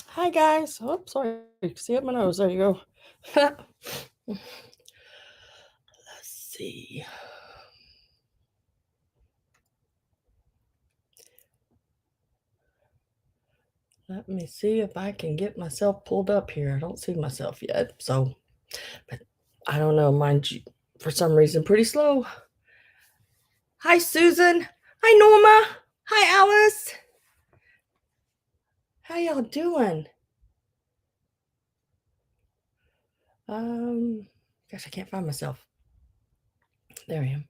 Hi guys. Oh, sorry. See up my nose. There you go. Let's see. Let me see if I can get myself pulled up here. I don't see myself yet. So, but I don't know. Mine's for some reason pretty slow. Hi, Susan. Hi, Norma. Hi, Alice. How y'all doing? Gosh, I can't find myself. There I am.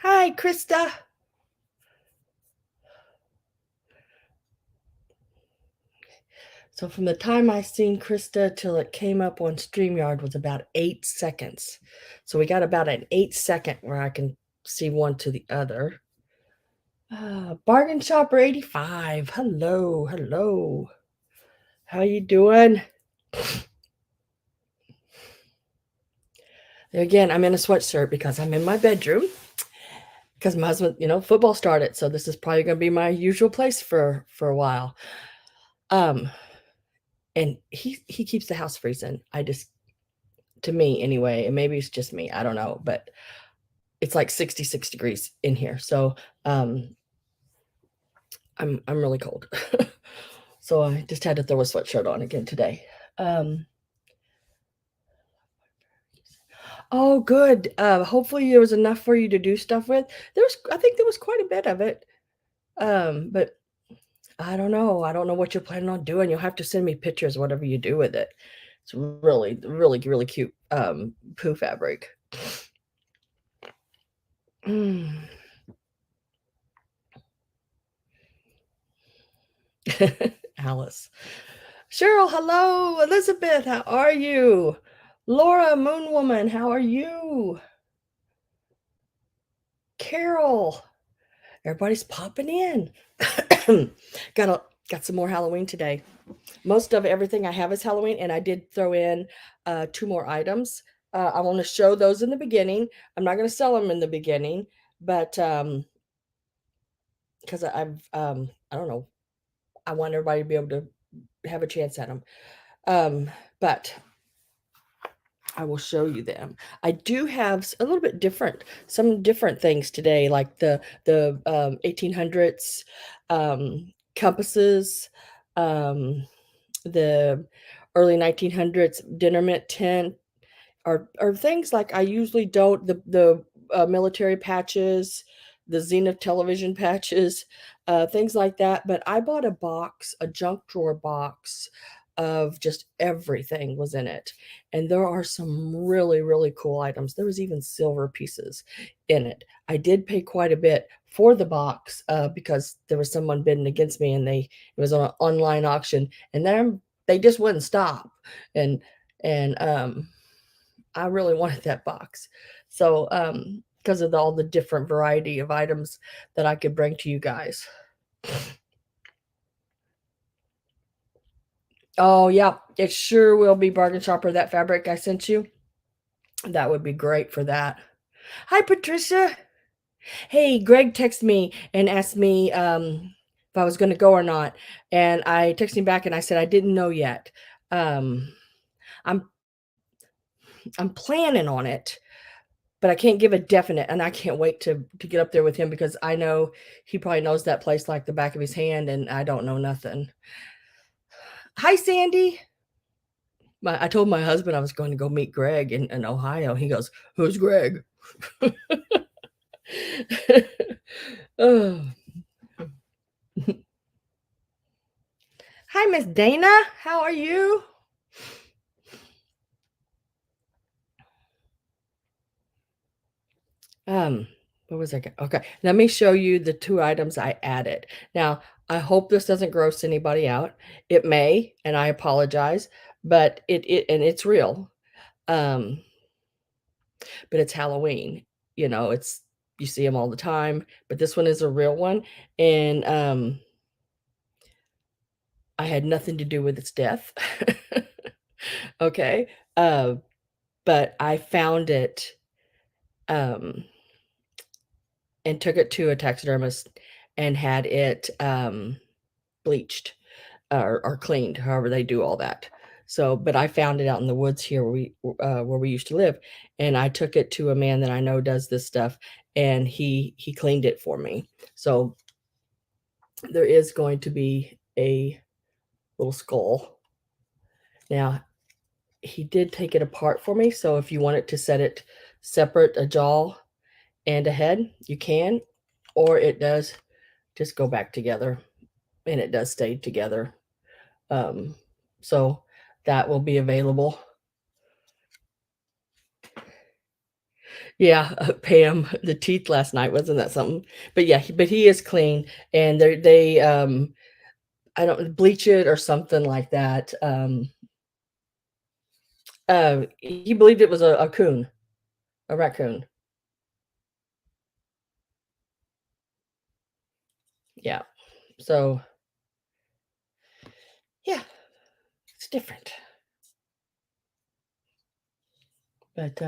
Hi, Krista. So from the time I seen Krista till it came up on StreamYard was about 8 seconds. So we got about an 8-second where I can see one to the other. Bargain Shopper 85. Hello, hello. How you doing? Again, I'm in a sweatshirt because I'm in my bedroom. Because my husband, football started, so this is probably going to be my usual place for a while. And he keeps the house freezing. To me anyway, and maybe it's just me, I don't know, but it's like 66 degrees in here. So I'm really cold. So I just had to throw a sweatshirt on again today. Oh, good. Hopefully there was enough for you to do stuff with. I think there was quite a bit of it. But I don't know. I don't know what you're planning on doing. You'll have to send me pictures, whatever you do with it. It's really, really, really cute poo fabric. Alice. Cheryl, hello. Elizabeth, how are you? Laura, Moon Woman, how are you? Carol, everybody's popping in. Got some more Halloween today. Most of everything I have is Halloween, and I did throw in 2 more items. I want to show those in the beginning. I'm not going to sell them in the beginning, but because I don't know, I want everybody to be able to have a chance at them. But I will show you them. I do have a little bit different, some different things today, like the 1800s compasses, the early 1900s dinner mint tin, or things like I usually don't. The military patches, the Zenith television patches, things like that. But I bought a box, a junk drawer box of just everything was in it. And there are some really, really cool items. There was even silver pieces in it. I did pay quite a bit for the box because there was someone bidding against me, and it was on an online auction, and then they just wouldn't stop. And I really wanted that box. So because of all the different variety of items that I could bring to you guys. Oh, yeah, it sure will be Bargain Shopper, that fabric I sent you. That would be great for that. Hi, Patricia. Hey, Greg texted me and asked me if I was going to go or not. And I texted him back and I said, I didn't know yet. I'm planning on it, but I can't give a definite, and I can't wait to get up there with him because I know he probably knows that place like the back of his hand, and I don't know nothing. Hi, Sandy. I told my husband I was going to go meet Greg in Ohio. He goes, "Who's Greg?" Oh. Hi, Miss Dana. How are you? What was I? Okay, let me show you the 2 items I added. Now, I hope this doesn't gross anybody out. It may, and I apologize, but it's real. But it's Halloween. You see them all the time, but this one is a real one, and I had nothing to do with its death. Okay, uh, but I found it, um, and took it to a taxidermist and had it, bleached or cleaned, however they do all that. So, but I found it out in the woods here where we used to live, and I took it to a man that I know does this stuff, and he cleaned it for me. So there is going to be a little skull. Now, he did take it apart for me, so if you wanted to set it separate, a jaw and a head, you can, or it does just go back together, and it does stay together. Um, so that will be available. Yeah, Pam, the teeth last night, wasn't that something? But yeah, but he is clean, and I don't bleach it or something like that. He believed it was a coon, a raccoon. Yeah. So yeah, it's different. But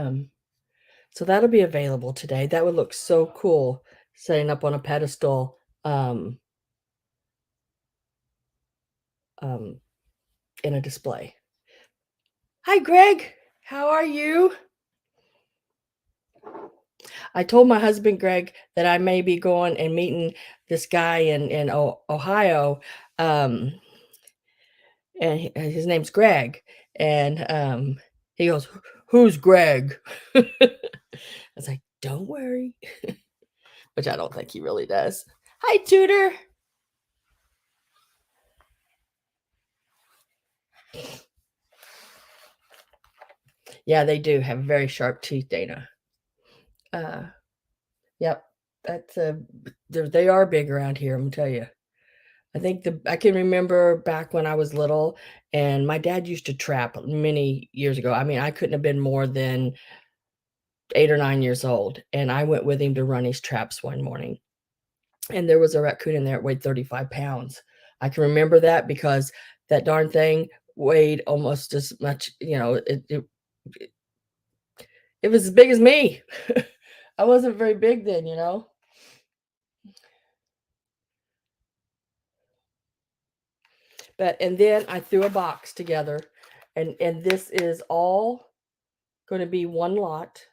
so that'll be available today. That would look so cool setting up on a pedestal um in a display. Hi Greg, how are you? I told my husband Greg that I may be going and meeting this guy in Ohio, um, and his name's Greg, and he goes, "Who's Greg?" I was like, "Don't worry," which I don't think he really does. Hi, Tutor. Yeah, they do have very sharp teeth, Dana. Uh, yep, that's they are big around here. I'm gonna tell you. I can remember back when I was little, and my dad used to trap many years ago. I mean, I couldn't have been more than 8 or 9 years old, and I went with him to run his traps one morning, and there was a raccoon in there that weighed 35 pounds. I can remember that because that darn thing weighed almost as much, it was as big as me. I wasn't very big then, you know? But and then I threw a box together, and this is all gonna be one lot.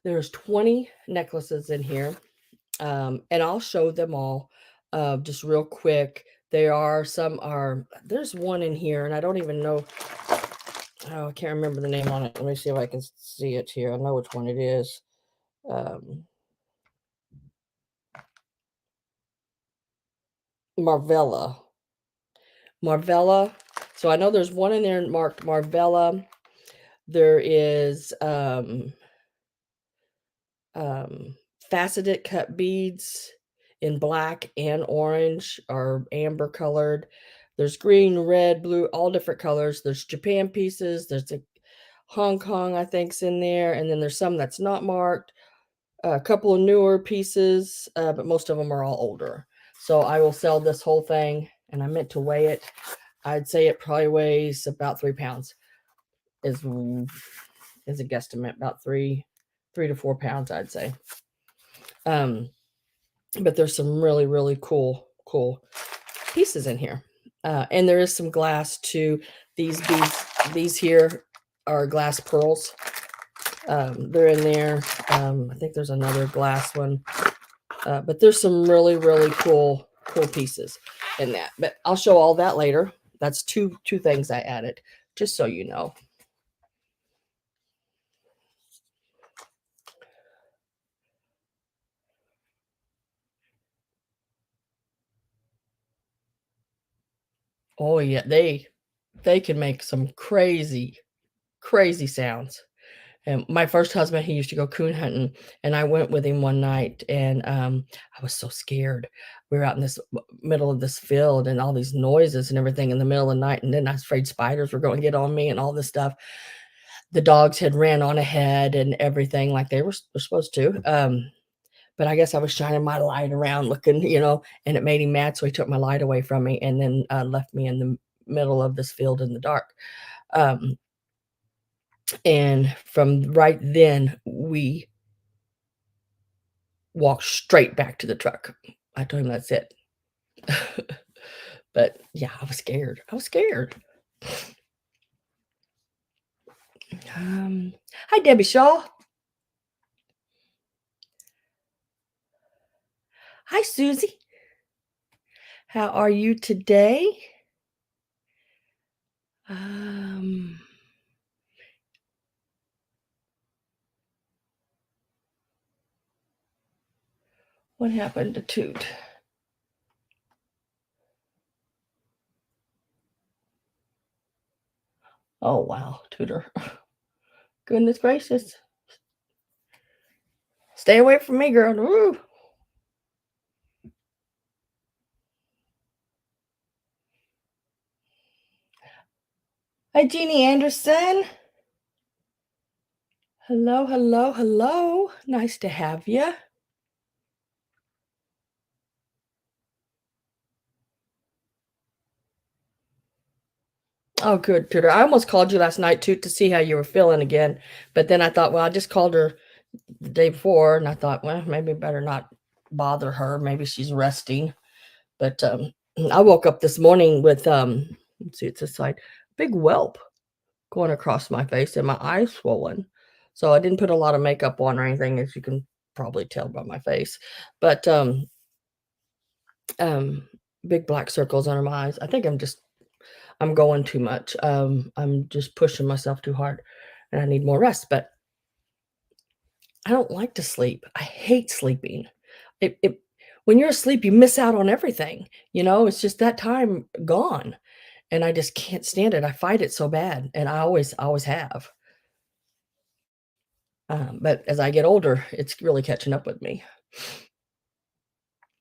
There's 20 necklaces in here, and I'll show them all just real quick. There's one in here, and I don't even know. Oh, I can't remember the name on it. Let me see if I can see it here. I know which one it is. Um, Marvella. Marvella. So I know there's one in there marked Marvella. There is um, faceted cut beads in black and orange or amber colored. There's green, red, blue, all different colors. There's Japan pieces. There's a Hong Kong, I think's in there, and then there's some that's not marked. A couple of newer pieces, but most of them are all older. So I will sell this whole thing, and I meant to weigh it. I'd say it probably weighs about 3 pounds. Is a guesstimate, about 3 to 4 pounds, I'd say. But there's some really, really cool pieces in here. And there is some glass too. These beads, these here are glass pearls. They're in there. I think there's another glass one. But there's some really, really cool pieces in that. But I'll show all that later. That's two things I added, just so you know. Oh yeah, they can make some crazy sounds. And my first husband, he used to go coon hunting, and I went with him one night, and I was so scared. We were out in this middle of this field, and all these noises and everything in the middle of the night, and then I was afraid spiders were going to get on me and all this stuff. The dogs had ran on ahead and everything like they were supposed to. but I guess I was shining my light around looking, and it made him mad, so he took my light away from me and then, left me in the middle of this field in the dark. Um, and from right then, we walked straight back to the truck. I told him that's it. But, yeah, I was scared. I was scared. Um, Hi, Debbie Shaw. Hi, Susie. How are you today? Um, what happened to Toot? Oh, wow, Tooter. Goodness gracious. Stay away from me, girl. Woo. Hi, Jeannie Anderson. Hello, hello, hello. Nice to have you. Oh, good, Tooter. I almost called you last night, too, to see how you were feeling again. But then I thought, well, I just called her the day before, and I thought, well, maybe better not bother her. Maybe she's resting. But I woke up this morning with, let's see, it's this side, big whelp going across my face and my eyes swollen. So I didn't put a lot of makeup on or anything, as you can probably tell by my face. But um, big black circles under my eyes. I think I'm going too much. I'm just pushing myself too hard, and I need more rest. But I don't like to sleep. I hate sleeping. It when you're asleep, you miss out on everything. It's just that time gone, and I just can't stand it. I fight it so bad, and I always have. But as I get older, it's really catching up with me.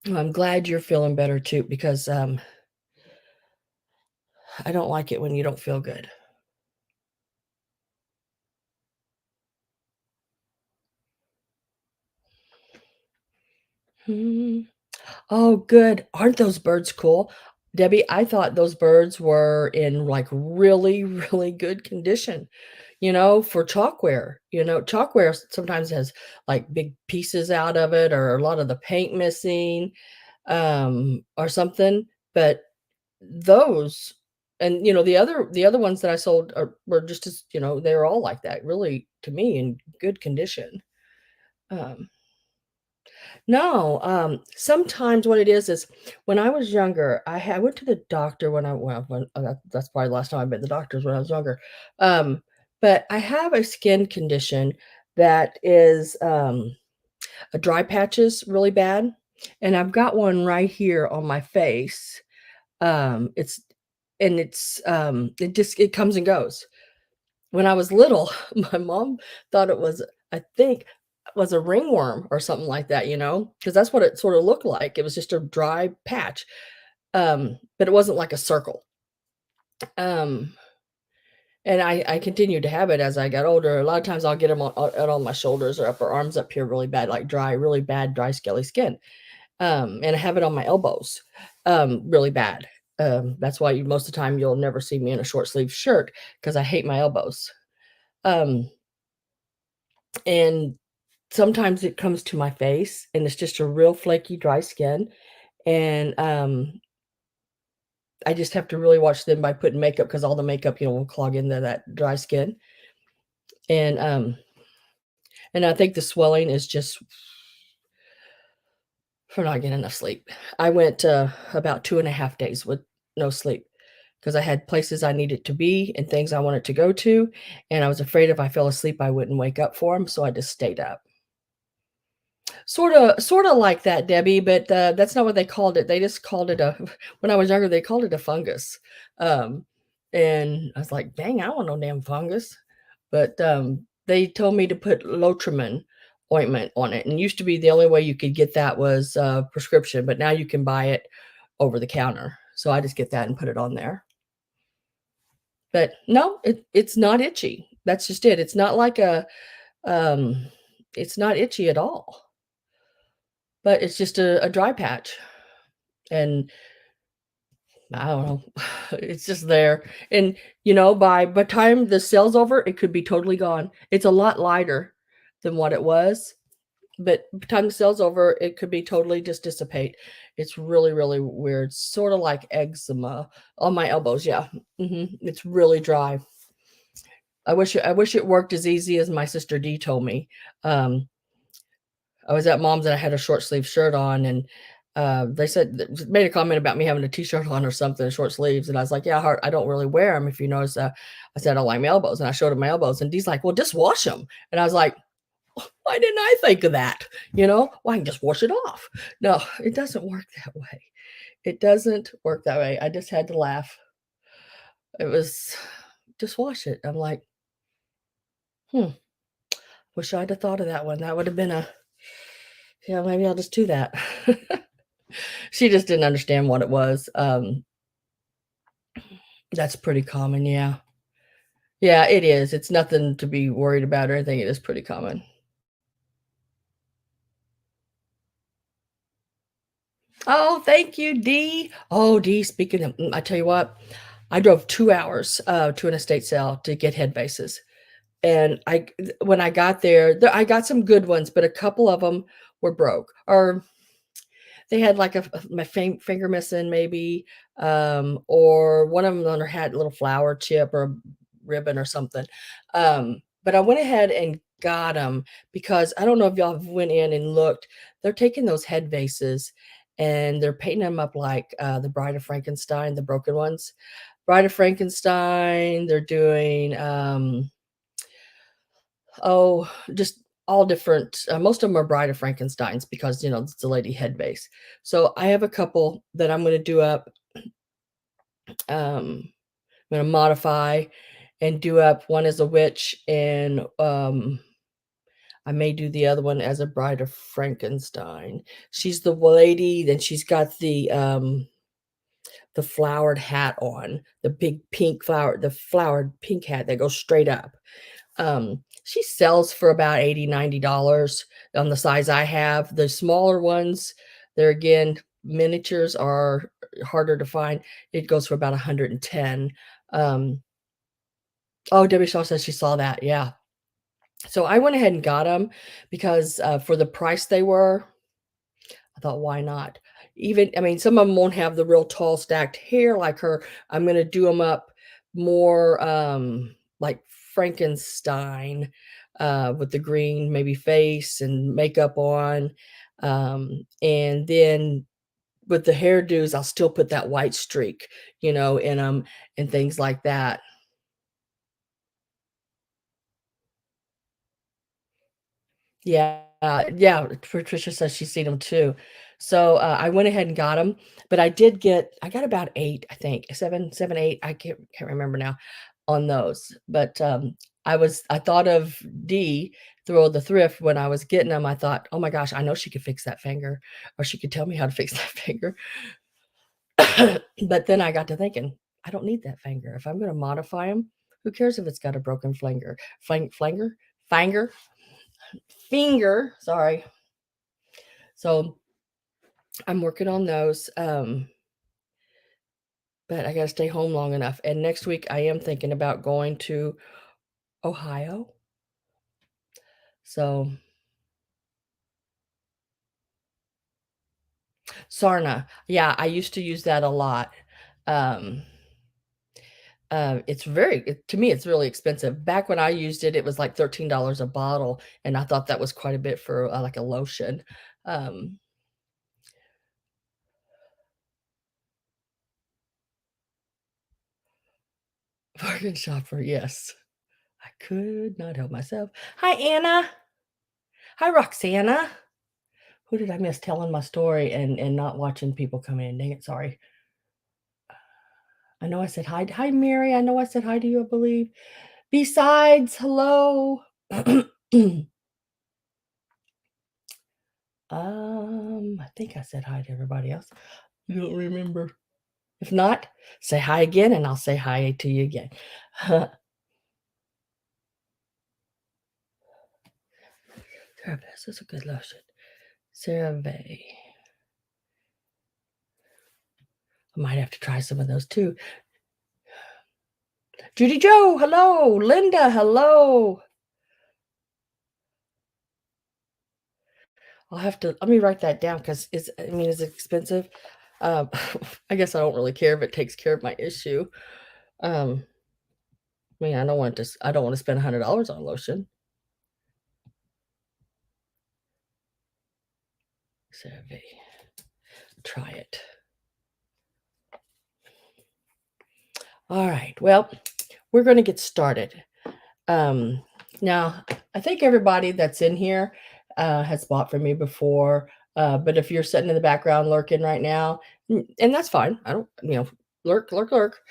I'm glad you're feeling better too, because I don't like it when you don't feel good. Hmm. Oh, good. Aren't those birds cool? Debbie, I thought those birds were in like really, really good condition, for chalkware. Chalkware sometimes has like big pieces out of it or a lot of the paint missing, or something. But those and the other ones that I sold were just as, they were all like that, really, to me, in good condition. Um, no, sometimes what it is when I was younger, I went to the doctor that's probably the last time I've been to the doctors when I was younger. Um, but I have a skin condition that is, a dry patches really bad, and I've got one right here on my face. It's and it's, it comes and goes. When I was little, my mom thought it was, I think, was a ringworm or something like that, because that's what it sort of looked like. It was just a dry patch, but it wasn't like a circle. Um, and I continued to have it as I got older. A lot of times I'll get them on my shoulders or upper arms up here really bad, like really bad, dry, scaly skin. And I have it on my elbows, really bad. That's why most of the time you'll never see me in a short sleeve shirt, because I hate my elbows. Um, and sometimes it comes to my face, and it's just a real flaky, dry skin, and, I just have to really watch them by putting makeup, because all the makeup, will clog into that dry skin, and, I think the swelling is just for not getting enough sleep. I went, about 2.5 days with no sleep, because I had places I needed to be and things I wanted to go to, and I was afraid if I fell asleep, I wouldn't wake up for them, so I just stayed up. Sorta like that, Debbie, but, that's not what they called it. They just called it a when I was younger, they called it a fungus, um, and I was like, "Dang, I don't want no damn fungus," but, they told me to put Lotrimin ointment on it, and used to be the only way you could get that was, prescription, but now you can buy it over the counter, so I just get that and put it on there. But no, it's not itchy. That's just it. Um it's not itchy at all. but it's just a dry patch, and I don't know, it's just there, and, by time the sale's over, it could be totally gone. It's a lot lighter than what it was, but by the time the sale's over, it could be totally just dissipate. It's really, really weird, sorta like eczema on my elbows, yeah. It's really dry. I wish it worked as easy as my sister D told me. Um, I was at mom's and I had a short sleeve shirt on, and they made a comment about me having a t-shirt on or something, short sleeves, and I was like, "Yeah, I don't really wear them. If you notice." I said, "I don't like my elbows," and I showed him my elbows, and D's like, "Well, just wash them." And I was like, "Why didn't I think of that? Well, I can just wash it off." No, it doesn't work that way. It doesn't work that way. I just had to laugh. It was just wash it. I'm like, hmm. Wish I'd have thought of that one. That would have been yeah, maybe I'll just do that. She just didn't understand what it was. That's pretty common, yeah. Yeah, it is. It's nothing to be worried about or anything. It is pretty common. Oh, thank you, D. Oh, D, speaking of, I tell you what, I drove 2 hours, to an estate sale to get head bases. And when I got there, I got some good ones, but a couple of them were broke, or they had like my finger missing maybe, or one of them had a little flower chip or a ribbon or something. But I went ahead and got them because I don't know if y'all have went in and looked. They're taking those head vases and they're painting them up like the Bride of Frankenstein, the broken ones. Bride of Frankenstein. They're doing just all different. Most of them are Bride of Frankensteins because it's a lady head base. So I have a couple that I'm going to do up. I'm going to modify and do up. One as a witch, and I may do the other one as a Bride of Frankenstein. She's the lady, then she's got the flowered hat on, the big pink the flowered pink hat that goes straight up. She sells for about $80, $90 on the size I have. The smaller ones, they're again, miniatures are harder to find. It goes for about 110. Oh, Debbie Shaw says she saw that. Yeah. So I went ahead and got them because for the price they were, I thought, why not? I mean, some of them won't have the real tall stacked hair like her. I'm going to do them up more like Frankenstein with the green, maybe face and makeup on. And then with the hairdos, I'll still put that white streak, in them and things like that. Yeah, yeah, Patricia says she's seen them too. So, I went ahead and got them, but I got about 8, I think, 7, 8, I can't remember now on those, but, I thought of D through the thrift when I was getting them. I thought, "Oh my gosh, I know she could fix that finger, or she could tell me how to fix that finger." But then I got to thinking, I don't need that finger. If I'm gonna modify them, who cares if it's got a broken flanger flanger? Finger? Finger, sorry. So I'm working on those, but I gotta stay home long enough. And next week, I am thinking about going to Ohio. So Sarna, yeah, I used to use that a lot. Um, to me, it's really expensive. Back when I used it, it was like $13 a bottle, and I thought that was quite a bit for like a lotion. Um, bargain shopper, yes. I could not help myself. Hi, Anna. Hi, Roxana. Who did I miss telling my story and not watching people come in? Dang it, sorry. I know I said hi. Hi, Mary. I know I said hi to you, I believe. Besides, hello. I think I said hi to everybody else. I don't remember. If not, say hi again and I'll say hi to you again. Therapist is a good lotion. CeraVe. I might have to try some of those too. Judy Joe, hello. Linda, hello. I'll have to, let me write that down because it's, I mean, is it expensive? Um, I guess I don't really care if it takes care of my issue. I mean, I don't want to spend $100 on lotion. CeraVe. Try it. All right. Well, we're going to get started. Now, I think everybody that's in here has bought from me before. But if you're sitting in the background lurking right now, and that's fine. I don't, lurk, lurk, lurk.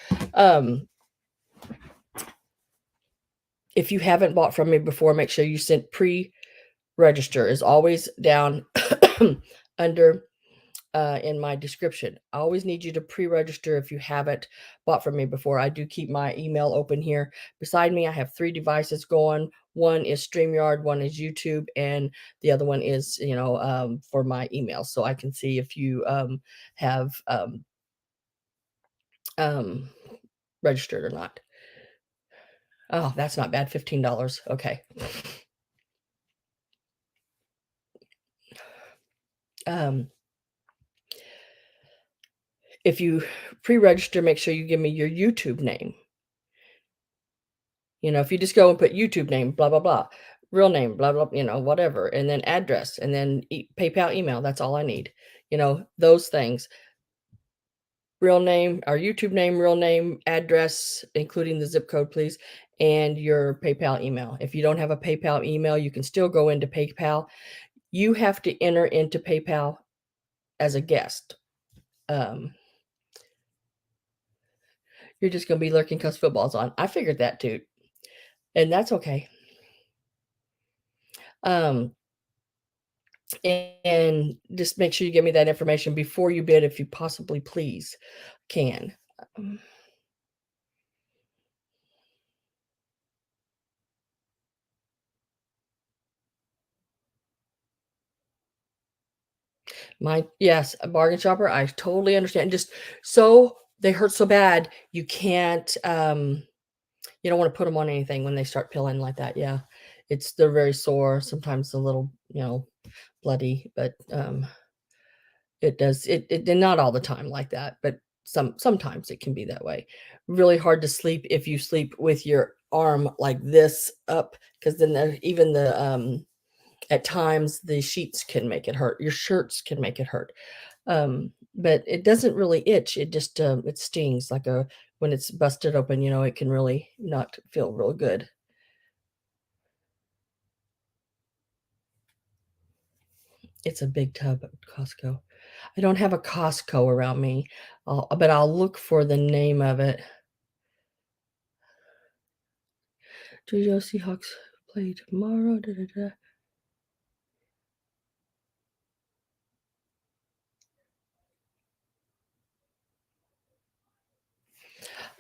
If you haven't bought from me before, make sure you send pre-register is always down under in my description. I always need you to pre-register if you haven't bought from me before. I do keep my email open here. Beside me, I have 3 devices going. One is StreamYard, one is YouTube, and the other one is, for my email. So I can see if you have registered or not. Oh, that's not bad. $15. Okay. If you pre-register, make sure you give me your YouTube name. If you just go and put YouTube name, blah, blah, blah, real name, blah, blah, whatever, and then address, and then PayPal email, that's all I need. Those things. Real name, our YouTube name, real name, address, including the zip code, please, and your PayPal email. If you don't have a PayPal email, you can still go into PayPal. You have to enter into PayPal as a guest. You're just going to be lurking because football's on. I figured that too. And that's okay. And just make sure you give me that information before you bid, if you possibly please can. Yes, a bargain shopper, I totally understand. Just so they hurt so bad, you can't, you don't want to put them on anything when they start peeling like that. Yeah, they're very sore, sometimes a little, bloody, but and not all the time like that, but sometimes it can be that way. Really hard to sleep if you sleep with your arm like this up, because then even at times the sheets can make it hurt. Your shirts can make it hurt. But it doesn't really itch. It just it stings like when it's busted open. It can really not feel real good. It's a big tub at Costco. I don't have a Costco around me, but I'll look for the name of it. JoJo Seahawks play tomorrow. Da, da, da.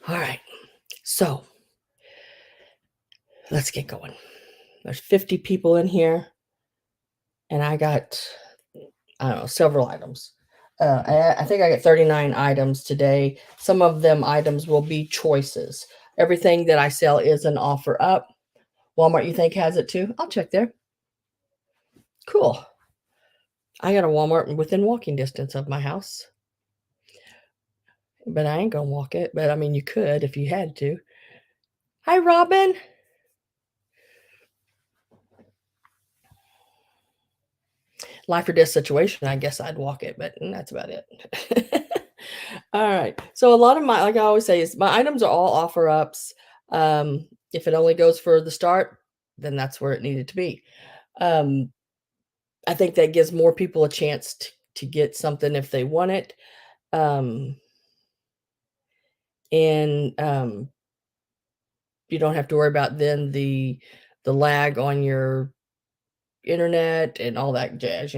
All right. So let's get going. There's 50 people in here, and I got, I don't know, several items. I think I got 39 items today. Some of them items will be choices. Everything that I sell is an offer up. Walmart, you think, has it too? I'll check there. Cool. I got a Walmart within walking distance of my house, but I ain't gonna walk it. But I mean, you could if you had to. Hi, Robin. Life or death situation, I guess I'd walk it, but that's about it. All right. So a lot of like I always say, is my items are all offer ups. If it only goes for the start, then that's where it needed to be. I think that gives more people a chance to get something if they want it. And you don't have to worry about then the lag on your internet and all that jazz,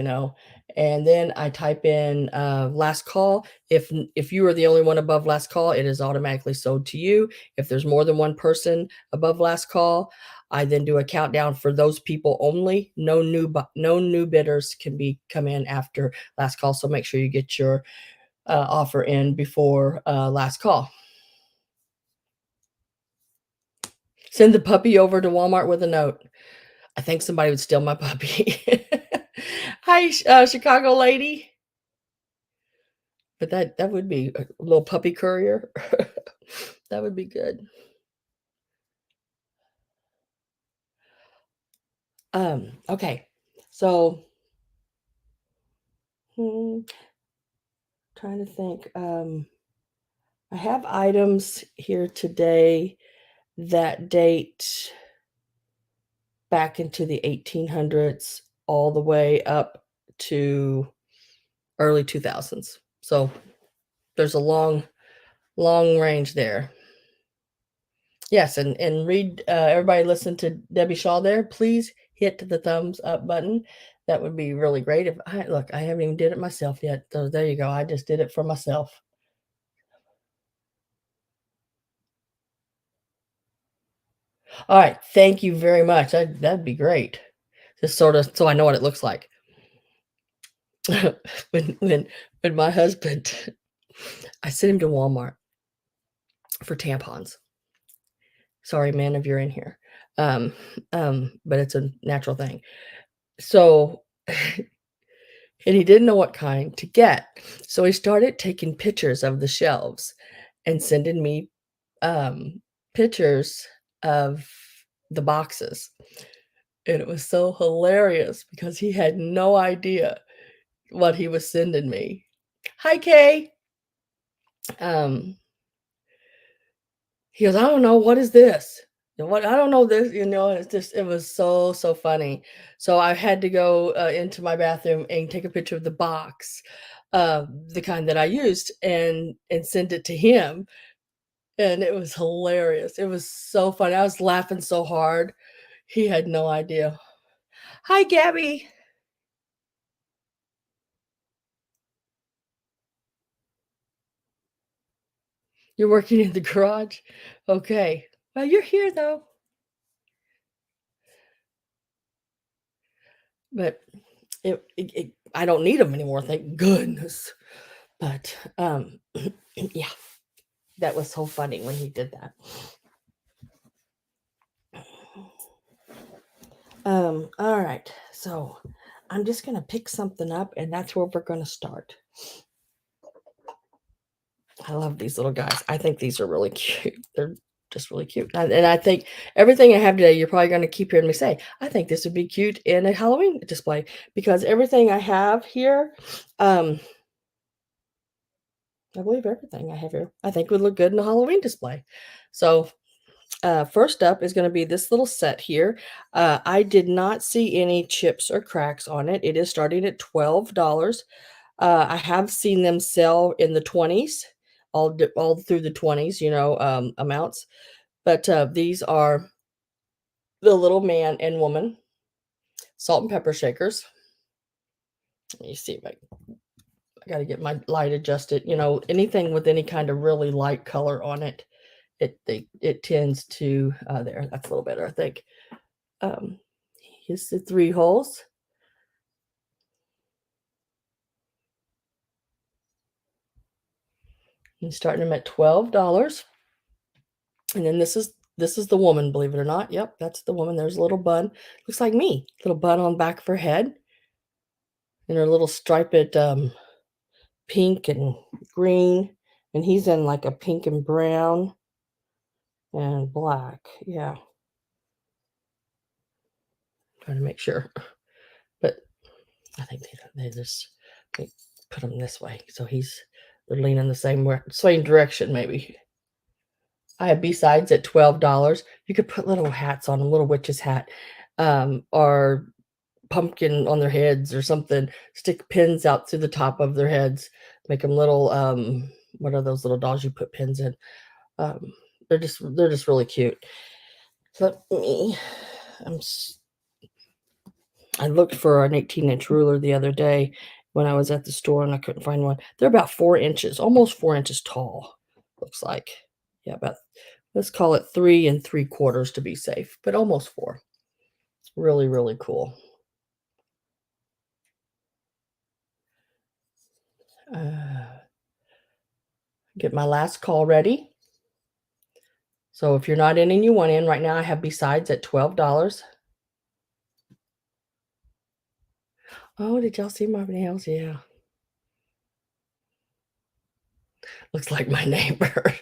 and then I type in last call. If you are the only one above last call, it is automatically sold to you. If there's more than one person above last call, I then do a countdown for those people only. No new bidders can come in after last call. So make sure you get your offer in before last call. Send the puppy over to Walmart with a note. I think somebody would steal my puppy. Hi, Chicago lady. But that would be a little puppy courier. That would be good. Okay. So, trying to think. I have items here today that date back into the 1800s all the way up to early 2000s. So there's a long range there. Yes, and read, everybody listen to Debbie Shaw there. Please hit the thumbs up button. That would be really great. Look, I haven't even did it myself yet. So there you go. I just did it for myself. All right. Thank you very much. That'd be great. Just sort of so I know what it looks like. when my husband, I sent him to Walmart for tampons. Sorry, man, if you're in here. But it's a natural thing. So, and he didn't know what kind to get. So he started taking pictures of the shelves and sending me pictures of the boxes. And it was so hilarious because he had no idea what he was sending me. Hi, Kay. He goes, I don't know, what is this? What I don't know this, it was so funny. So I had to go into my bathroom and take a picture of the box, the kind that I used, and send it to him. And it was hilarious. It was so funny. I was laughing so hard. He had no idea. Hi, Gabby. You're working in the garage? Okay. Well, you're here though. But I don't need them anymore, thank goodness. But yeah, that was so funny when he did that. All right, so I'm just gonna pick something up, and that's where we're gonna start. I love these little guys. I think these are really cute. They're just really cute. And I think everything I have today, you're probably going to keep hearing me say, I think this would be cute in a Halloween display, because everything I have here, I believe everything I have here, I think would look good in a Halloween display. So first up is going to be this little set here. I did not see any chips or cracks on it. It is starting at $12. I have seen them sell in the 20s, all through the 20s, amounts. But these are the little man and woman salt and pepper shakers. Let me see if I got to get my light adjusted. Anything with any kind of really light color on it, it tends to there. That's a little better, I think. Here's the 3 holes. I'm starting them at $12. And then this is the woman, believe it or not. Yep, that's the woman. There's a little bun. Looks like me. Little bun on the back of her head. And her little striped pink and green. And he's in like a pink and brown and black. Yeah. Trying to make sure. But I think they put him this way. So they're leaning the same direction, maybe. I have B-sides at $12. You could put little hats on them, little witch's hat, or pumpkin on their heads or something. Stick pins out through the top of their heads. Make them little, what are those little dolls you put pins in? They're just really cute. So I looked for an 18-inch ruler the other day when I was at the store, and I couldn't find one. They're about 4 inches, almost 4 inches tall, looks like. Yeah, about let's call it 3 3/4 to be safe, but almost 4. Really, really cool. Get my last call ready. So if you're not in and you want in, right now I have Besides at $12. Oh, did y'all see my nails? Yeah. Looks like my neighbor.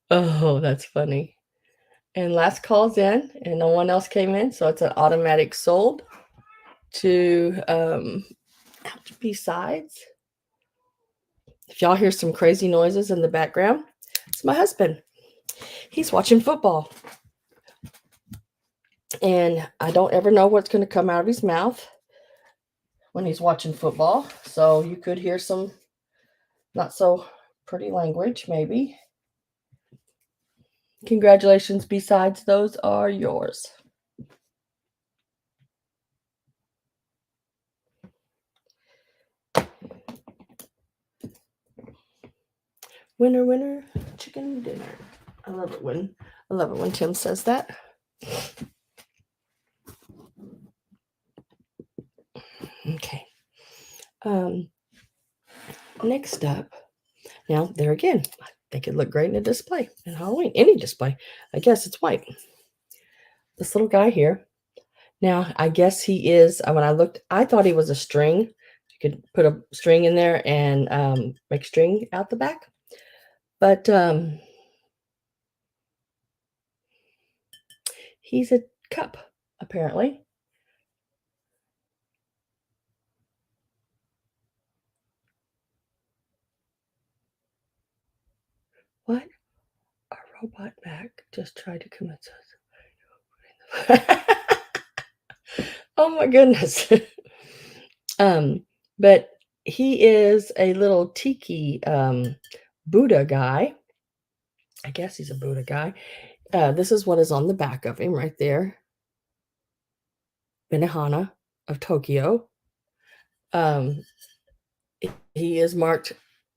Oh, that's funny. And last call's in, and no one else came in, so it's an automatic sold to Besides. If y'all hear some crazy noises in the background, it's my husband. He's watching football. And I don't ever know what's going to come out of his mouth when he's watching football. So you could hear some not so pretty language, maybe. Congratulations, Besides, those are yours. Winner, winner, chicken dinner. I love it when Tim says that. Okay. Next up, now there again, I think it'd look great in a display in Halloween. Any display. I guess it's white. This little guy here. Now, I guess he is, when I looked, I thought he was a string. You could put a string in there and make string out the back. But he's a cup, apparently. What? A robot back just tried to convince us. Oh my goodness. But he is a little tiki Buddha guy. I guess he's a Buddha guy. This is what is on the back of him right there. Benihana of Tokyo. He is marked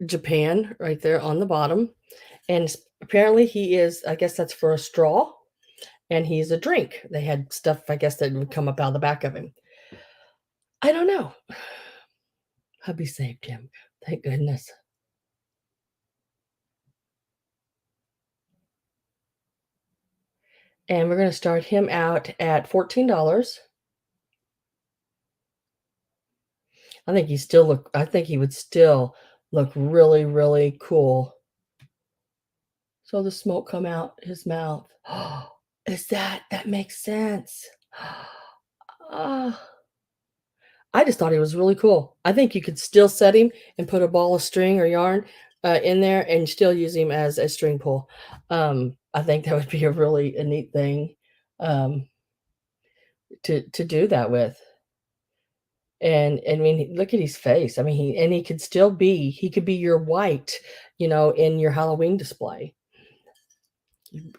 Japan right there on the bottom. And apparently he is, I guess that's for a straw. And he's a drink. They had stuff, I guess, that would come up out of the back of him. I don't know. Hubby saved him. Thank goodness. And we're going to start him out at $14. I think he would still look really, really cool. So the smoke come out his mouth. That makes sense. I just thought he was really cool. I think you could still set him and put a ball of string or yarn in there and still use him as a string pull. I think that would be a neat thing to do that with. And I mean, look at his face. I mean, he could be your white, in your Halloween display.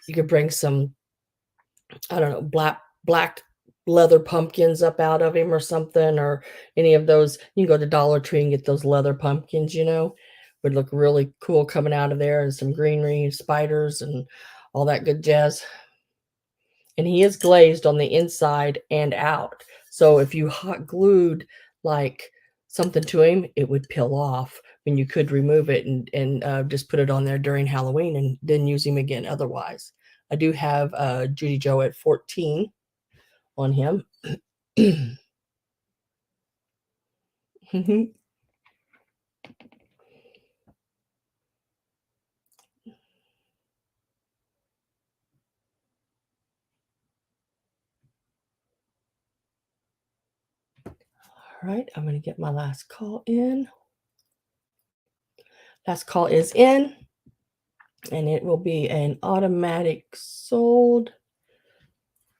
You could bring some, I don't know, black leather pumpkins up out of him or something, or any of those. You can go to Dollar Tree and get those leather pumpkins, would look really cool coming out of there, and some greenery, spiders, and all that good jazz. And he is glazed on the inside and out. So if you hot glued like something to him, it would peel off. And you could remove it and just put it on there during Halloween and then use him again otherwise. I do have Judy Joe at 14 on him. All right, I'm going to get my last call in. Last call is in, and it will be an automatic sold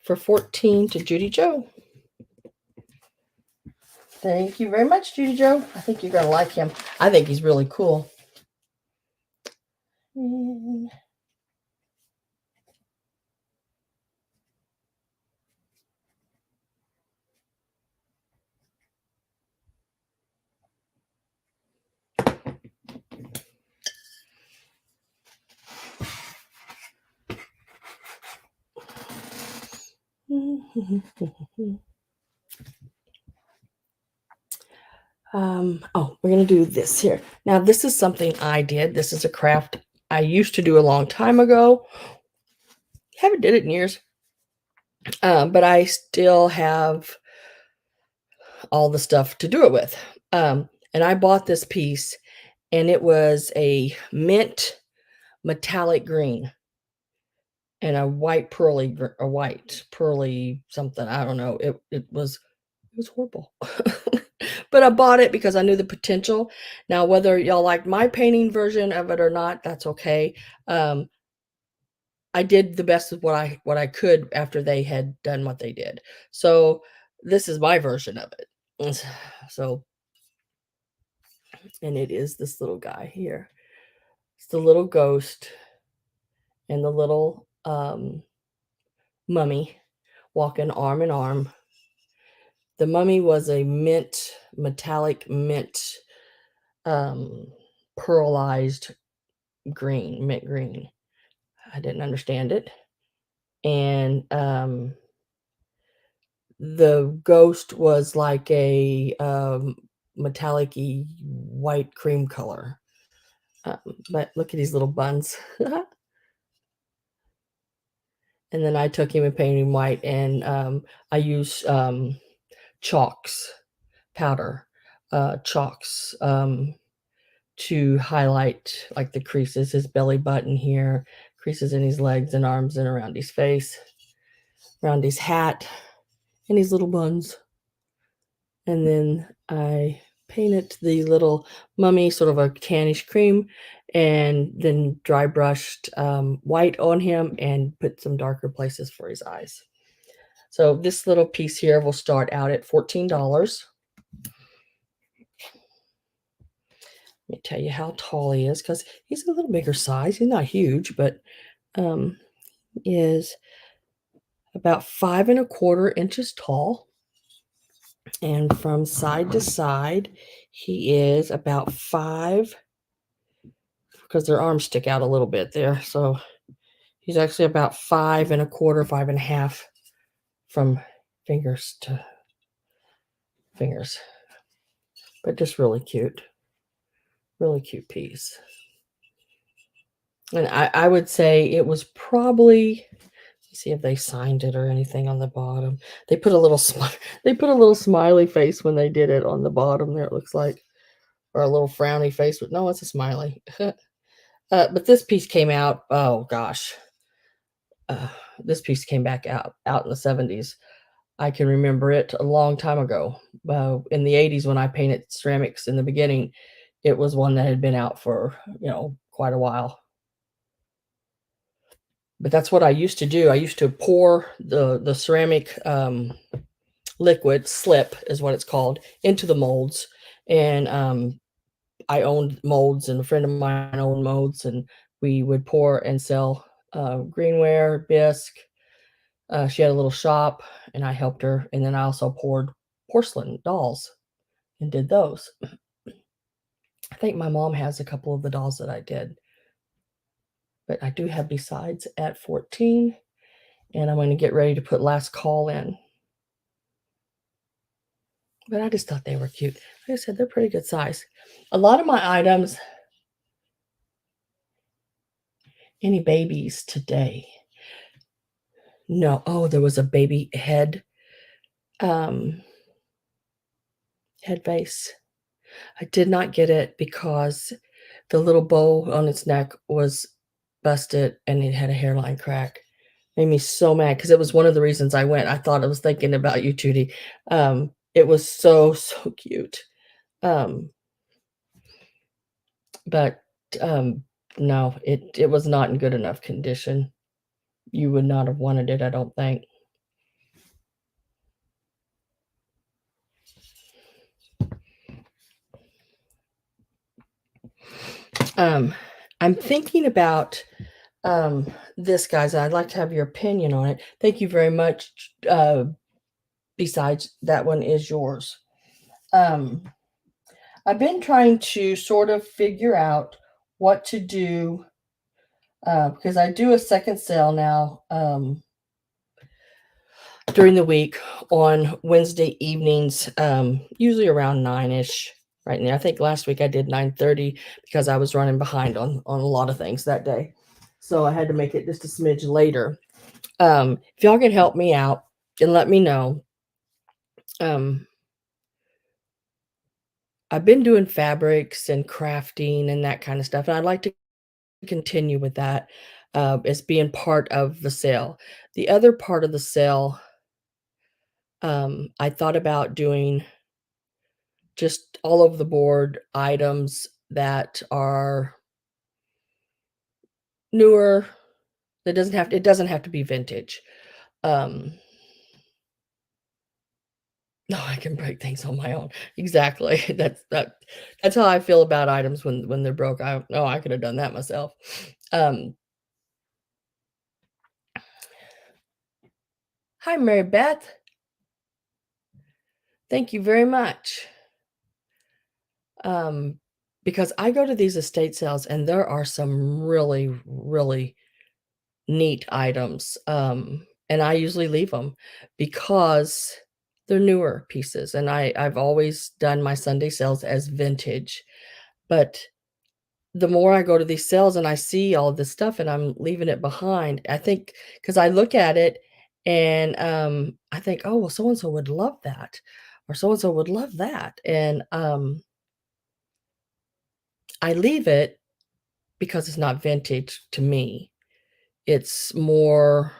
for 14 to Judy Joe. Thank you very much, Judy Joe. I think you're going to like him. I think he's really cool. All Oh, we're going to do this here. Now, this is something I did. This is a craft I used to do a long time ago. Haven't did it in years. But I still have all the stuff to do it with. And I bought this piece, and it was a mint metallic green and a white pearly something. I don't know. It was horrible. But I bought it because I knew the potential. Now, whether y'all like my painting version of it or not, that's okay. I did the best of what I could after they had done what they did. So this is my version of it. So, and it is this little guy here. It's the little ghost and the little mummy walking arm in arm. The mummy was a metallic mint, pearlized mint green. I didn't understand it. And the ghost was like a metallic-y white cream color. But look at these little buns. And then I took him and painted him white, and I used chalks, powder, chalks to highlight like the creases, his belly button here, creases in his legs and arms and around his face, around his hat, and his little buns. And then I painted the little mummy sort of a tannish cream, and then dry brushed white on him and put some darker places for his eyes. So this little piece here will start out at $14. Let me tell you how tall he is, because he's a little bigger size. He's not huge, but is about 5¼ inches tall. And from side to side, he is about 5, because their arms stick out a little bit there. So he's actually about 5¼ 5½ from fingers to fingers. But just really cute piece. And I would say it was probably, let's see if they signed it or anything on the bottom. They put a little smiley face when they did it on the bottom there, it looks like, or a little frowny face, but no, it's a smiley. But this piece came out, oh gosh, this piece came back out in the 70s. I can remember it a long time ago. In the 80s, when I painted ceramics in the beginning, it was one that had been out for, quite a while. But that's what I used to do. I used to pour the ceramic liquid, slip is what it's called, into the molds. And I owned molds, and a friend of mine owned molds, and we would pour and sell greenware, bisque. She had a little shop, and I helped her. And then I also poured porcelain dolls and did those. I think my mom has a couple of the dolls that I did. But I do have besides at 14, and I'm going to get ready to put last call in. But I just thought they were cute. Like I said, they're pretty good size. A lot of my items, any babies today? No. Oh, there was a baby head vase. I did not get it because the little bow on its neck was busted and it had a hairline crack. Made me so mad because it was one of the reasons I went. I thought I was thinking about you, Judy. It was so, so cute. But no, it was not in good enough condition. You would not have wanted it, I don't think. I'm thinking about this, guys. I'd like to have your opinion on it. Thank you very much. Besides, that one is yours. I've been trying to sort of figure out what to do because I do a second sale now. during the week on Wednesday evenings, usually around 9-ish right now. I think last week I did 9:30 because I was running behind on a lot of things that day. So I had to make it just a smidge later. If y'all can help me out and let me know. Um, I've been doing fabrics and crafting and that kind of stuff, and I'd like to continue with that as being part of the sale. The other part of the sale, I thought about doing just all over the board items that are newer. It doesn't have to be vintage. Um, no, I can break things on my own. Exactly. That's how I feel about items when they're broke. I could have done that myself. Um, Hi, Mary Beth. Thank you very much. Um, because I go to these estate sales and there are some really, really neat items. And I usually leave them because they're newer pieces. And I've always done my Sunday sales as vintage. But the more I go to these sales and I see all this stuff and I'm leaving it behind, I think because I look at it and I think, oh, well, so and so would love that, or so and so would love that. And I leave it because it's not vintage to me. It's more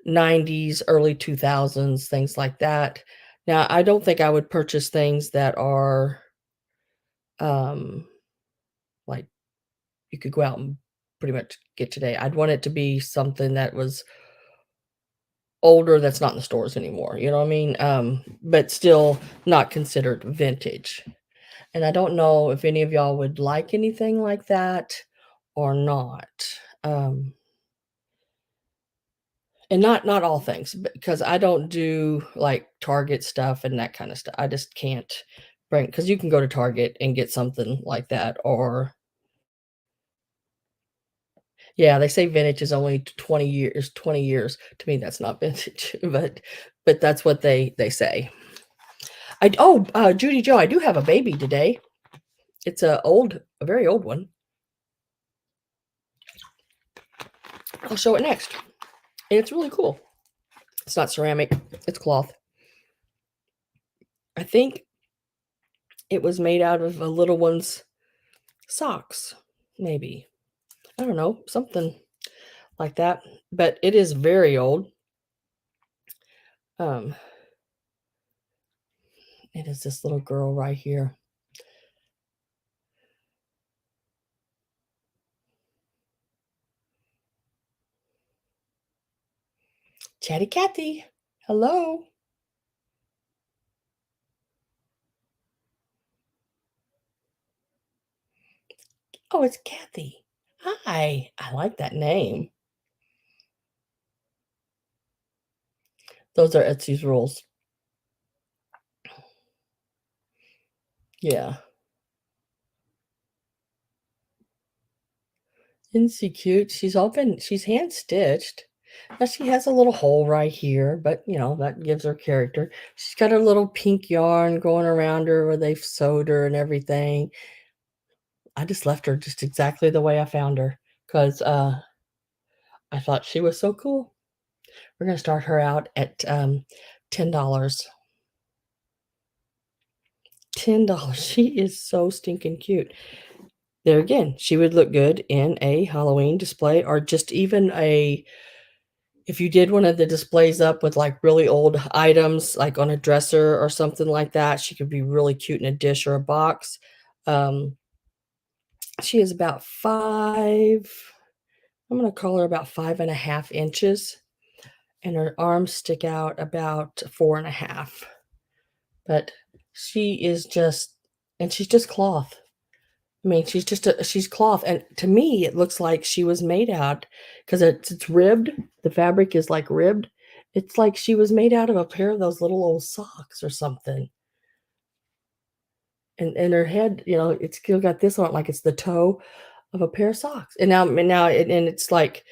90s, early 2000s, things like that. Now, I don't think I would purchase things that are, um, like, you could go out and pretty much get today. I'd want it to be something that was older that's not in the stores anymore, you know what I mean? But still not considered vintage. And I don't know if any of y'all would like anything like that or not. Um And not all things, because I don't do, like, Target stuff and that kinda stuff. I just can't bring, because you can go to Target and get something like that, or yeah, they say vintage is only 20 years 20 years. To me, that's not vintage, but that's what they say. Judy Joe, I do have a baby today. It's a very old one. I'll show it next, and it's really cool. It's not ceramic, it's cloth. I think it was made out of a little one's socks, maybe. I don't know, something like that, but it is very old. Um, it is this little girl right here. Chatty Cathy, hello. Oh, it's Kathy. Hi, I like that name. Those are Etsy's rules. Yeah. Isn't she cute? She's hand stitched. Now she has a little hole right here, but that gives her character. She's got her little pink yarn going around her where they've sewed her and everything. I just left her just exactly the way I found her because I thought she was so cool. We're gonna start her out at $10. $10. She is so stinking cute. There again, she would look good in a Halloween display, or just even if you did one of the displays up with, like, really old items, like on a dresser or something like that, she could be really cute in a dish or a box. Um, she is about 5, I'm gonna call her about 5.5 inches, and her arms stick out about 4.5. But she is just and she's just cloth. I mean, she's cloth, and to me, it looks like she was made out, because it's ribbed. The fabric is, like, ribbed. It's like she was made out of a pair of those little old socks or something. And her head, it's still got this on it like it's the toe of a pair of socks. And now it's like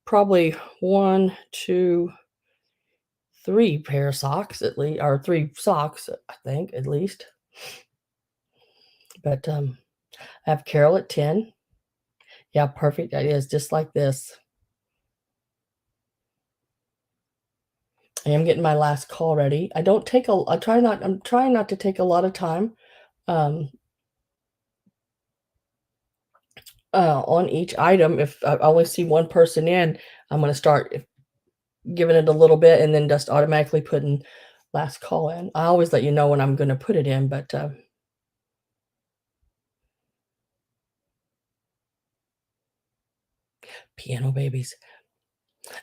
probably 1, 2. 3 pair of socks at least, or 3 socks, I think, at least. But, I have Carol at 10. Yeah, perfect. It is just like this. I am getting my last call ready. I'm trying not to take a lot of time, um, on each item. If I only see one person in, I'm gonna start giving it a little bit and then just automatically putting last call in. I always let you know when I'm gonna put it in, but, piano babies.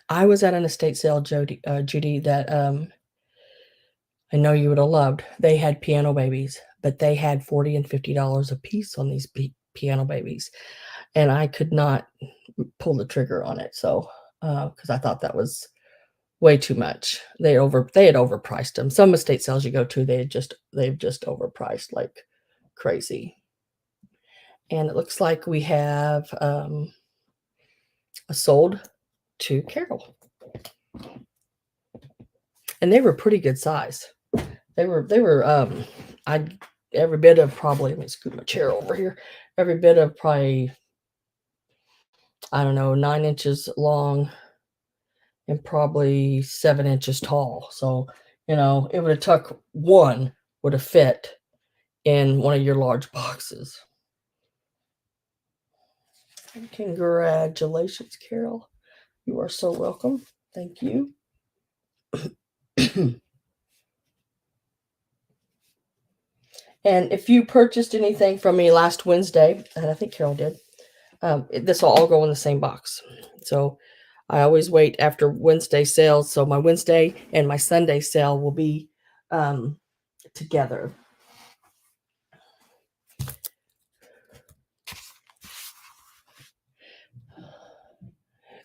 I was at an estate sale, Judy, that, I know you would have loved. They had piano babies, but they had $40 and $50 a piece on these piano babies, and I could not pull the trigger on it. So, because I thought that was way too much. They had overpriced them. Some estate sales you go to, they've just overpriced like crazy. And it looks like we have a sold to Carol, and they were pretty good size. They were I every bit of probably, let me scoot my chair over here. Every bit of probably, I don't know, 9 inches long and probably 7 inches tall. So, it would have took one would have fit in one of your large boxes. Congratulations, Carol. You are so welcome. Thank you. And if you purchased anything from me last Wednesday, and I think Carol did, this will all go in the same box. So I always wait after Wednesday sales. So my Wednesday and my Sunday sale will be together.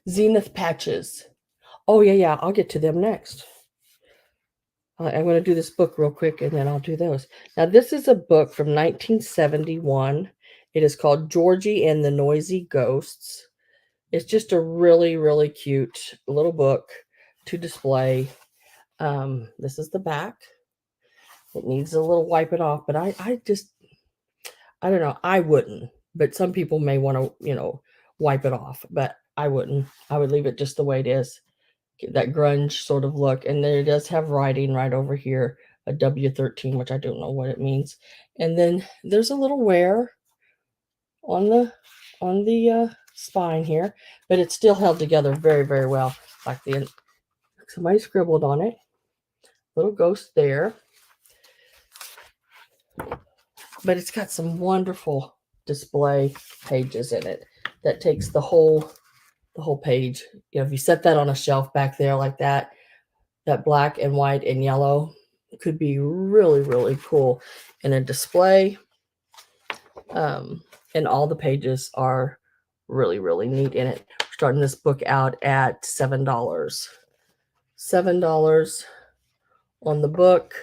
Zenith patches. Oh, yeah. I'll get to them next. I'm going to do this book real quick and then I'll do those. Now, this is a book from 1971. It is called Georgie and the Noisy Ghosts. It's just a really, really cute little book to display. This is the back. It needs a little wiping off, but I don't know. I wouldn't, but some people may want to, wipe it off, but I wouldn't. I would leave it just the way it is. Get that grunge sort of look. And then it does have writing right over here, a W13, which I don't know what it means. And then there's a little wear on the spine here, but it's still held together very, very well. Like somebody scribbled on it. Little ghost there. But it's got some wonderful display pages in it that takes the whole page. If you set that on a shelf back there like that black and white and yellow could be really, really cool in a display. And all the pages are really, really neat in it. We're starting this book out at $7. $7 on the book.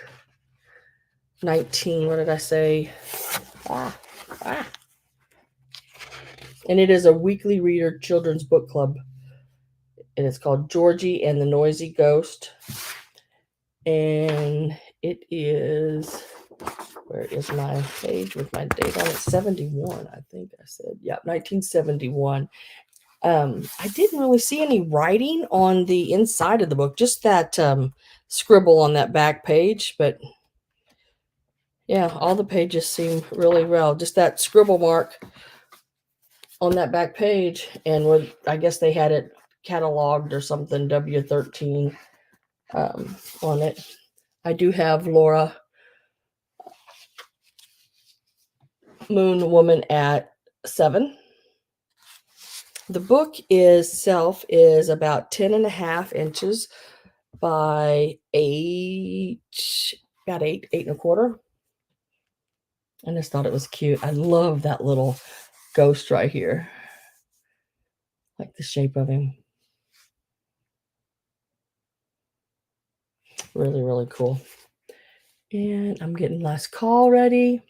19, what did I say? And it is a weekly reader children's book club. And it's called Georgie and the Noisy Ghost. And it is, where is my page with my date on it? 71, I think I said. Yeah, 1971. I didn't really see any writing on the inside of the book, just that scribble on that back page. But yeah, all the pages seem really well. Just that scribble mark on that back page, and I guess they had it cataloged or something, W13 on it. I do have Laura Moon Woman at 7. The book itself is about 10.5 inches by 8, about 8.25. I just thought it was cute. I love that little ghost right here. Like the shape of him. Really, really cool. And I'm getting last call ready.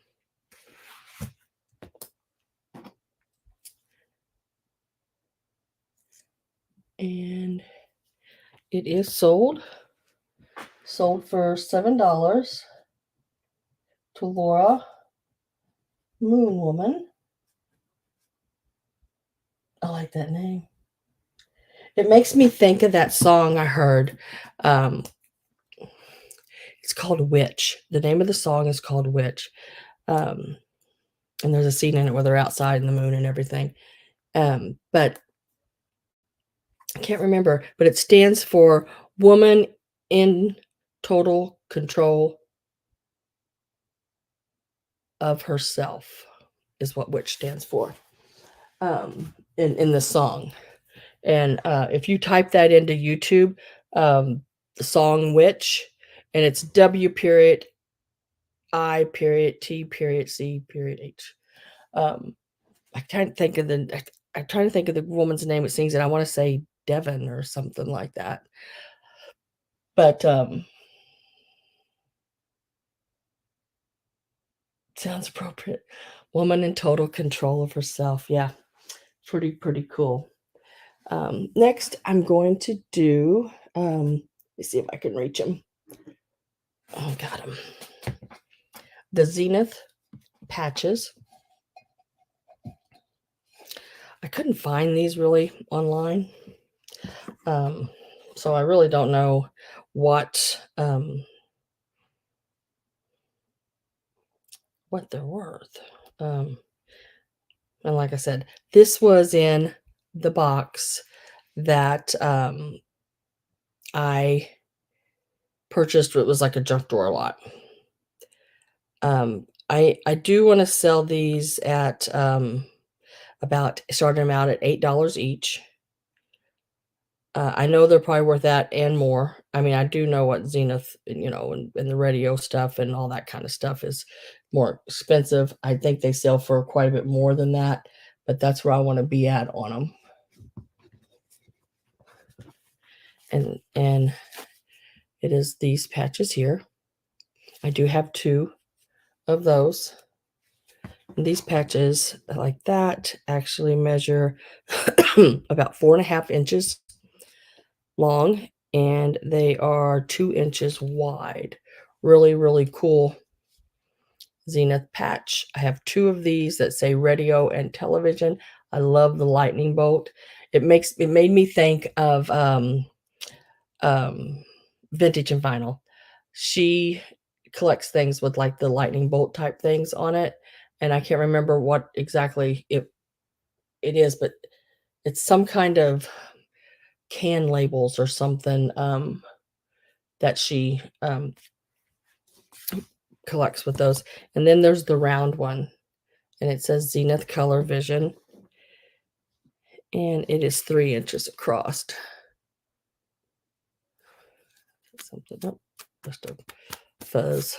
And it is sold. sold for $7 to Laura Moon Woman. I like that name. It makes me think of that song I heard. It's called Witch. The name of the song is called Witch. And there's a scene in it where they're outside in the moon and everything. But I can't remember, but it stands for Woman in Total Control of Herself, is what Witch stands for in the song. And if you type that into YouTube, the song Witch, and it's W period I period T period C period H. I'm trying to think of the woman's name that sings it. I want to say Devon or something like that. But sounds appropriate. Woman in total control of herself. Yeah, pretty cool. Next, I'm going to do. Let me see if I can reach him. Oh, got him. The Zenith patches. I couldn't find these really online, so I really don't know what they're worth. And like I said, this was in the box that I purchased. It was like a junk drawer lot. I do want to sell these at starting them out at $8 each. I know they're probably worth that and more. I mean, I do know what Zenith, and the radio stuff and all that kind of stuff is more expensive. I think they sell for quite a bit more than that, but that's where I want to be at on them. And it is these patches here. I do have 2 of those. And these patches like that actually measure about 4.5 inches long, and they are 2 inches wide. Really cool Zenith patch. I have 2 of these that say radio and television. I love the lightning bolt. It made me think of Vintage and Vinyl. She collects things with like the lightning bolt type things on it, and I can't remember what exactly it is, but it's some kind of can labels or something that she collects with those. And then there's the round one, and it says Zenith Color Vision, and it is 3 inches across. Something up, just a fuzz.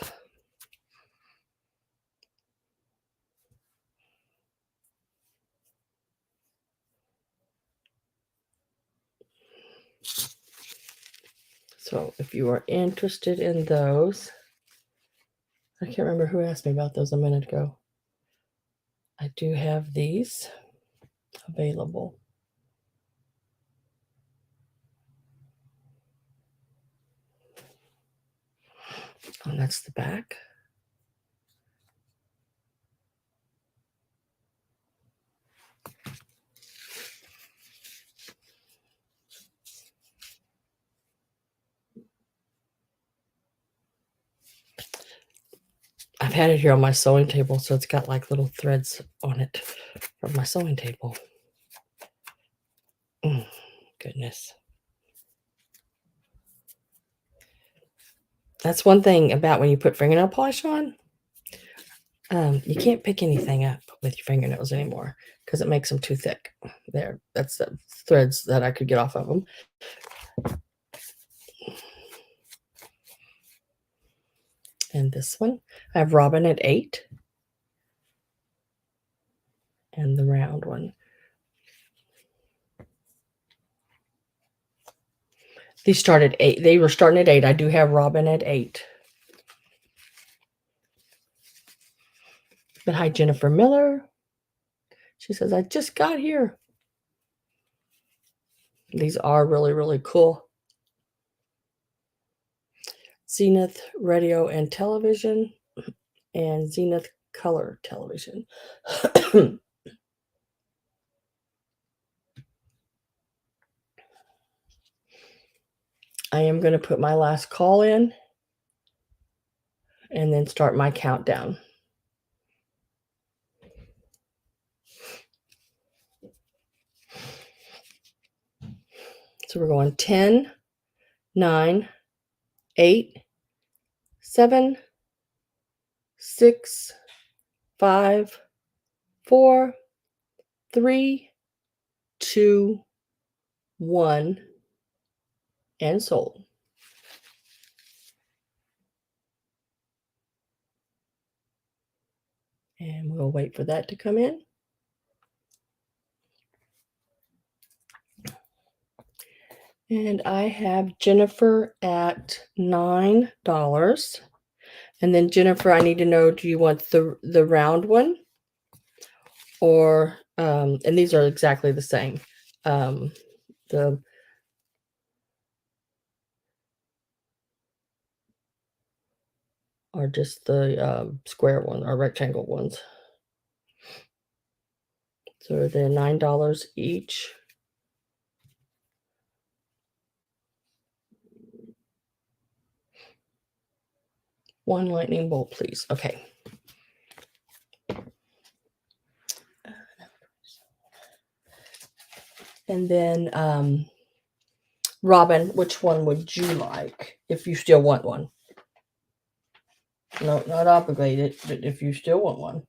So if you are interested in those, I can't remember who asked me about those a minute ago. I do have these available. And that's the back. I've had it here on my sewing table, so it's got like little threads on it from my sewing table. Goodness. That's one thing about when you put fingernail polish on. You can't pick anything up with your fingernails anymore because it makes them too thick. There, that's the threads that I could get off of them. And this one, I have Robin at 8. And the round one. These start at 8. They were starting at 8. I do have Robin at 8. But hi, Jennifer Miller. She says, I just got here. These are really cool. Zenith Radio and Television, and Zenith Color Television. I am going to put my last call in and then start my countdown. So we're going 10, 9, 8, 7, 6, 5, 4, 3, 2, 1, and sold. And we'll wait for that to come in. And I have Jennifer at $9. And then Jennifer, I need to know, do you want the round one? Or, and these are exactly the same. The are just the square one or rectangle ones. So they're $9 each. One lightning bolt, please. Okay. And then Robin, which one would you like if you still want one? No, not obligated, but if you still want one.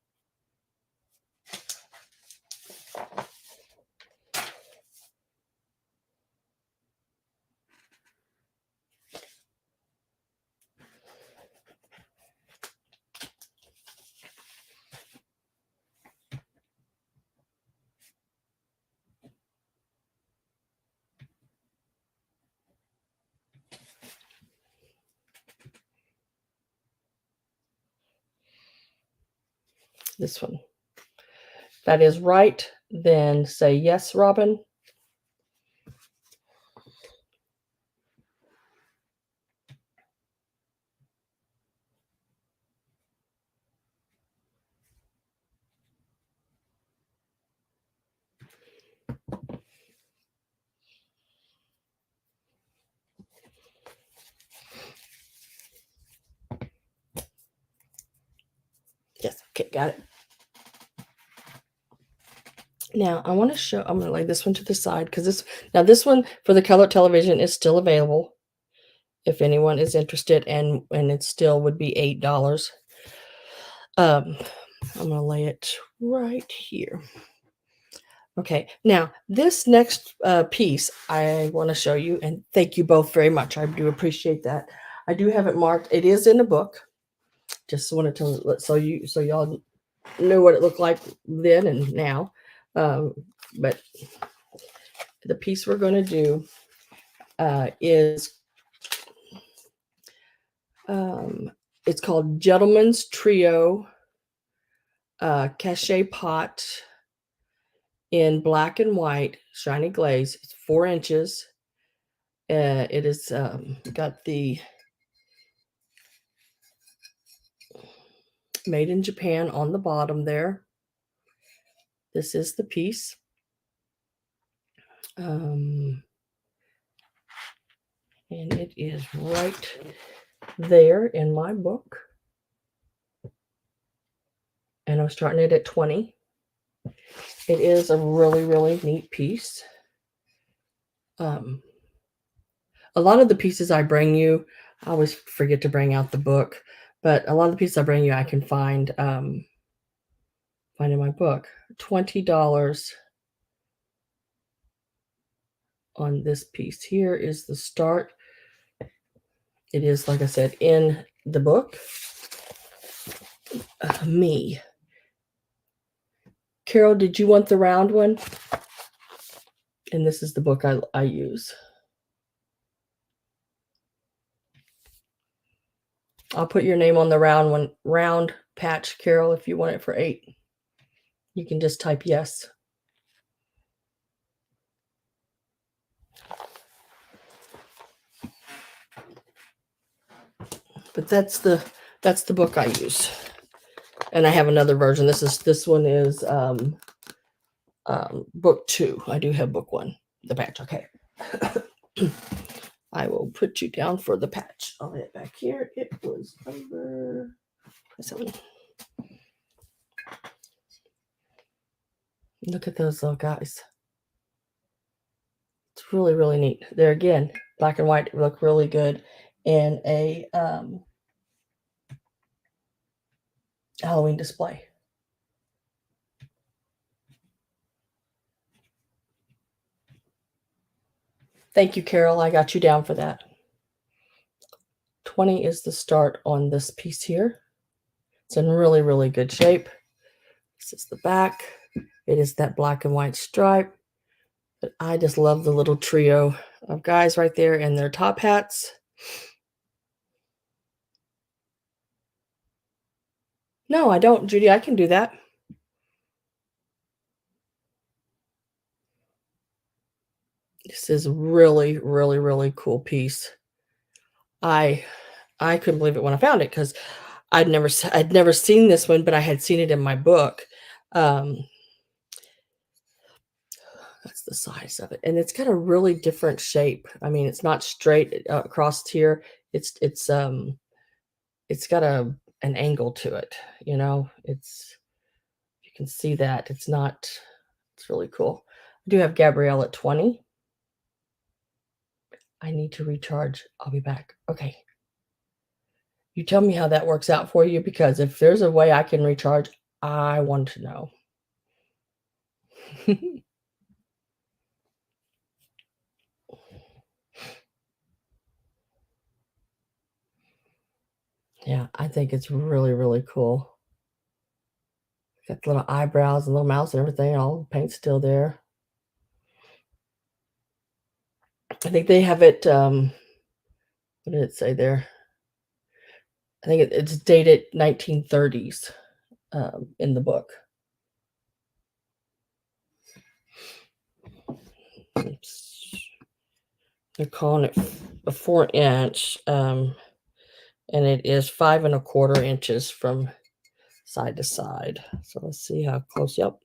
This one. That is right. Then say yes, Robin. Yes, okay, got it. Now I want to show, I'm going to lay this one to the side because this one for the color television is still available if anyone is interested, and it still would be $8. I'm going to lay it right here. Okay, now this next piece I want to show you, and thank you both very much. I do appreciate that. I do have it marked. It is in a book. Just wanted to so y'all know what it looked like then and now. But the piece we're going to do is it's called Gentleman's Trio Cachet Pot in black and white shiny glaze. It's 4 inches. It is got the made in Japan on the bottom there. This is the piece. And it is right there in my book. And I'm starting it at 20. It is a really, really neat piece. A lot of the pieces I bring you, I always forget to bring out the book, but a lot of the pieces I bring you, I can find in my book. $20 on this piece. Here is the start. It is, like I said, in the book. Me. Carol, did you want the round one? And this is the book I use. I'll put your name on the round patch, Carol, if you want it for 8. You can just type yes. But that's the book I use. And I have another version. This one is book 2. I do have book 1, the patch. Okay. I will put you down for the patch. I'll hit back here. It was number 7. Look at those little guys. It's really, really neat. There again, black and white look really good in a Halloween display. Thank you, Carol. I got you down for that. 20 is the start on this piece here. It's in really, really good shape. This is the back. It is that black and white stripe. But I just love the little trio of guys right there in their top hats. No, I don't, Judy. I can do that. This is really, really, really cool piece. I couldn't believe it when I found it because I'd never seen this one, but I had seen it in my book. That's the size of it, and it's got a really different shape. I mean, it's not straight across here. It's got an angle to it. You know, you can see that it's not. It's really cool. I do have Gabrielle at 20. I need to recharge. I'll be back. Okay. You tell me how that works out for you, because if there's a way I can recharge, I want to know. Yeah, I think it's really, really cool. Got little eyebrows and little mouths and everything. All the paint's still there. I think they have it, what did it say there? I think it's dated 1930s in the book. Oops. They're calling it a 4-inch, and it is 5 1/4 inches from side to side. So let's see how close. Yep,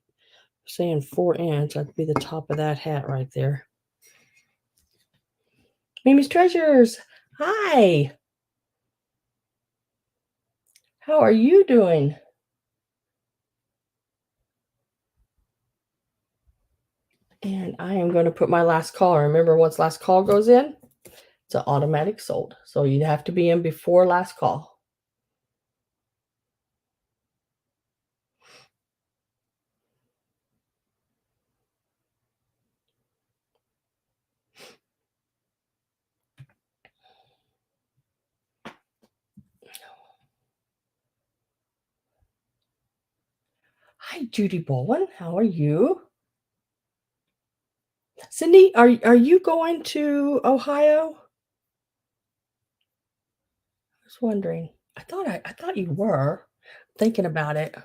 saying 4-inch. That'd be the top of that hat right there. Mimi's Treasures. Hi. How are you doing? And I am going to put my last call. Remember, once last call goes in, it's an automatic sold. So you have to be in before last call. Hi, Judy Bowen. How are you? Cindy, are you going to Ohio? I was wondering. I thought you were. Thinking about it.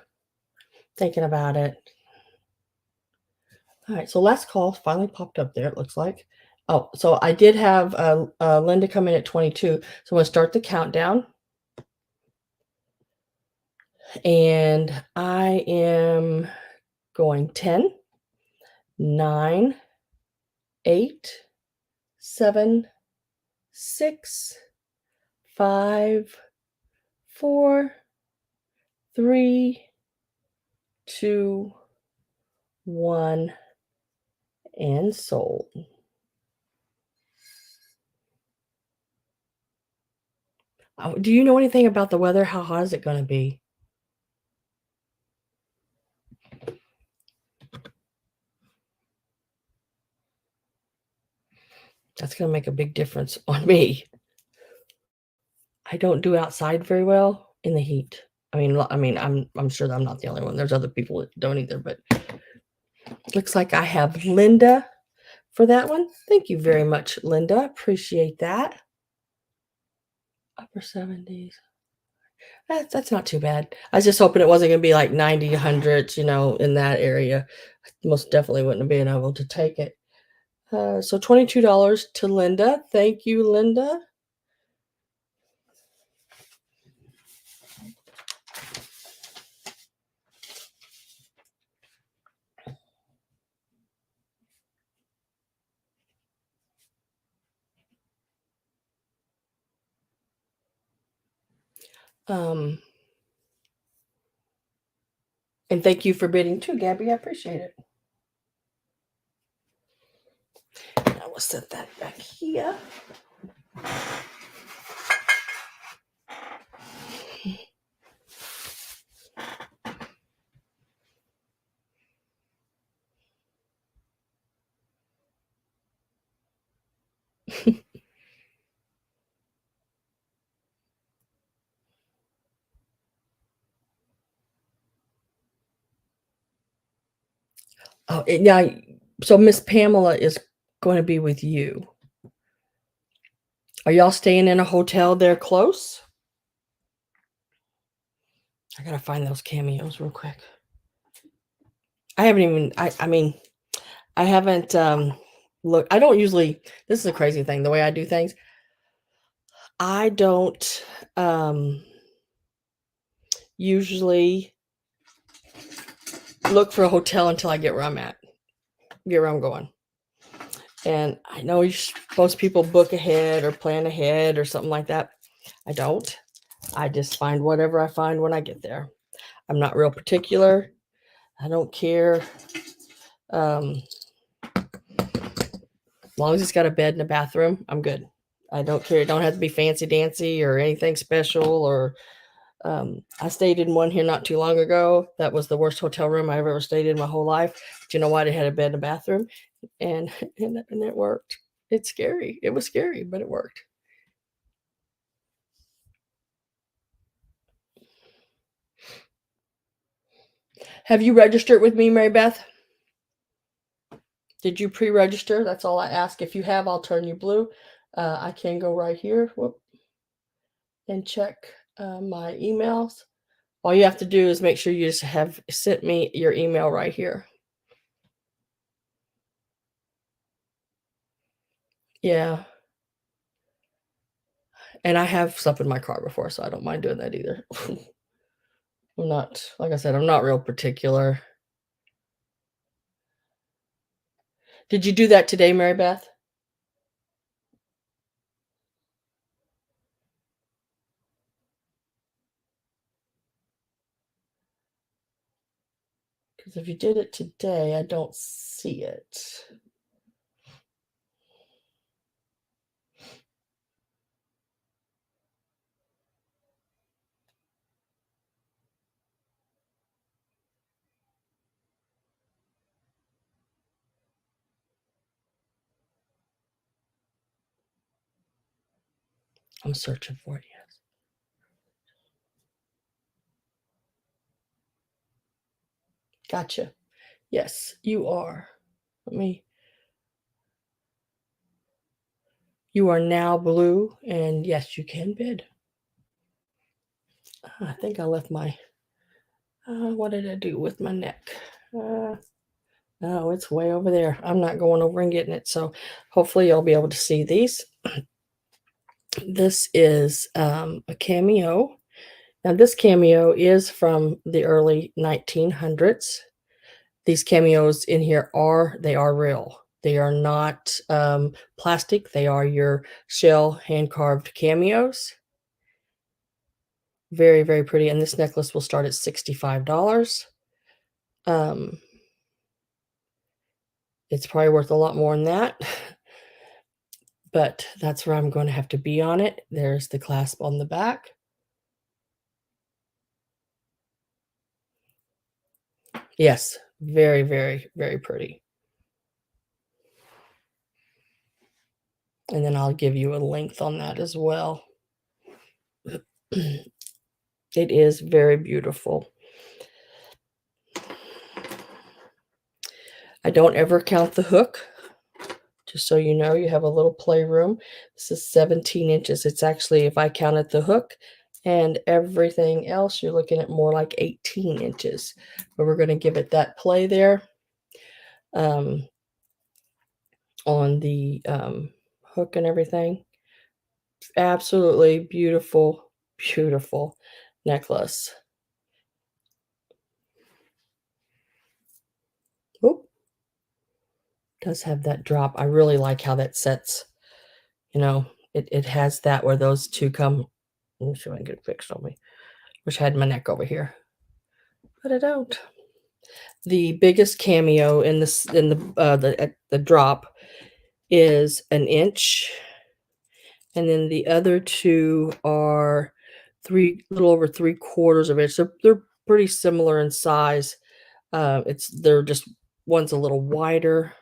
All right, so last call finally popped up there, it looks like. Oh, so I did have Linda come in at 22. So I'm going to start the countdown. And I am going 10, 9, 8, 7, 6, 5, 4, 3, 2, 1, and sold. Do you know anything about the weather? How hot is it going to be? That's going to make a big difference on me. I don't do outside very well in the heat. I mean, I'm sure that I'm not the only one. There's other people that don't either, but looks like I have Linda for that one. Thank you very much, Linda. Appreciate that. Upper 70s. That's not too bad. I was just hoping it wasn't going to be like 90, 100s, in that area. I most definitely wouldn't have been able to take it. So $22 to Linda. Thank you, Linda. And thank you for bidding too, Gabby. I appreciate it. I will set that back here. Oh, now, so Miss Pamela is going to be with you. Are y'all staying in a hotel there close? I gotta find those cameos real quick. I haven't even. I mean, I haven't looked. I don't usually. This is a crazy thing. The way I do things, I don't usually look for a hotel until I get where I'm at, get where I'm going. And I know most people book ahead or plan ahead or something like that. I don't. I just find whatever I find when I get there. I'm not real particular. I don't care. As long as it's got a bed and a bathroom, I'm good. I don't care. It don't have to be fancy dancy or anything special. Or I stayed in one here not too long ago. That was the worst hotel room I've ever stayed in my whole life. But you know what? It had a bed and a bathroom, and it worked. It's scary. It was scary, but it worked. Have you registered with me, Mary Beth? Did you pre-register? That's all I ask. If you have, I'll turn you blue. I can go right here and check my emails. All you have to do is make sure you just have sent me your email right here. Yeah. And I have slept in my car before, so I don't mind doing that either. I'm not, like I said, I'm not real particular. Did you do that today, Mary Beth? Because if you did it today, I don't see it. I'm searching for it, yes. Gotcha. Yes, you are. You are now blue, and yes, you can bid. I think I left my, what did I do with my neck? Oh, it's way over there. I'm not going over and getting it. So hopefully you'll be able to see these. This is a cameo. Now this cameo is from the early 1900s. These cameos in here they are real. They are not plastic. They are your shell hand-carved cameos. Very, very pretty. And this necklace will start at $65. It's probably worth a lot more than that. But that's where I'm going to have to be on it. There's the clasp on the back. Yes, very, very, very pretty. And then I'll give you a length on that as well. It is very beautiful. I don't ever count the hook. Just so you know, you have a little playroom. This is 17 inches. It's actually, if I counted the hook and everything else, you're looking at more like 18 inches. But we're going to give it that play there on the hook and everything. Absolutely beautiful, beautiful necklace. Oop. Does have that drop. I really like how that sets. You know, it has that where those two come. Let me see if I can get it fixed on me. Wish I had my neck over here, but I don't. The biggest cameo in the drop is an inch, and then the other two are little over 3/4 of an inch. They're pretty similar in size. They're just one's a little wider,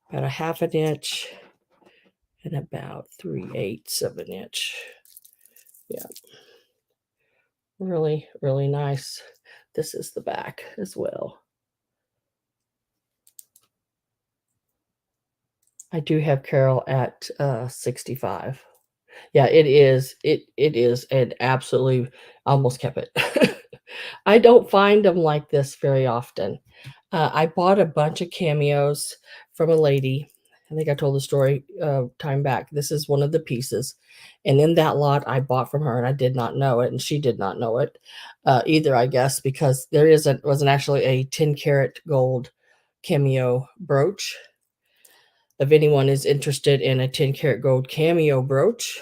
about a half an inch, and about 3/8 of an inch. Yeah, really, really nice. This is the back as well. I do have Carol at 65. Yeah, it is. It is, and absolutely almost kept it. I don't find them like this very often. I bought a bunch of cameos from a lady. I think I told the story time back. This is one of the pieces, and in that lot, I bought from her, and I did not know it, and she did not know it either. I guess because there wasn't actually a 10-karat gold cameo brooch. If anyone is interested in a 10-karat gold cameo brooch,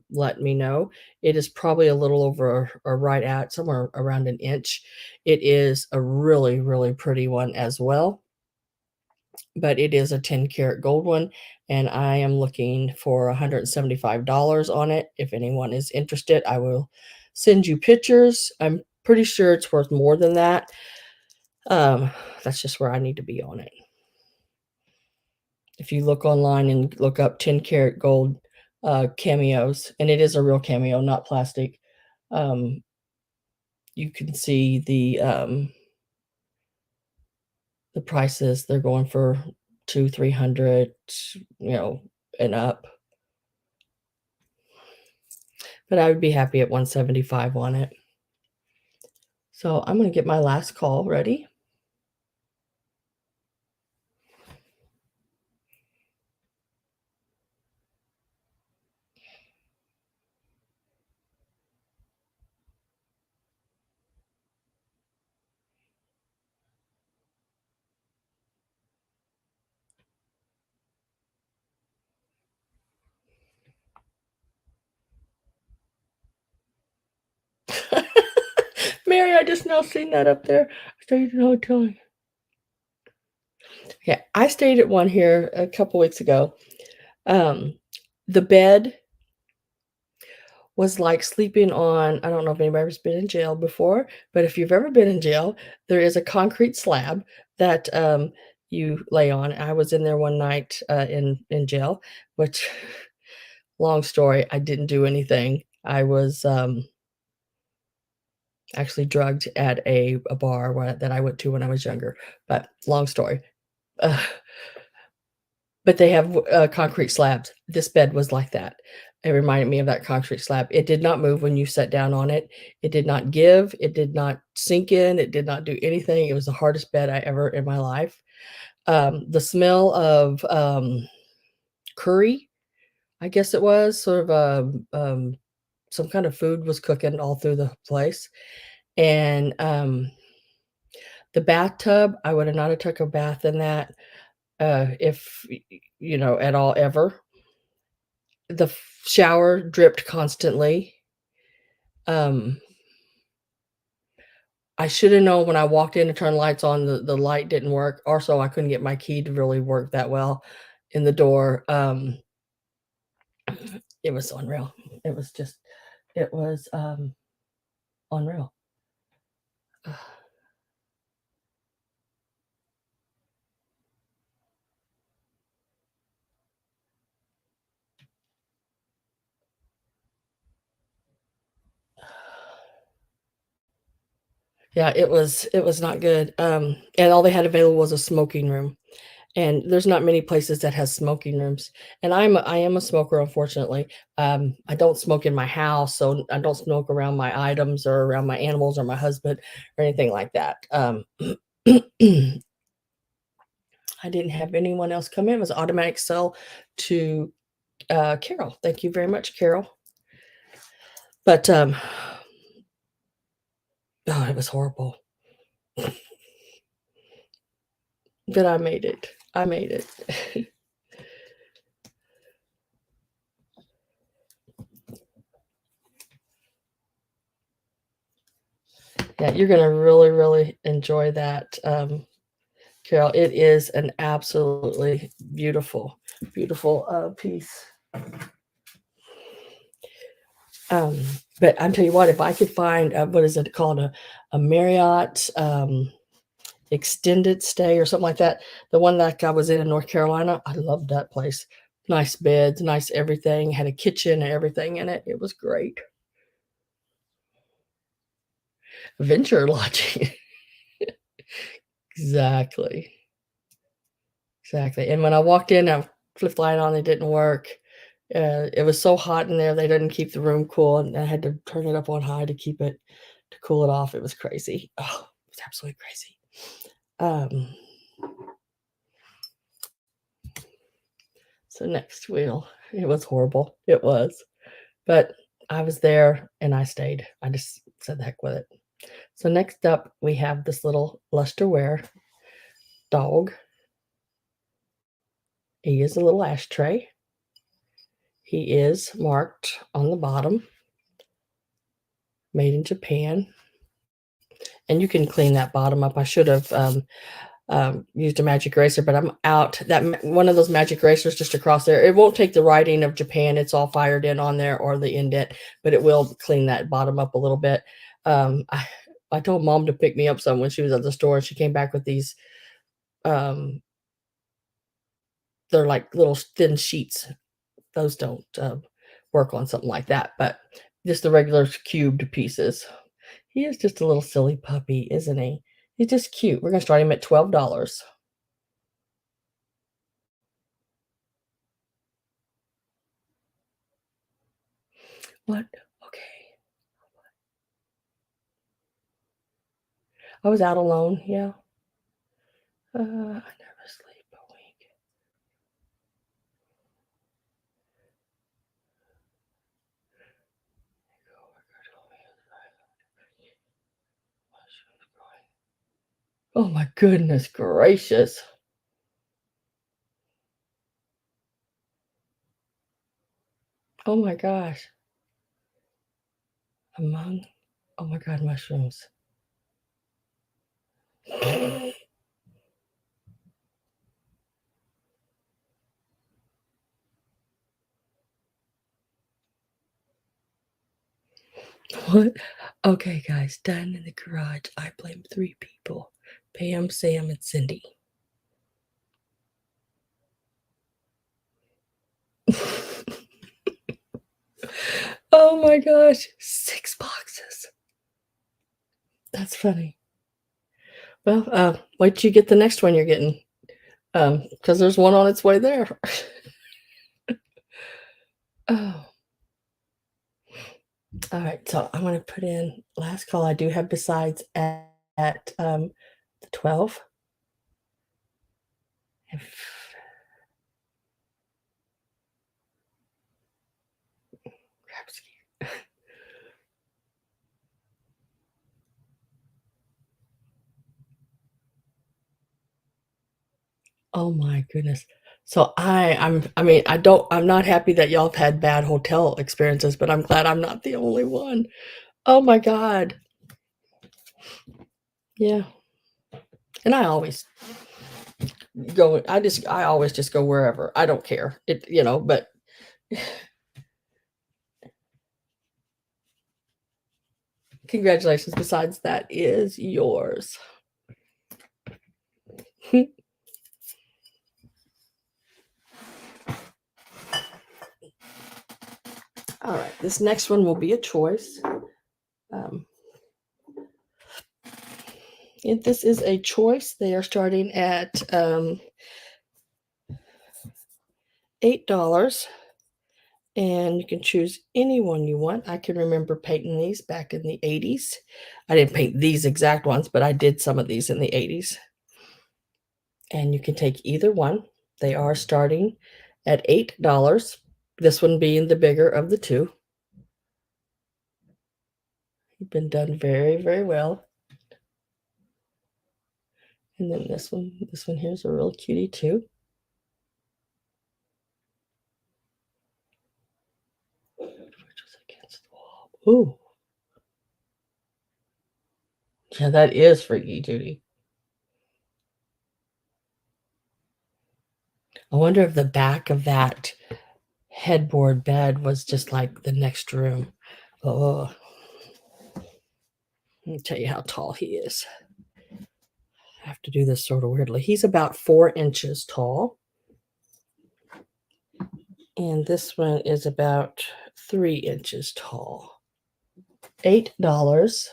let me know. It is probably a little over or right at somewhere around an inch. It is a really, really pretty one as well, but it is a 10-karat gold one, and I am looking for $175 on it. If anyone is interested, I will send you pictures. I'm pretty sure it's worth more than that. That's just where I need to be on it. If you look online and look up 10-karat gold cameos, and it is a real cameo, not plastic, you can see the prices. They're going for 200-300, and up. But I would be happy at 175 on it. So I'm going to get my last call ready. Mary, I just now seen that up there. I stayed in a hotel. Yeah, I stayed at one here a couple weeks ago. The bed was like sleeping on, I don't know if anybody's been in jail before, but if you've ever been in jail, there is a concrete slab that you lay on. I was in there one night in jail, which long story, I didn't do anything. I was actually drugged at a bar that I went to when I was younger, but long story. Uh, but they have concrete slabs. This bed was like that. It reminded me of that concrete slab. It did not move when you sat down on it. It did not give. It did not sink in. It did not do anything. It was the hardest bed I ever in my life. The smell of curry, I guess it was, sort of some kind of food was cooking all through the place. And the bathtub, I would have not have took a bath in that if, at all ever. The shower dripped constantly. I shoulda known when I walked in to turn lights on, the light didn't work. Also, I couldn't get my key to really work that well in the door. It was unreal. It was, unreal. Yeah, it was not good, and all they had available was a smoking room, and there's not many places that has smoking rooms, and I am a smoker, unfortunately. I don't smoke in my house, so I don't smoke around my items or around my animals or my husband or anything like that. I didn't have anyone else come in. It was automatic sell to, Carol. Thank you very much, Carol. But, oh, it was horrible. But I made it. I made it. Yeah, you're gonna really, really enjoy that, Carol. It is an absolutely beautiful, beautiful, piece. Um, but I'm tell you what, if I could find, what is it called, a Marriott, extended stay or something like that, the one that I was in North Carolina, I loved that place. Nice beds, nice everything, had a kitchen and everything in it. It was great. Venture lodging. Exactly. Exactly. And when I walked in, I flipped the light on, it didn't work. It was so hot in there, they didn't keep the room cool, and I had to turn it up on high to keep it to cool it off. It was crazy. Oh, it was absolutely crazy. Um, so next wheel, it was horrible. It was. But I was there and I stayed. I just said the heck with it. So next up, we have this little lusterware dog. He is a little ashtray. He is marked on the bottom, made in Japan. And you can clean that bottom up. I should have used a magic eraser, but I'm out. That one of those magic erasers just across there. It won't take the writing of Japan. It's all fired in on there or the indent, but it will clean that bottom up a little bit. I told Mom to pick me up some when she was at the store, and she came back with these. Um, they're like little thin sheets. Those don't work on something like that, but just the regular cubed pieces. He is just a little silly puppy, isn't he? He's just cute. We're gonna start him at $12. What? Okay. I was out alone, yeah. I never sleep a week. Oh my goodness gracious. Oh my gosh. Among, oh my god, mushrooms. What? Okay, guys, done in the garage. I blame 3 people: Pam, Sam, and Cindy. Oh my gosh, 6 boxes. That's funny. Well, wait till you get the next one you're getting, because there's one on its way there. Oh, alright, so I'm gonna put in last call I do have besides at, the 12. If oh my goodness. So I mean, I'm not happy that y'all have had bad hotel experiences, but I'm glad I'm not the only one. Oh my god. Yeah, and I always just go wherever. I don't care. But congratulations, besides that is yours. Alright, this next one will be a choice. Um, if this is a choice, they are starting at, $8. And you can choose any one you want. I can remember painting these back in the 80s. I didn't paint these exact ones, but I did some of these in the 80s. And you can take either one. They are starting at $8. This one being the bigger of the two. You've been done very, very well. And then this one here is a real cutie too. Which is against the wall. Ooh. Yeah, that is freaky, Judy. I wonder if the back of that headboard bed was just like the next room. Oh, let me tell you how tall he is. I have to do this sort of weirdly. He's about 4 inches tall. And this one is about 3 inches tall. $8.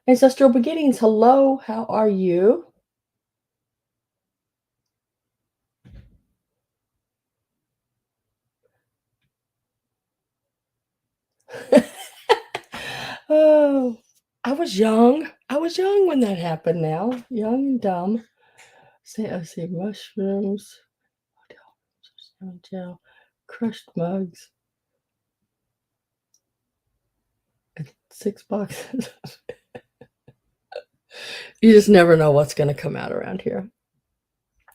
Ancestral Beginnings, hello, how are you? Oh, I was young. I was young when that happened now. Young and dumb. I see mushrooms, gel, crushed mugs, and 6 boxes. You just never know what's going to come out around here.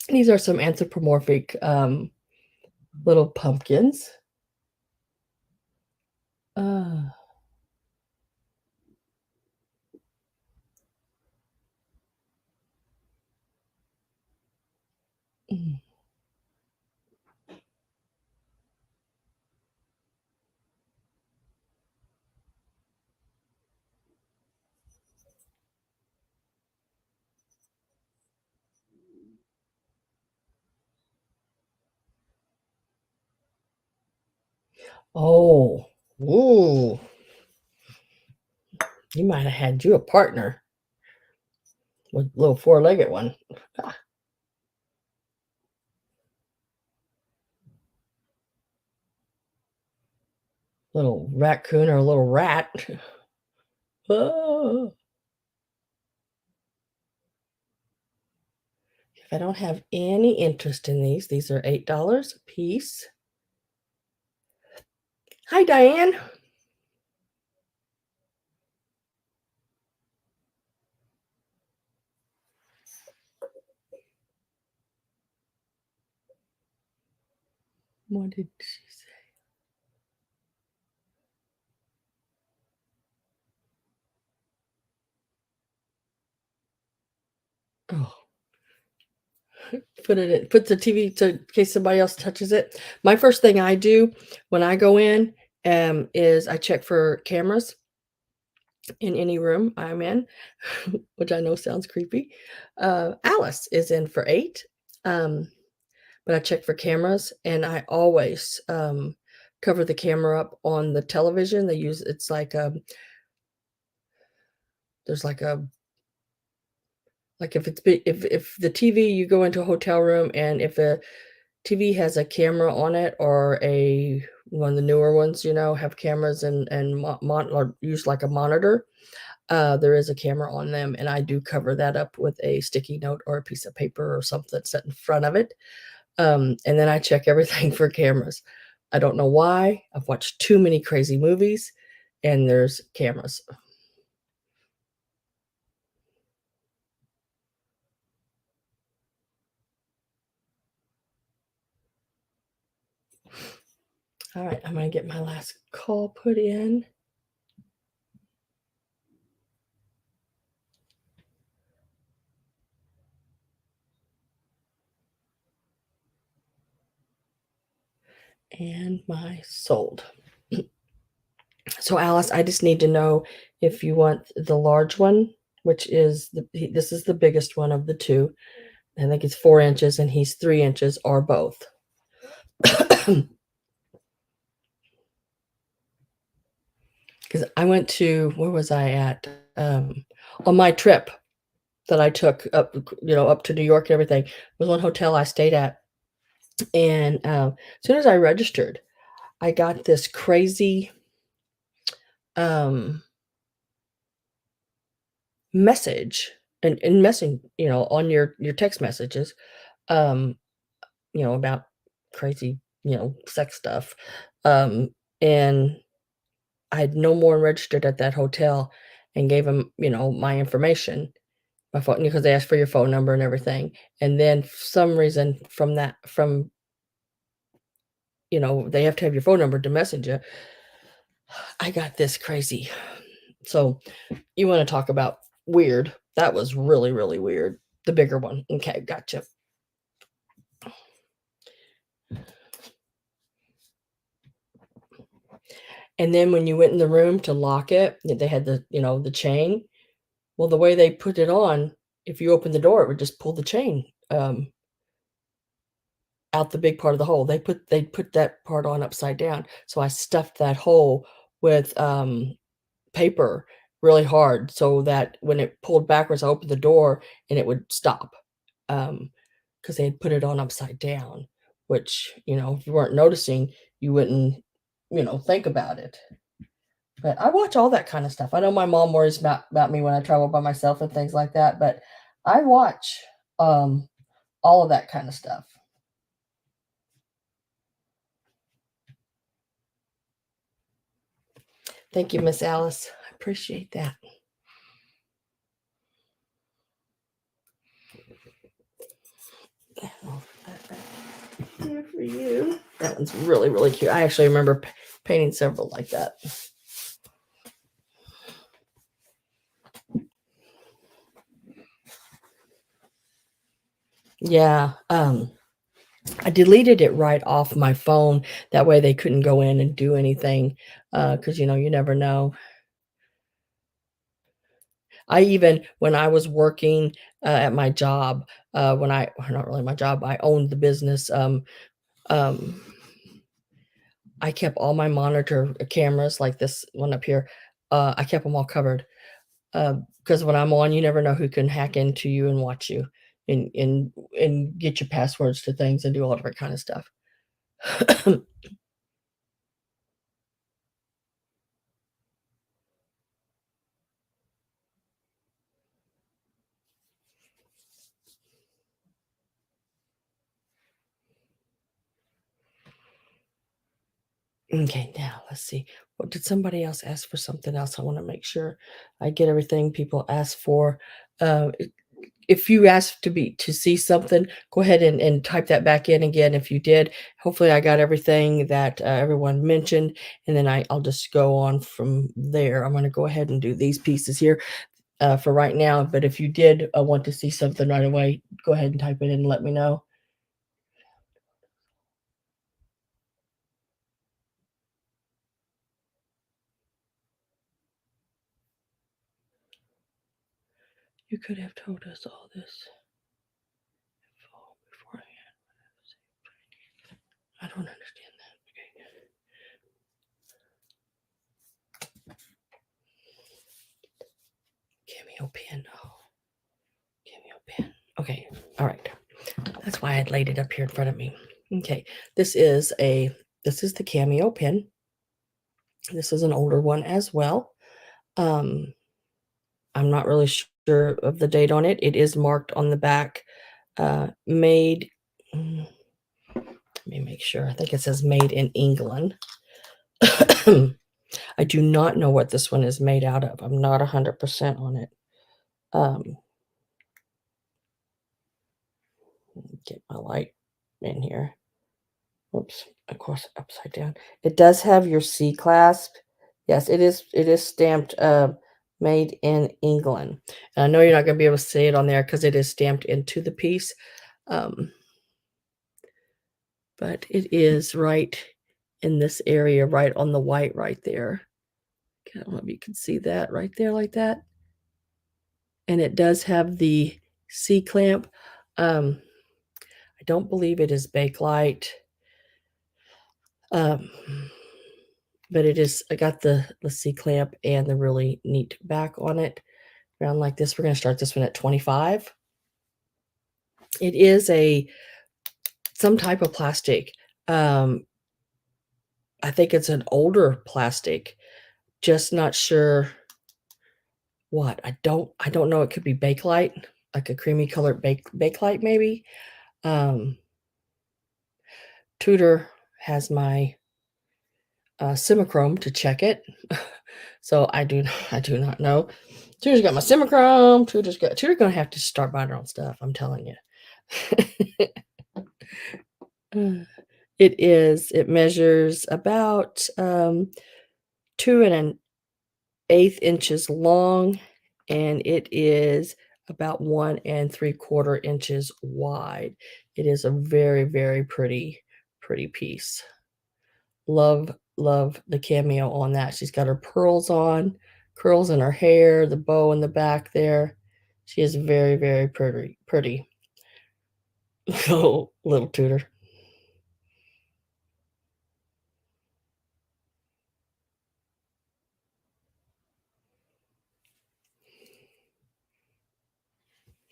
These are some anthropomorphic little pumpkins. Uh, mm. Oh, ooh, you might have had you a partner with a little 4-legged one. Little raccoon or a little rat. Oh. If I don't have any interest in these are $8 a piece. Hi, Diane. What did she say? Oh, put the TV to in case somebody else touches it. My first thing I do when I go in is I check for cameras in any room I'm in, which I know sounds creepy. Alice is in for 8. But I check for cameras and I always cover the camera up on the television. They use it's like there's like if it's big, if the TV you go into a hotel room and if a TV has a camera on it or a one of the newer ones, have cameras and or use like a monitor, there is a camera on them, and I do cover that up with a sticky note or a piece of paper or something set in front of it. And then I check everything for cameras. I don't know why. I've watched too many crazy movies, and there's cameras. All right, I'm gonna get my last call put in. And my sold. So Alice, I just need to know if you want the large one, which is this is the biggest one of the two. I think it's 4 inches and he's 3 inches, or both. Because I went to where was I at on my trip that I took up, up to New York and everything. There was one hotel I stayed at, and as soon as I registered, I got this crazy um, message and messing, on your text messages, um, about crazy, sex stuff. And I had no more registered at that hotel and gave them, my information, my phone, because they asked for your phone number and everything. And then for some reason they have to have your phone number to message you. I got this crazy. So you want to talk about weird? That was really, really weird. The bigger one. Okay, gotcha. And then when you went in the room to lock it, they had the, the chain. Well, the way they put it on, if you open the door, it would just pull the chain out the big part of the hole. They put that part on upside down. So I stuffed that hole with paper really hard so that when it pulled backwards, I opened the door and it would stop. Because they had put it on upside down, which, if you weren't noticing, you wouldn't, think about it. But I watch all that kind of stuff. I know my mom worries about me when I travel by myself and things like that, but I watch um, all of that kind of stuff. Thank you, Miss Alice. I appreciate that. There for you. That one's really, really cute. I actually remember painting several like that. Yeah. I deleted it right off my phone. That way they couldn't go in and do anything. Because, you never know. I even, when I was working at my job, not really my job, I owned the business. Um, I kept all my monitor cameras, like this one up here. I kept them all covered. Because when I'm on, you never know who can hack into you and watch you and get your passwords to things and do all different kind of stuff. Okay, now let's see. What did somebody else ask for something else? I want to make sure I get everything people ask for. If you asked to see something, go ahead and type that back in again. If you did, hopefully I got everything that everyone mentioned, and then I'll just go on from there. I'm going to go ahead and do these pieces here for right now. But if you did want to see something right away, go ahead and type it in and let me know. You could have told us all this beforehand. I don't understand that. Okay. Cameo pin. Oh, cameo pin. Okay. All right. That's why I laid it up here in front of me. Okay. This is the cameo pin. This is an older one as well. Um, I'm not really sure of the date on it. It is marked on the back, made. Let me make sure. I think it says made in England. I do not know what this one is made out of. I'm not 100% on it. Get my light in here. Oops, of course, upside down. It does have your C clasp. Yes, it is stamped, made in England. And I know you're not gonna be able to see it on there because it is stamped into the piece, um, but it is right in this area, right on the white right there. I don't know if you can see that right there like that. And it does have the C-clamp. I don't believe it is Bakelite. Um But it is I got the C-clamp and the really neat back on it, around like this. We're gonna start this one at 25. It is some type of plastic. Um, I think it's an older plastic, just not sure what. I don't know, it could be Bakelite, like a creamy colored Bakelite maybe. Um, Tudor has my Simichrome to check it. So I do not know. Tudor's got my Simichrome. Tudor's gonna have to start buying her own stuff. I'm telling you. It measures about 2 1/8 inches long, and it is about 1 3/4 inches wide. It is a very, very pretty piece. Love, love the cameo on that. She's got her pearls on, curls in her hair, the bow in the back there. She is very, very pretty. Oh, little Tudor.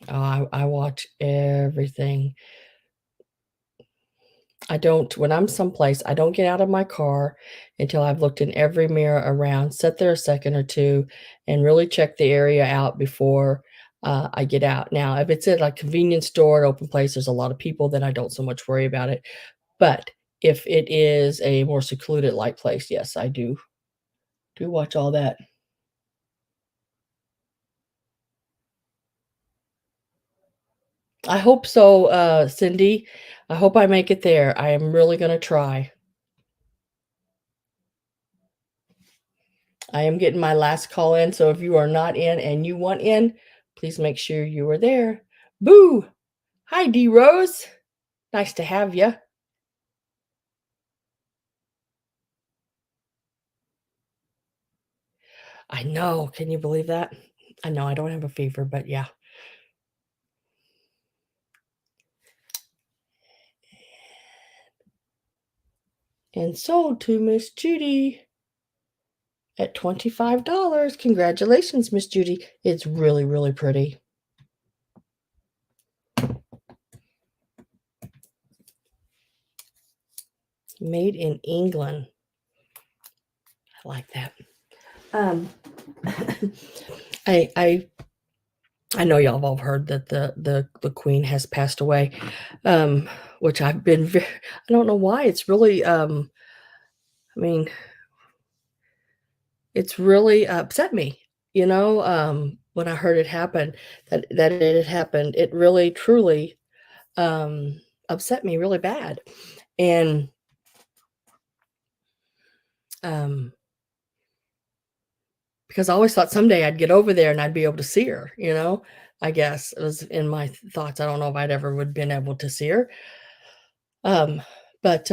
Oh, I watch everything. I don't when I'm someplace, I don't get out of my car until I've looked in every mirror around, sit there a second or 2, and really check the area out before, I get out. Now, if it's at a convenience store, an open place, there's a lot of people, then I don't so much worry about it. But if it is a more secluded, light place, yes, I do watch all that. I hope so, Cindy. I hope I make it there. I am really gonna try. I am getting my last call in, so if you are not in and you want in, please make sure you are there. Boo! Hi, D Rose. Nice to have you. I know. Can you believe that? I know I don't have a fever, but yeah. And sold to Miss Judy at $25. Congratulations, Miss Judy. It's really, really pretty. Made in England. I like that. I I know y'all have all heard that the queen has passed away, which I've been very, I don't know why. It's really, I mean, it's really upset me, when I heard it happen, that it had happened. It really, truly, upset me really bad, and um, because I always thought someday I'd get over there and I'd be able to see her. I guess it was in my thoughts. I don't know if I'd ever would been able to see her, um, but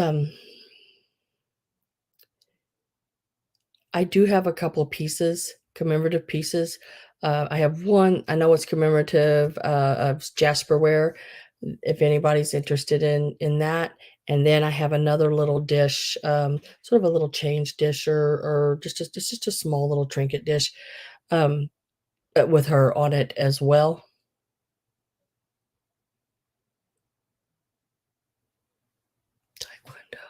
I do have a couple of pieces, commemorative pieces. I have one, I know it's commemorative, of Jasperware, if anybody's interested in that. And then I have another little dish, sort of a little change dish, or just a small little trinket dish, um, with her on it as well. Taekwondo.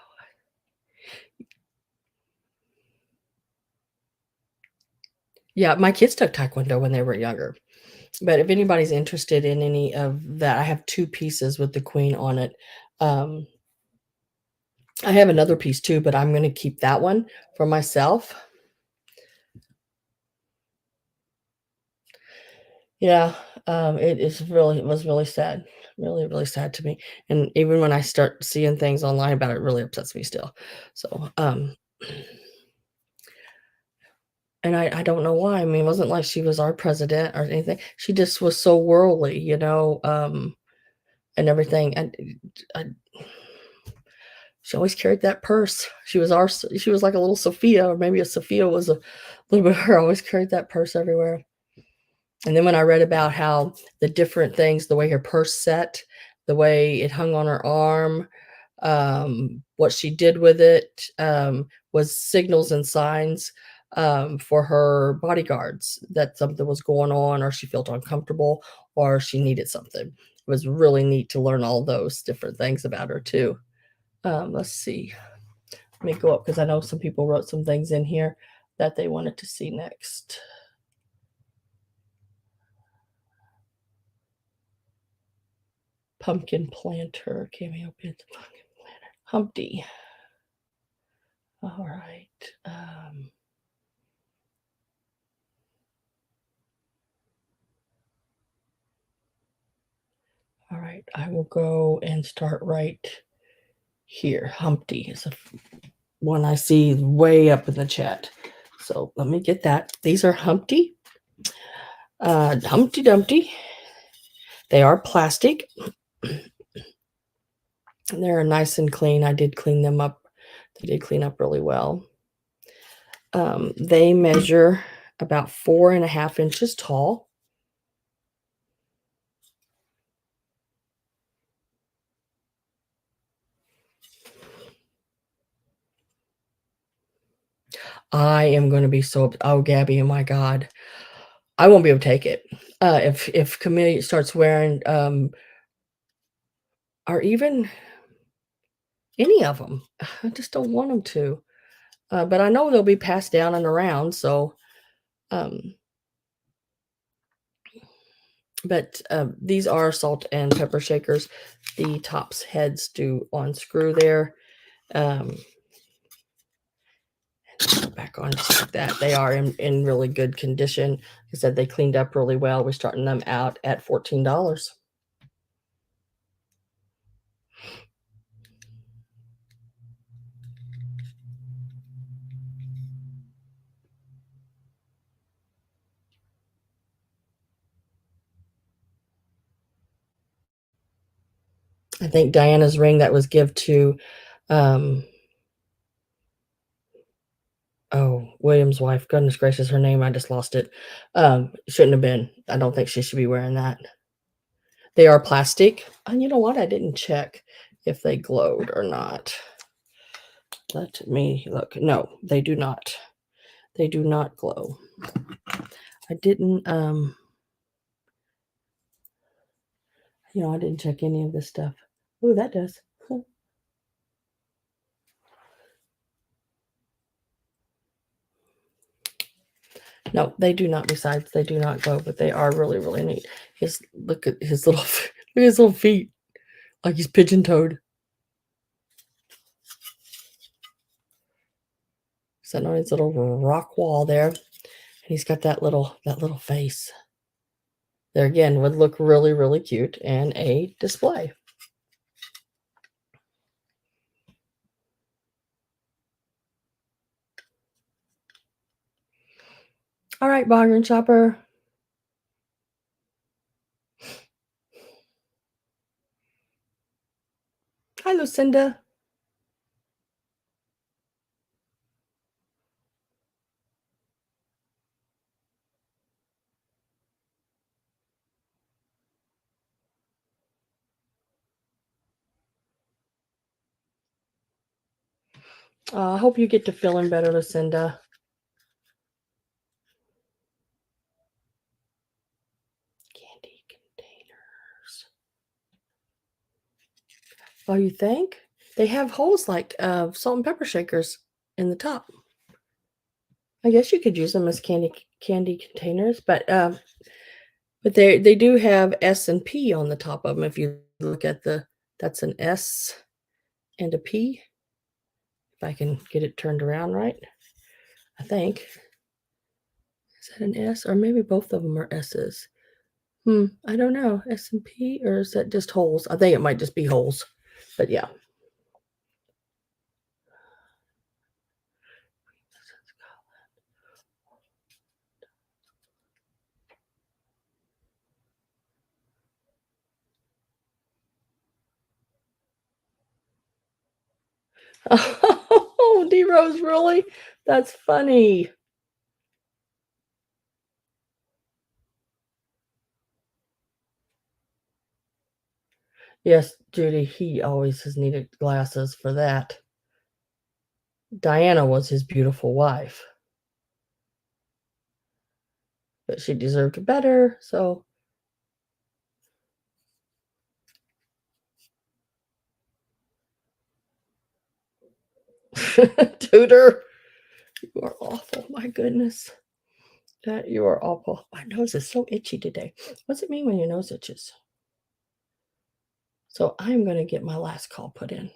Yeah, my kids took Taekwondo when they were younger. But if anybody's interested in any of that, I have 2 pieces with the queen on it. Um, I have another piece too, but I'm gonna keep that one for myself. Yeah, it was really sad. Really, really sad to me, and even when I start seeing things online about it, it really upsets me still. So, and I don't know why. I mean, it wasn't like she was our president or anything. She just was so worldly, and everything, and I she always carried that purse. She was like a little Sophia, or maybe a Sophia was a little bit her, always carried that purse everywhere. And then when I read about how the different things, the way her purse set, the way it hung on her arm, what she did with it, was signals and signs, for her bodyguards that something was going on, or she felt uncomfortable, or she needed something. It was really neat to learn all those different things about her too. Let's see. Let me go up because I know some people wrote some things in here that they wanted to see next. Pumpkin planter, cameo pins, pumpkin planter. Humpty. All right. All right. I will go and start right here. Humpty is one I see way up in the chat. So let me get that. These are Humpty Dumpty. They are plastic. They're nice and clean. I did clean them up. They did clean up really well. They measure about 4.5 inches tall. I am going to be so, oh, Gabby, oh my God. I won't be able to take it. If Camille starts wearing, or even any of them, I just don't want them to. But I know they'll be passed down and around. So, but these are salt and pepper shakers. The tops heads do unscrew there. Back on just like that. They are in really good condition. Like I said, they cleaned up really well. We're starting them out at $14. I think Diana's ring that was give to William's wife. Goodness gracious, her name, I just lost it. Shouldn't have been. I don't think she should be wearing that. They are plastic. And you know what? I didn't check if they glowed or not. Let me look. No, they do not. They do not glow. I didn't I didn't check any of this stuff. Oh, that does. No, they do not. Besides, they do not glow, but they are really, really neat. Look at his little look at his little feet, like he's pigeon-toed. Sitting on his little rock wall there, and he's got that little face. There again would look really, really cute in a display. All right, bargain shopper. Hi, Lucinda. I hope you get to feeling better, Lucinda. Candy containers. Oh, you think? They have holes like salt and pepper shakers in the top. I guess you could use them as candy containers, but they do have S and P on the top of them. If you look at that's an S and a P. If I can get it turned around right, I think. Is that an S, or maybe both of them are S's? I don't know. S and P, or is that just holes? I think it might just be holes, but yeah. Oh, D Rose, really? That's funny. Yes, Judy, he always has needed glasses for that. Diana was his beautiful wife, but she deserved better, so. Tudor, you are awful. My goodness. That you are awful. My nose is so itchy today. What's it mean when your nose itches? So I'm going to get my last call put in.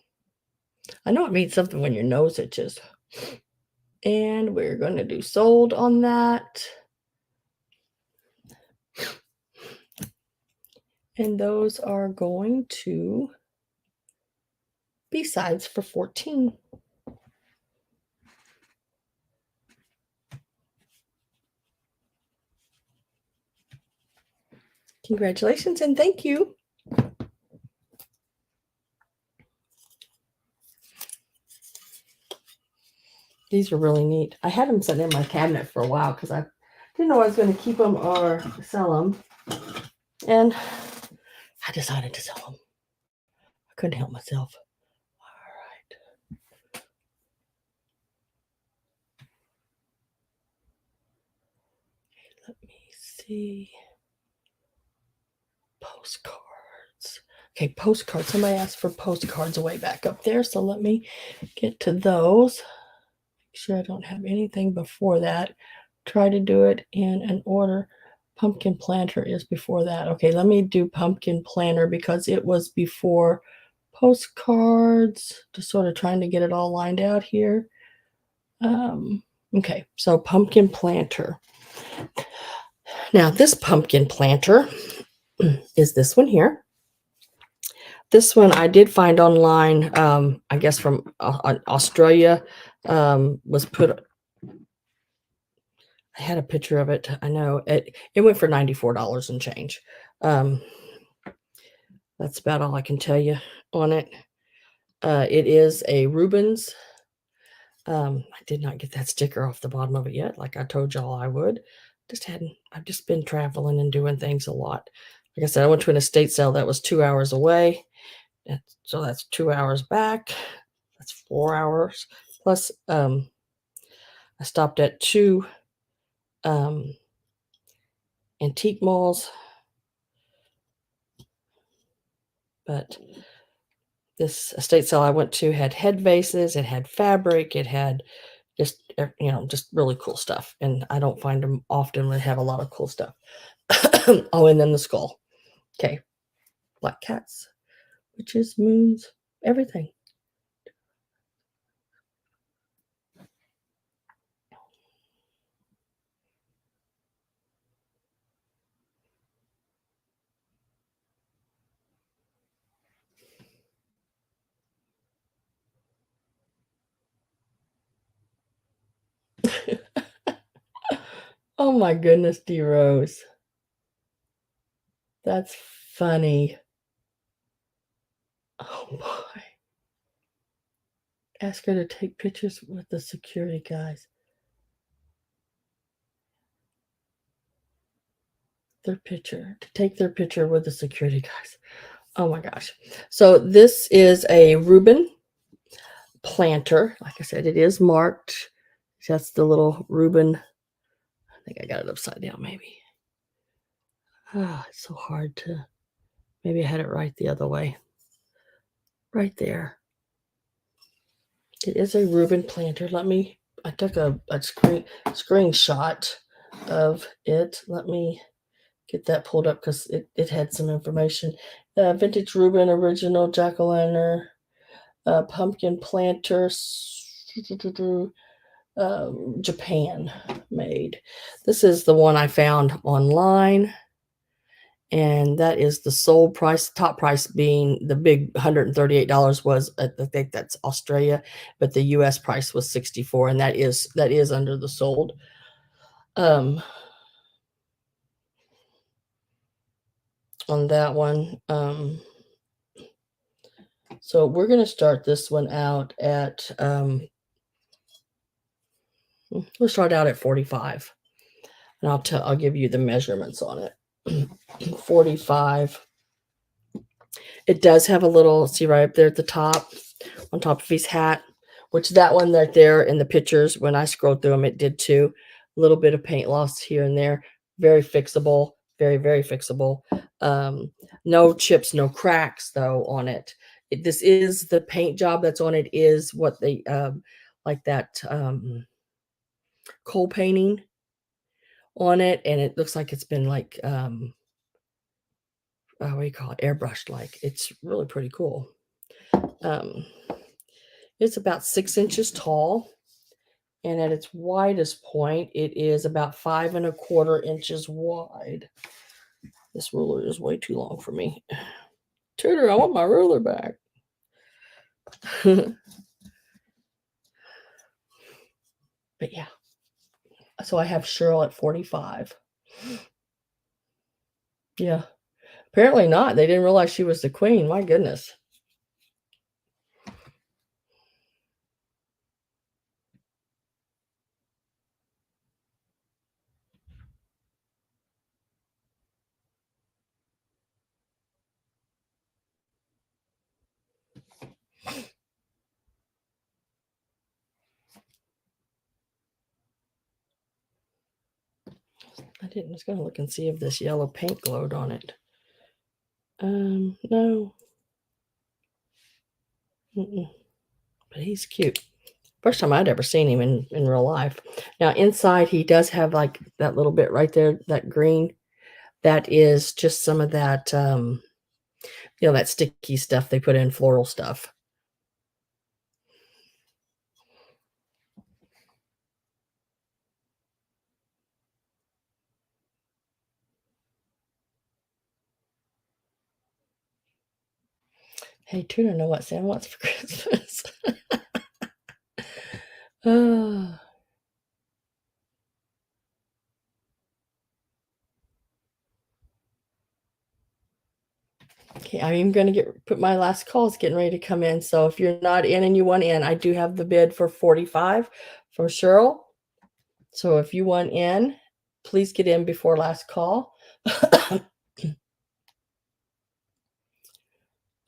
I know it means something when your nose itches. And we're going to do sold on that. And those are going to be sides for 14. Congratulations and thank you. These are really neat. I had them sitting in my cabinet for a while because I didn't know I was going to keep them or sell them. And I decided to sell them. I couldn't help myself. All right. Let me see. Postcards. Okay, postcards. Somebody asked for postcards way back up there. So let me get to those. Make sure I don't have anything before that. Try to do it in an order. Pumpkin planter is before that. Okay, let me do pumpkin planter because it was before postcards. Just sort of trying to get it all lined out here. Okay, so pumpkin planter. Now this pumpkin planter is this one here. This one I did find online, I guess from Australia, was put. I had a picture of it. I know it went for $94 and change. That's about all I can tell you on it. It is a Rubens. I did not get that sticker off the bottom of it yet, like I told y'all I would. I've just been traveling and doing things a lot. Like I said, I went to an estate sale that was 2 hours away. So that's 2 hours back. That's 4 hours. Plus, I stopped at 2 antique malls. But this estate sale I went to had head vases, it had fabric, it had just, just really cool stuff. And I don't find them often when they have a lot of cool stuff. Oh, and then the skull. Okay. Black cats, witches, moons, everything. Oh my goodness, D Rose. That's funny. Oh boy. Ask her to take pictures with the security guys. To take their picture with the security guys. Oh my gosh. So this is a Reuben planter. Like I said, it is marked. That's the little Reuben. I think I got it upside down maybe. It's so hard to, maybe I had it right the other way. Right there. It is a Reuben planter. I took a screenshot of it. Let me get that pulled up because it had some information. Vintage Reuben, original jack-o'-lantern, pumpkin planter, Japan made. This is the one I found online. And that is the sold price, top price being the big $138 was, I think that's Australia, but the US price was 64, and that is under the sold. On that one. So we're going to start this one out at, we'll start out at 45, and I'll give you the measurements on it. 45. It does have a little, see right up there at the top, on top of his hat, which that one right there in the pictures, when I scrolled through them, it did too. A little bit of paint loss here and there. Very fixable. Very, very fixable. No chips, no cracks, though, on it. This is the paint job that's on it is what they, like that coal painting on it. And it looks like it's been like, what do you call it? Airbrushed like. It's really pretty cool. It's about 6 inches tall, and at its widest point, it is about 5¼ inches wide. This ruler is way too long for me. Tutor, I want my ruler back. But yeah, so I have Cheryl at 45. Yeah, Apparently not. They didn't realize she was the queen. My goodness. I didn't. I was going to look and see if this yellow paint glowed on it. No. Mm-mm. But he's cute. First time I'd ever seen him in real life. Now inside he does have like that little bit right there, that green. That is just some of that, that sticky stuff they put in, floral stuff. Hey, Tuna, know what Sam wants for Christmas? Oh. Okay, I'm even going to put my last calls getting ready to come in. So if you're not in and you want in, I do have the bid for 45 from Cheryl. So if you want in, please get in before last call.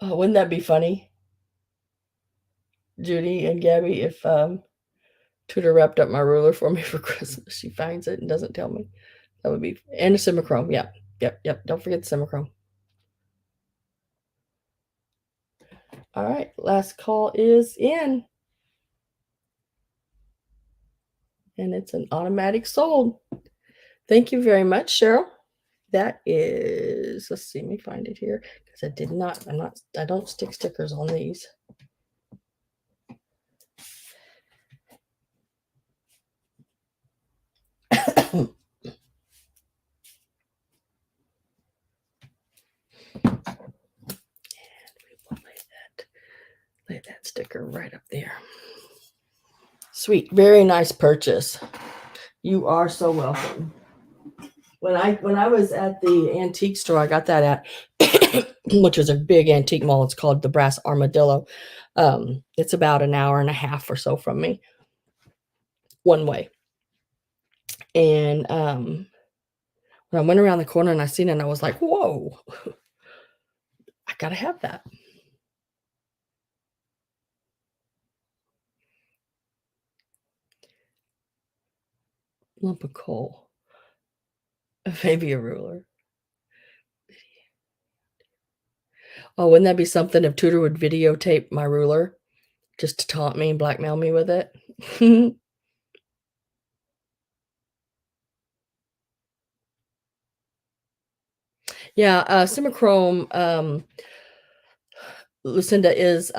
Oh, wouldn't that be funny, Judy and Gabby, if Tudor wrapped up my ruler for me for Christmas? She finds it and doesn't tell me. That would be, and a Simichrome. Yep. Don't forget the Simichrome. All right, last call is in. And it's an automatic sold. Thank you very much, Cheryl. That is, let's see, let me find it here because I don't stick stickers on these. And we will lay that sticker right up there. Sweet, very nice purchase. You are so welcome. When I was at the antique store, I got that at which was a big antique mall. It's called the Brass Armadillo. It's about an hour and a half or so from me, one way. And when I went around the corner and I seen it, and I was like, whoa, I gotta have that. Lump of coal. Maybe a ruler. Oh, wouldn't that be something if Tudor would videotape my ruler just to taunt me and blackmail me with it? Yeah, Simichrome, Lucinda, is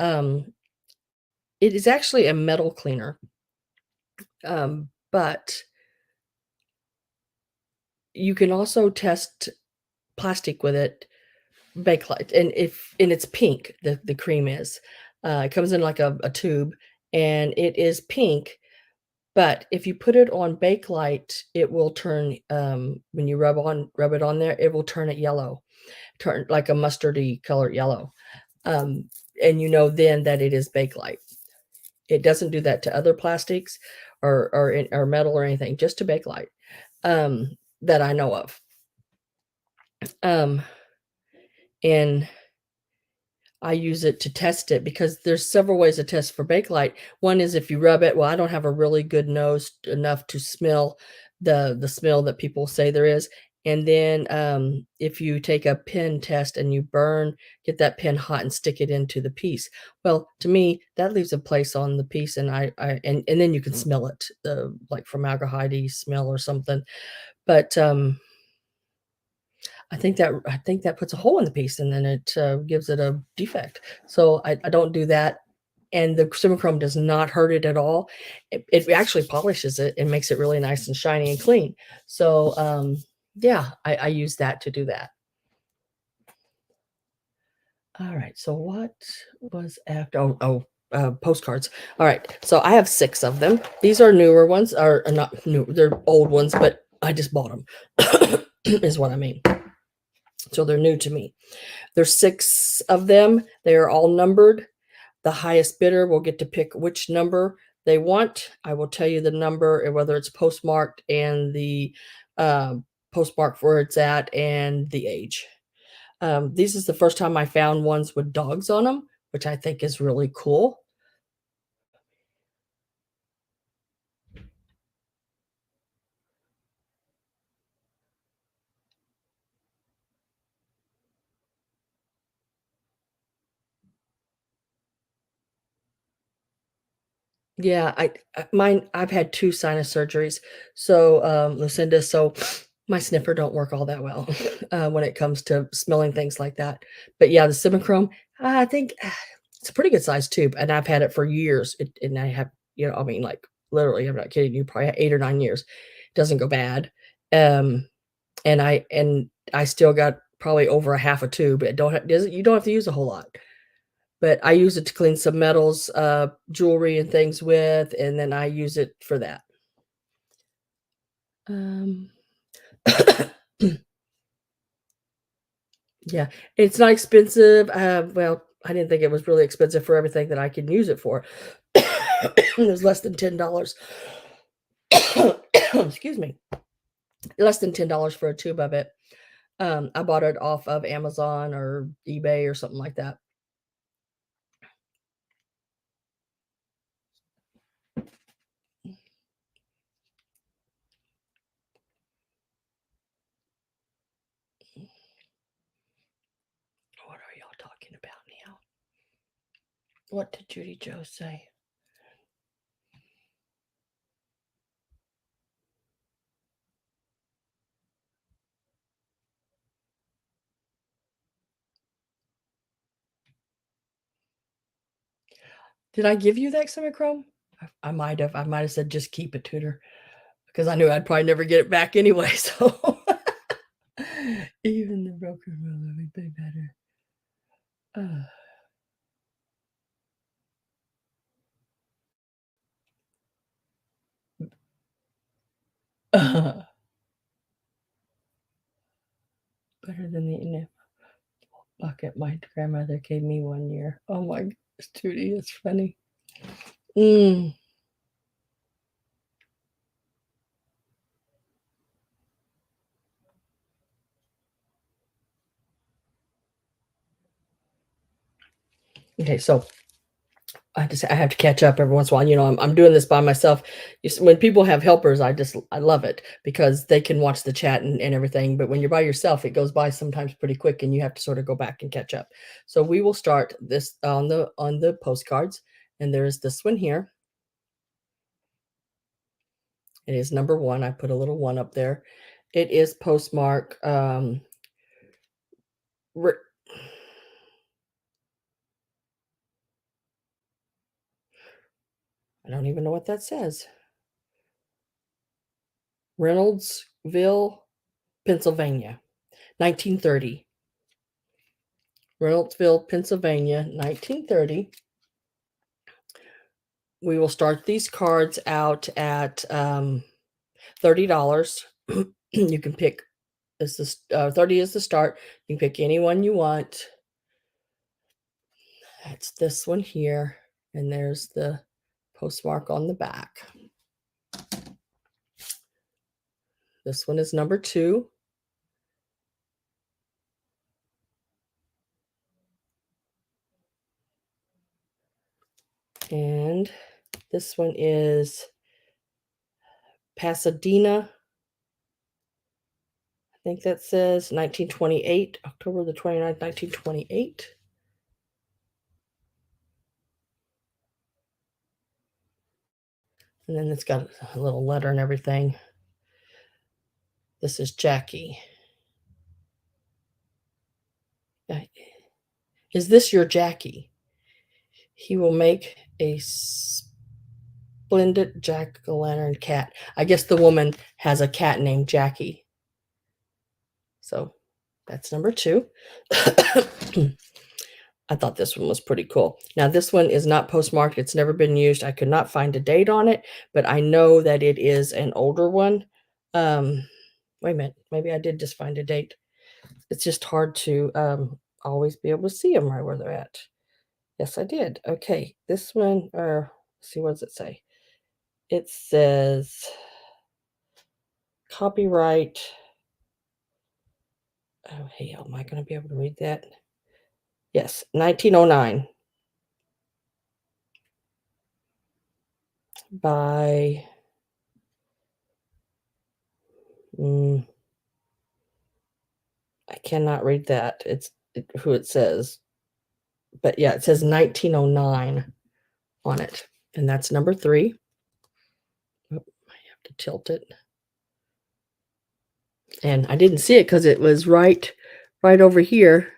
it is actually a metal cleaner. But you can also test plastic with it, Bakelite, and it's pink, the cream is. It comes in like a tube, and it is pink, but if you put it on Bakelite, it will turn, when you rub it on there, it will turn it yellow, turn like a mustardy colored yellow. And you know then that it is Bakelite. It doesn't do that to other plastics or metal or anything, just to Bakelite, that I know of. And I use it to test it because there's several ways to test for Bakelite. One is if you rub it. Well, I don't have a really good nose enough to smell the smell that people say there is. And then if you take a pin test and you get that pin hot and stick it into the piece. Well, to me, that leaves a place on the piece, and and then you can smell it, like formaldehyde smell or something. But I think that puts a hole in the piece, and then it gives it a defect. So I don't do that. And the Simichrome does not hurt it at all. It actually polishes it and makes it really nice and shiny and clean. So yeah, I use that to do that. All right. So what was after? Postcards. All right. So I have 6 of them. These are newer ones, or not new. They're old ones, but I just bought them. Is what I mean. So they're new to me. There's 6 of them. They are all numbered. The highest bidder will get to pick which number they want. I will tell you the number and whether it's postmarked and the postmark where it's at and the age. This is the first time I found ones with dogs on them, which I think is really cool. Yeah, I've had 2 sinus surgeries, so, Lucinda, so my sniffer don't work all that well, when it comes to smelling things like that. But yeah, the Simichrome, I think it's a pretty good sized tube, and I've had it for years, and I have, I mean, like, literally, I'm not kidding you, probably 8 or 9 years. Doesn't go bad. Um, and I still got probably over a half a tube. It don't ha doesn't you don't have to use a whole lot. But I use it to clean some metals, jewelry and things with, and then I use it for that. Um, yeah, it's not expensive. Well, I didn't think it was really expensive for everything that I can use it for. It was less than $10. Excuse me. Less than $10 for a tube of it. I bought it off of Amazon or eBay or something like that. What are y'all talking about now? What did Judy Joe say? Did I give you that Simichrome? I might have. I might have said, "Just keep it, Tutor," because I knew I'd probably never get it back anyway, so even the broker will let me pay better. Better than the bucket my grandmother gave me one year. Oh my gosh, Tootie, it's funny. Mm. Okay, so I have to catch up every once in a while. I'm doing this by myself. When people have helpers, I love it because they can watch the chat and everything. But when you're by yourself, it goes by sometimes pretty quick, and you have to sort of go back and catch up. So we will start this on the postcards, and there is this one here. It is number 1. I put a little 1 up there. It is postmark. I don't even know what that says. Reynoldsville, Pennsylvania, 1930. Reynoldsville, Pennsylvania, 1930. We will start these cards out at $30. You can pick, 30 is the start. You can pick any one you want. That's this one here, and there's the postmark on the back. This one is number 2. And this one is Pasadena. I think that says 1928, October the 29th, 1928. And then it's got a little letter and everything. This is Jackie. Is this your Jackie? He will make a splendid jack-o'-lantern cat. I guess the woman has a cat named Jackie. So that's number 2. I thought this one was pretty cool. Now, this one is not postmarked. It's never been used. I could not find a date on it, but I know that it is an older one. Wait a minute. Maybe I did just find a date. it's just hard to always be able to see them right where they're at. Yes, I did. Okay, this one, or let's see, what does it say? It says copyright. Oh, hey, am I going to be able to read that? Yes, 1909 by I cannot read that. Who it says. But yeah, it says 1909 on it. And that's number 3. Oh, I have to tilt it. And I didn't see it because it was right over here,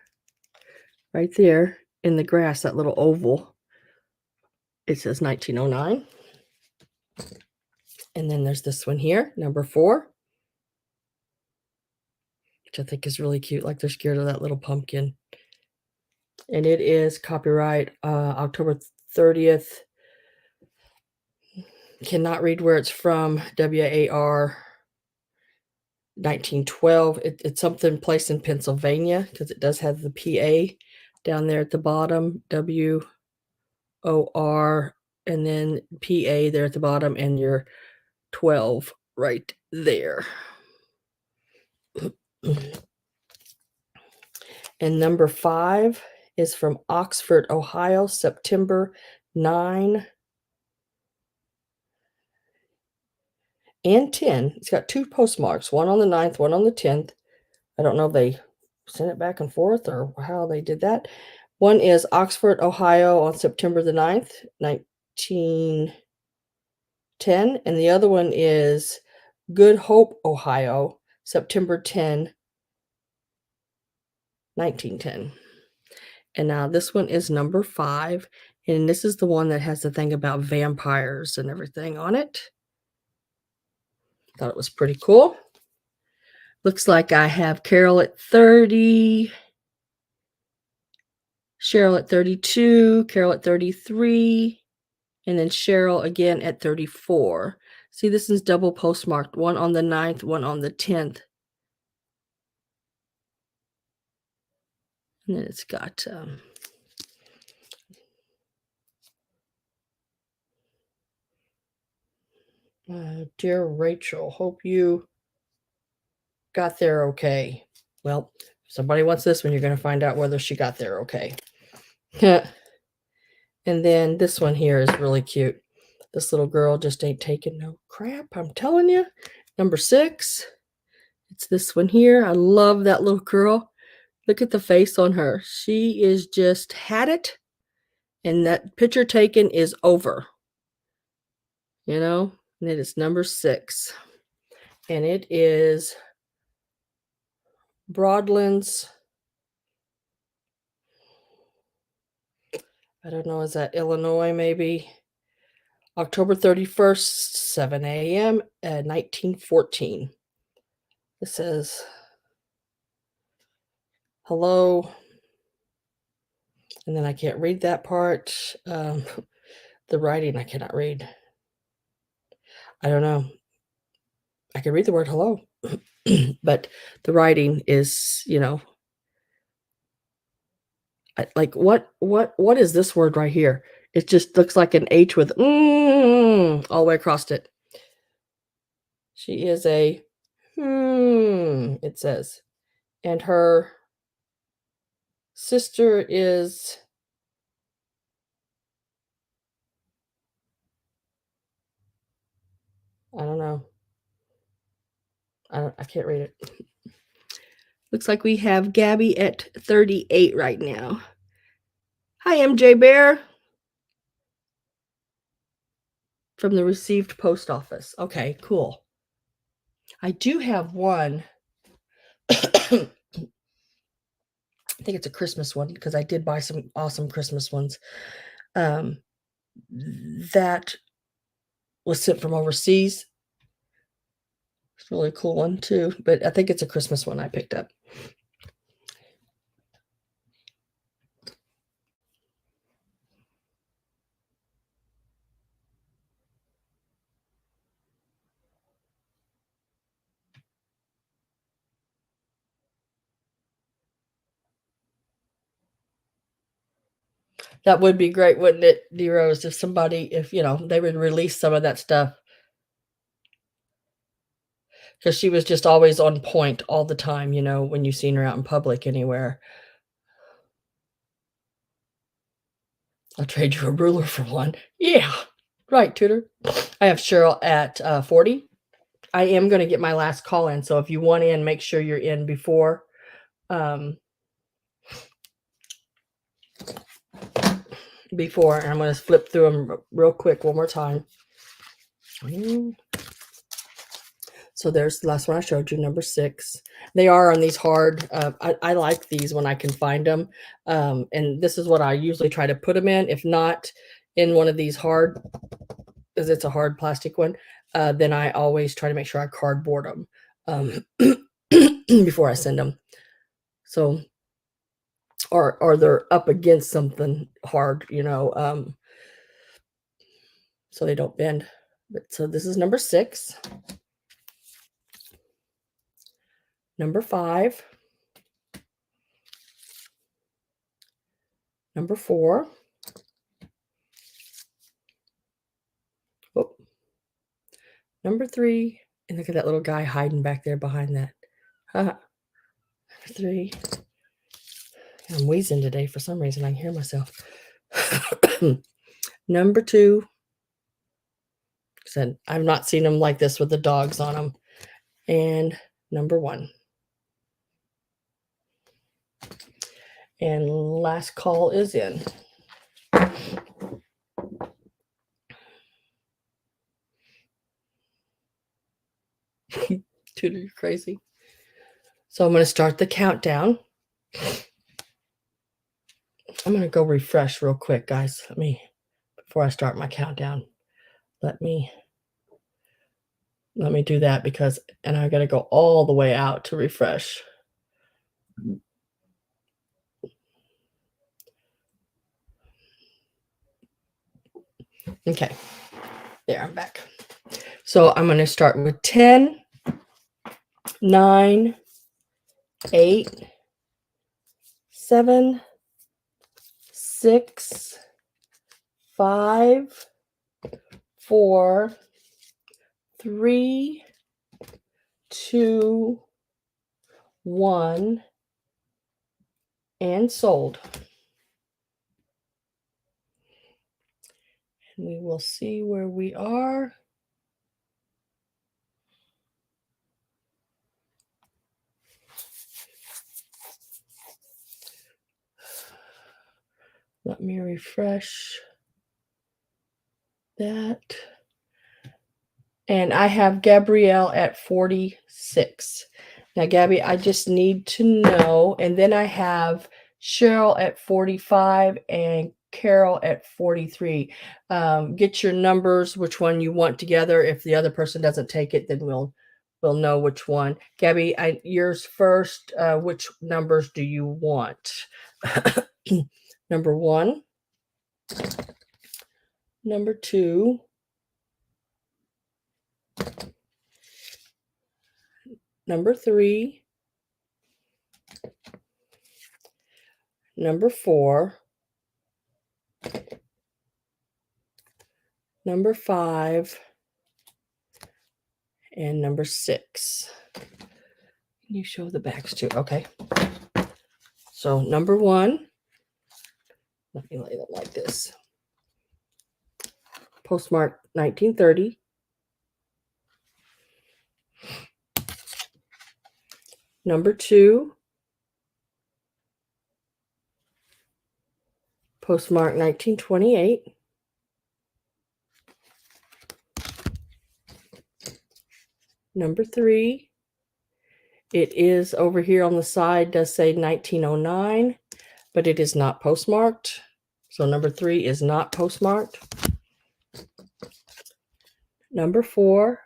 right there in the grass, that little oval. It says 1909. And then there's this one here, number 4, which I think is really cute. Like they're scared of that little pumpkin. And it is copyright October 30th. Cannot read where it's from. WAR 1912. It's something placed in Pennsylvania because it does have the PA down there at the bottom. WOR and then PA there at the bottom, and your 12 right there. And number 5 is from Oxford, Ohio, September 9 and 10. It's got 2 postmarks, one on the 9th, one on the 10th. I don't know if they sent it back and forth or how they did that. One is Oxford, Ohio on September the 9th, 1910. And the other one is Good Hope, Ohio, September 10, 1910. And now this one is number 5. And this is the one that has the thing about vampires and everything on it. Thought it was pretty cool. Looks like I have Carol at 30, Cheryl at 32, Carol at 33, and then Cheryl again at 34. See, this is double postmarked, one on the 9th, one on the 10th. And then it's got Dear Rachel, hope you got there okay. Well, if somebody wants this one, you're going to find out whether she got there okay. And then this one here is really cute. This little girl just ain't taking no crap, I'm telling you. Number 6. It's this one here. I love that little girl. Look at the face on her. She is just had it, and that picture taken is over. You know, and it is number 6. And it is Broadlands. I don't know, is that Illinois maybe? October 31st, 7 a.m. 1914. It says, hello. And then I can't read that part. The writing I cannot read. I don't know. I can read the word hello, but the writing is, you know, like what is this word right here? It just looks like an H with all the way across it. She is a it says. And her sister is I don't know. I can't read it. Looks like we have Gabby at 38 right now. Hi, MJ Bear. From the received post office. Okay, cool. I do have one. I think it's a Christmas one because I did buy some awesome Christmas ones. That was sent from overseas. It's a really cool one too, but I think it's a Christmas one I picked up. That would be great, wouldn't it, D-Rose, if somebody, if, you know, they would release some of that stuff. Because she was just always on point all the time, you know, when you seen her out in public anywhere. I'll trade you a ruler for one. Yeah. Right, Tutor. I have Cheryl at 40. I am going to get my last call in, so if you want in, make sure you're in before. Before, and I'm going to flip through them real quick one more time. So there's the last one I showed you, number 6. They are on these hard. I like these when I can find them. And this is what I usually try to put them in. If not in one of these hard, because it's a hard plastic one, then I always try to make sure I cardboard them before I send them. So, or they're up against something hard, you know, so they don't bend. But so this is number 6. Number 5. Number 4. Oh. Number 3. And look at that little guy hiding back there behind that. Number 3. I'm wheezing today for some reason. I can hear myself. Number 2. Said I've not seen them like this with the dogs on them. And number 1. And last call is in. Tutor, you're crazy. So I'm going to start the countdown. I'm going to go refresh real quick, guys. Before I start my countdown, let me do that because, and I got to go all the way out to refresh. Okay, there, I'm back. So I'm going to start with 10, 9, 8, 7, 6, 5, 4, 3, 2, 1, and sold. And we will see where we are. Let me refresh that. And I have Gabrielle at 46. Now, Gabby, I just need to know. And then I have Cheryl at 45 and Carol at 43. Get your numbers, which one you want together. If the other person doesn't take it, then we'll know which one. Gabby, yours first. Which numbers do you want? Number 1. Number 2. Number 3. Number 4. Number 5. And number 6. Can you show the backs too? Okay. So number 1. Let me lay them like this. Postmark 1930. Number 2. Postmark 1928. Number 3. It is over here on the side, does say 1909, but it is not postmarked. So number 3 is not postmarked. Number 4.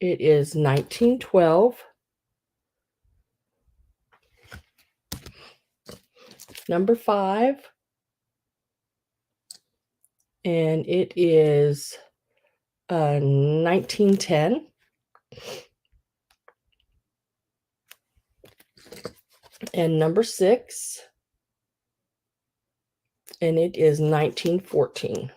It is 1912. Number 5. And it is 1910. And number 6. and it is 1914.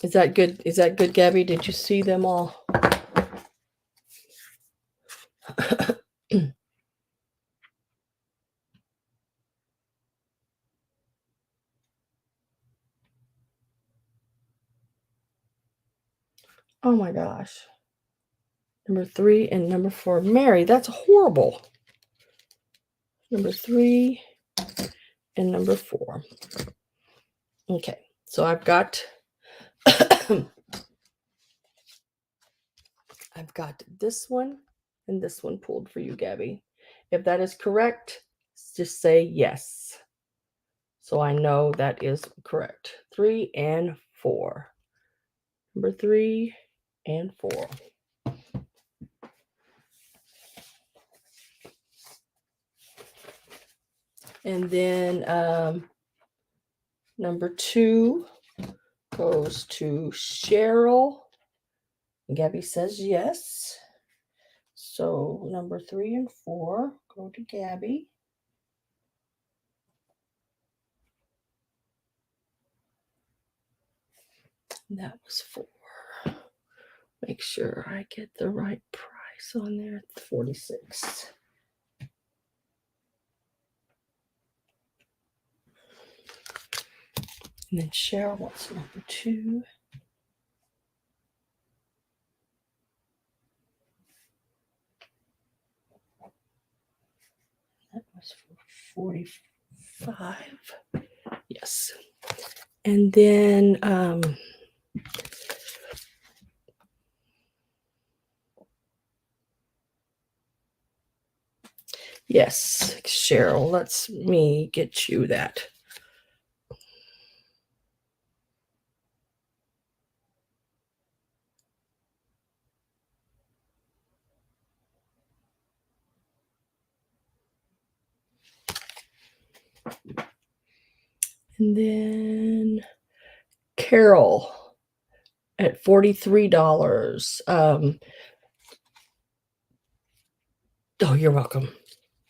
Is that good? Is that good, Gabby? Did you see them all? Oh my gosh. Number 3 and number 4. Mary, that's horrible. Number 3 and number 4. Okay, so I've got I've got this one and this one pulled for you, Gabby. If that is correct, just say yes. So I know that is correct. 3 and 4. Number 3 and 4. And then number 2 goes to Cheryl. Gabby says yes. So number 3 and 4 go to Gabby. And that was 4. Make sure I get the right price on there. 46. And then Cheryl wants number 2. That was for 45. Yes. And then yes, Cheryl, let's me get you that. And then Carol at $43. Oh, you're welcome.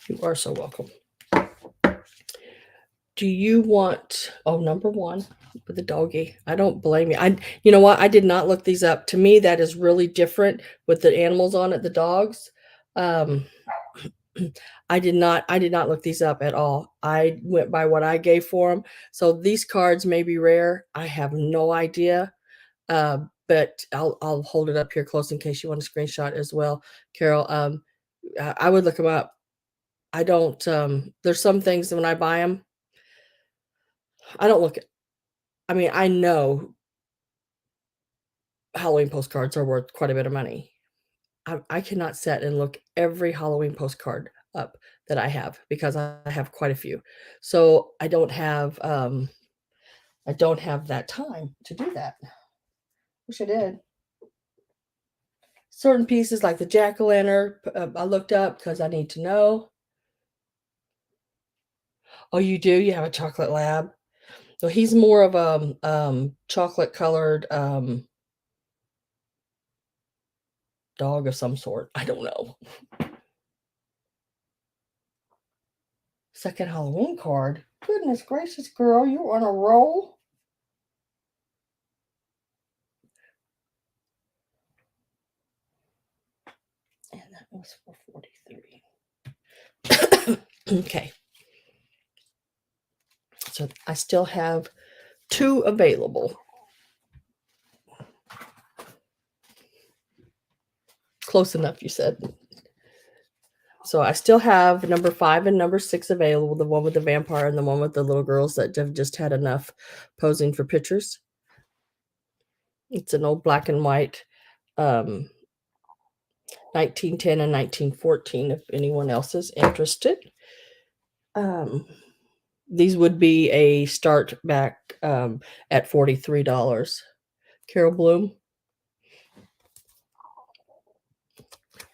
You are so welcome. Do you want, number 1 with the doggy? I don't blame you. You know what? I did not look these up. To me, that is really different with the animals on it, the dogs. I did not look these up at all. I went by what I gave for them. So these cards may be rare. I have no idea. But I'll hold it up here close in case you want a screenshot as well, Carol. I would look them up. I don't. There's some things that when I buy them, I don't look at. I mean, I know Halloween postcards are worth quite a bit of money. I cannot sit and look every Halloween postcard up that I have because I have quite a few. So I don't have that time to do that. Wish I did. Certain pieces like the jack-o'-lantern, I looked up because I need to know. Oh, you do? You have a chocolate lab? So he's more of a chocolate colored dog of some sort. I don't know. Second Halloween card. Goodness gracious, girl, you're on a roll. And that was for 43. Okay. So I still have 2 available. Close enough, you said. So I still have number 5 and number 6 available, the one with the vampire and the one with the little girls that have just had enough posing for pictures. It's an old black and white 1910 and 1914 if anyone else is interested. These would be a start back at $43. Carol Bloom.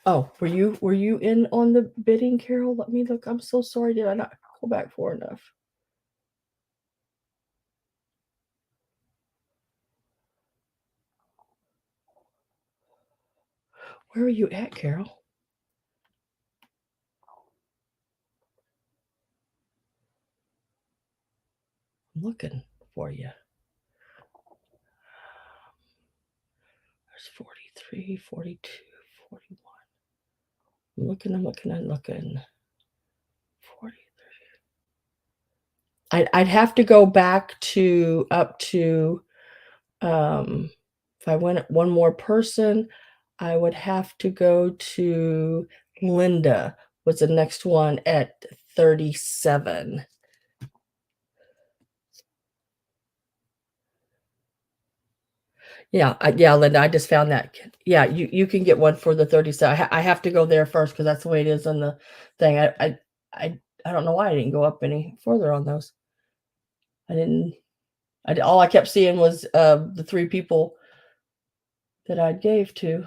Oh, were you in on the bidding, Carol? Let me look. I'm so sorry. Did I not go back far enough? Where are you at, Carol? I'm looking for you. There's 43, 42, 41. I'm looking. 40. I'd have to go back to up to if I went one more person, I would have to go to Linda was the next one at 37. Yeah, Linda, I just found that. Yeah, you can get one for the 37. I have to go there first because that's the way it is on the thing. I don't know why I didn't go up any further on those. All I kept seeing was the 3 people that I gave to.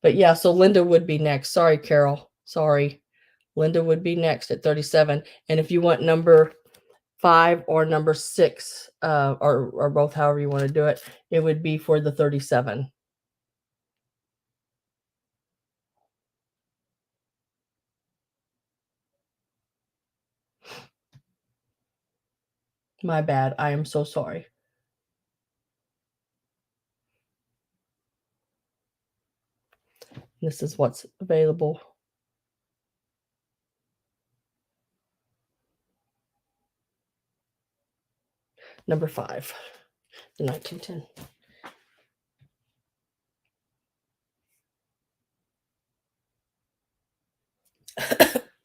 But yeah, so Linda would be next. Sorry, Carol. Sorry. Linda would be next at 37. And if you want number 5 or number 6, or both, however you want to do it, it would be for the 37. My bad. I am so sorry. This is what's available. Number 5, the 1910.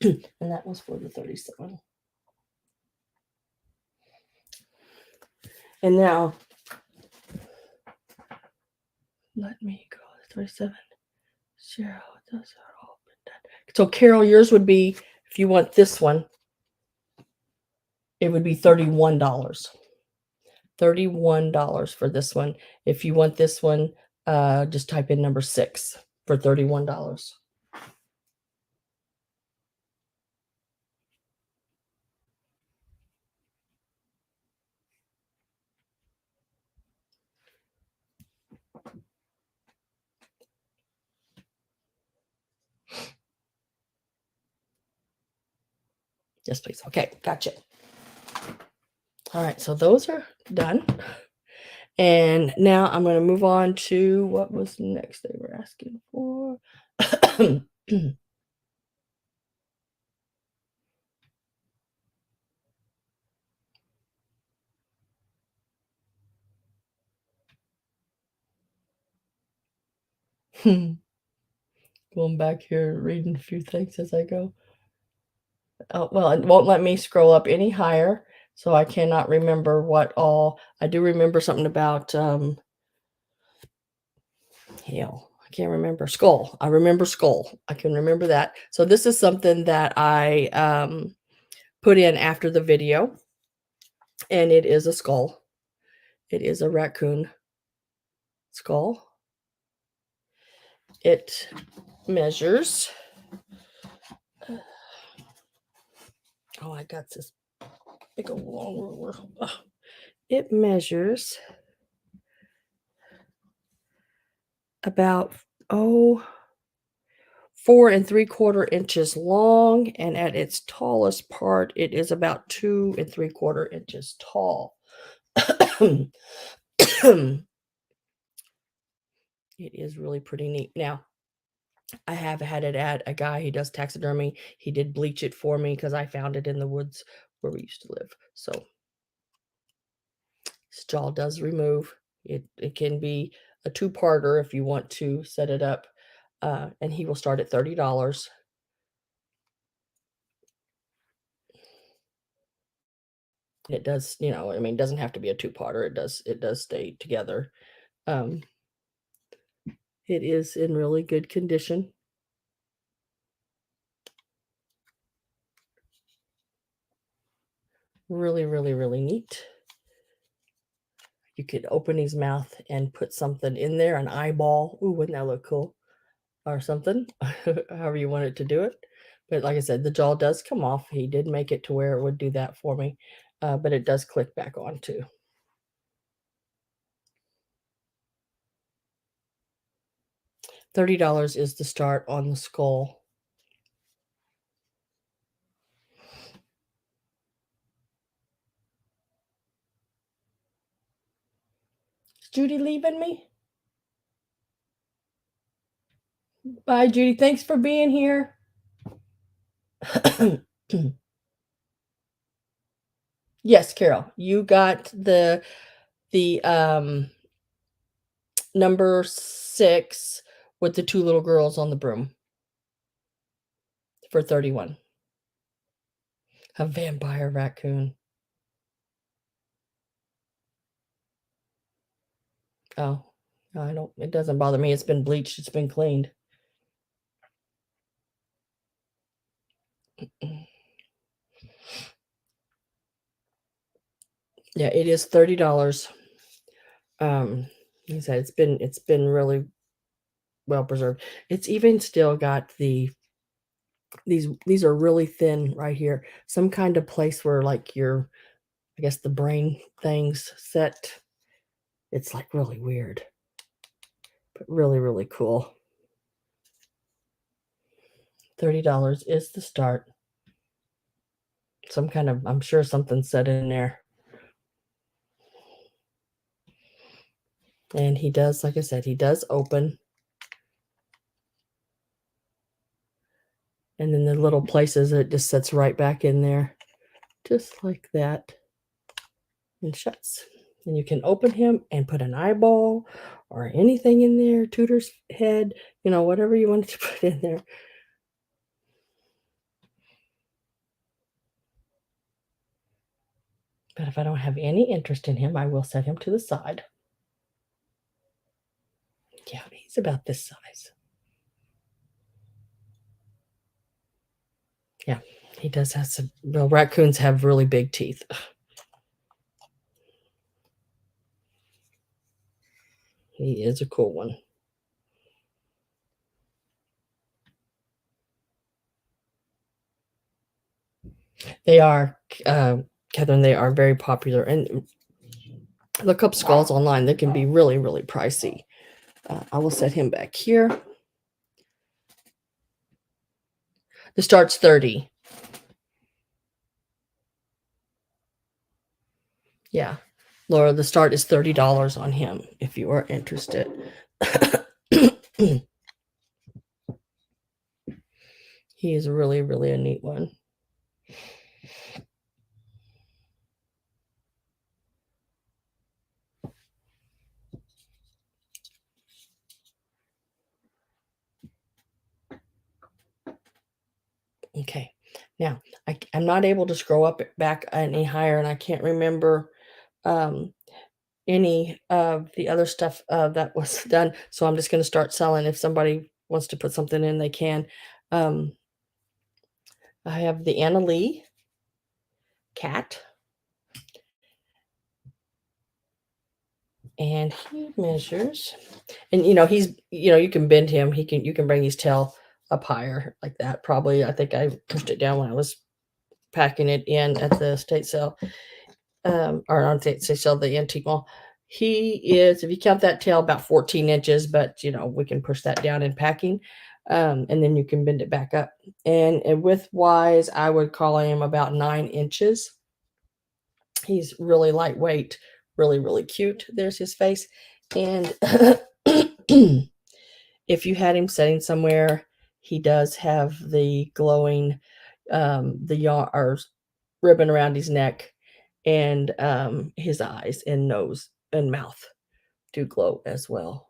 And that was for the 37. And now, let me go. 37. Cheryl, those are all been done. So Carol, yours would be, if you want this one, it would be $31. $31 for this one. If you want this one, just type in number 6 for $31. Yes, please. Okay, gotcha. All right, so those are done. And now I'm going to move on to what was next they were asking for. Going back here, reading a few things as I go. Oh, well, it won't let me scroll up any higher, so I cannot remember what all. I do remember something about hell, I can't remember. Skull. I remember skull. I can remember that. So this is something that I put in after the video, and it is a skull. It is a raccoon skull. It measures. Oh, I got this big old long ruler. Oh, it measures about 4 3/4 inches long, and at its tallest part, it is about 2 3/4 inches tall. It is really pretty neat. Now, I have had it at a guy who does taxidermy. He did bleach it for me because I found it in the woods where we used to live. So this jaw does remove. It can be a 2-parter if you want to set it up, and he will start at $30. It does, I mean, it doesn't have to be a 2-parter. It does stay together. It is in really good condition. Really, really, really neat. You could open his mouth and put something in there, an eyeball. Ooh, wouldn't that look cool? Or something, however you want it to do it. But like I said, the jaw does come off. He did make it to where it would do that for me, but it does click back on too. $30 is the start on the skull. Is Judy leaving me? Bye, Judy. Thanks for being here. Yes, Carol, you got the number 6 with the 2 little girls on the broom for 31. A vampire raccoon. Oh, I don't it doesn't bother me. It's been bleached, it's been cleaned. Yeah, it is $30. Like I said, it's been really well preserved. It's even still got these are really thin right here. Some kind of place where like your I guess the brain things set. It's like really weird, but really, really cool. $30 is the start. Some kind of I'm sure something's set in there. And he does, like I said, he does open. And then the little places, it just sets right back in there, just like that, and shuts. And you can open him and put an eyeball or anything in there, Tutor's head, whatever you want to put in there. But if I don't have any interest in him, I will set him to the side. Yeah, he's about this size. Yeah, he does have some. Well, raccoons have really big teeth. He is a cool one. They are, Catherine, they are very popular. And look up skulls online. They can be really, really pricey. I will set him back here. The start's 30. Yeah. Laura, the start is $30 on him if you are interested. He is really, really a neat one. Okay. Now, I'm not able to scroll up back any higher, and I can't remember any of the other stuff that was done. So I'm just going to start selling. If somebody wants to put something in, they can. I have the Anna Lee cat. And he measures, and you can bend him. You can bring his tail up higher like that. Probably, I think I pushed it down when I was packing it in at the estate sale, or not the estate sale, the antique mall. He is, if you count that tail, about 14 inches, but we can push that down in packing, and then you can bend it back up. And width wise, I would call him about 9 inches. He's really lightweight, really, really cute. There's his face. And if you had him sitting somewhere, he does have the glowing, the yarn or ribbon around his neck, and his eyes and nose and mouth do glow as well.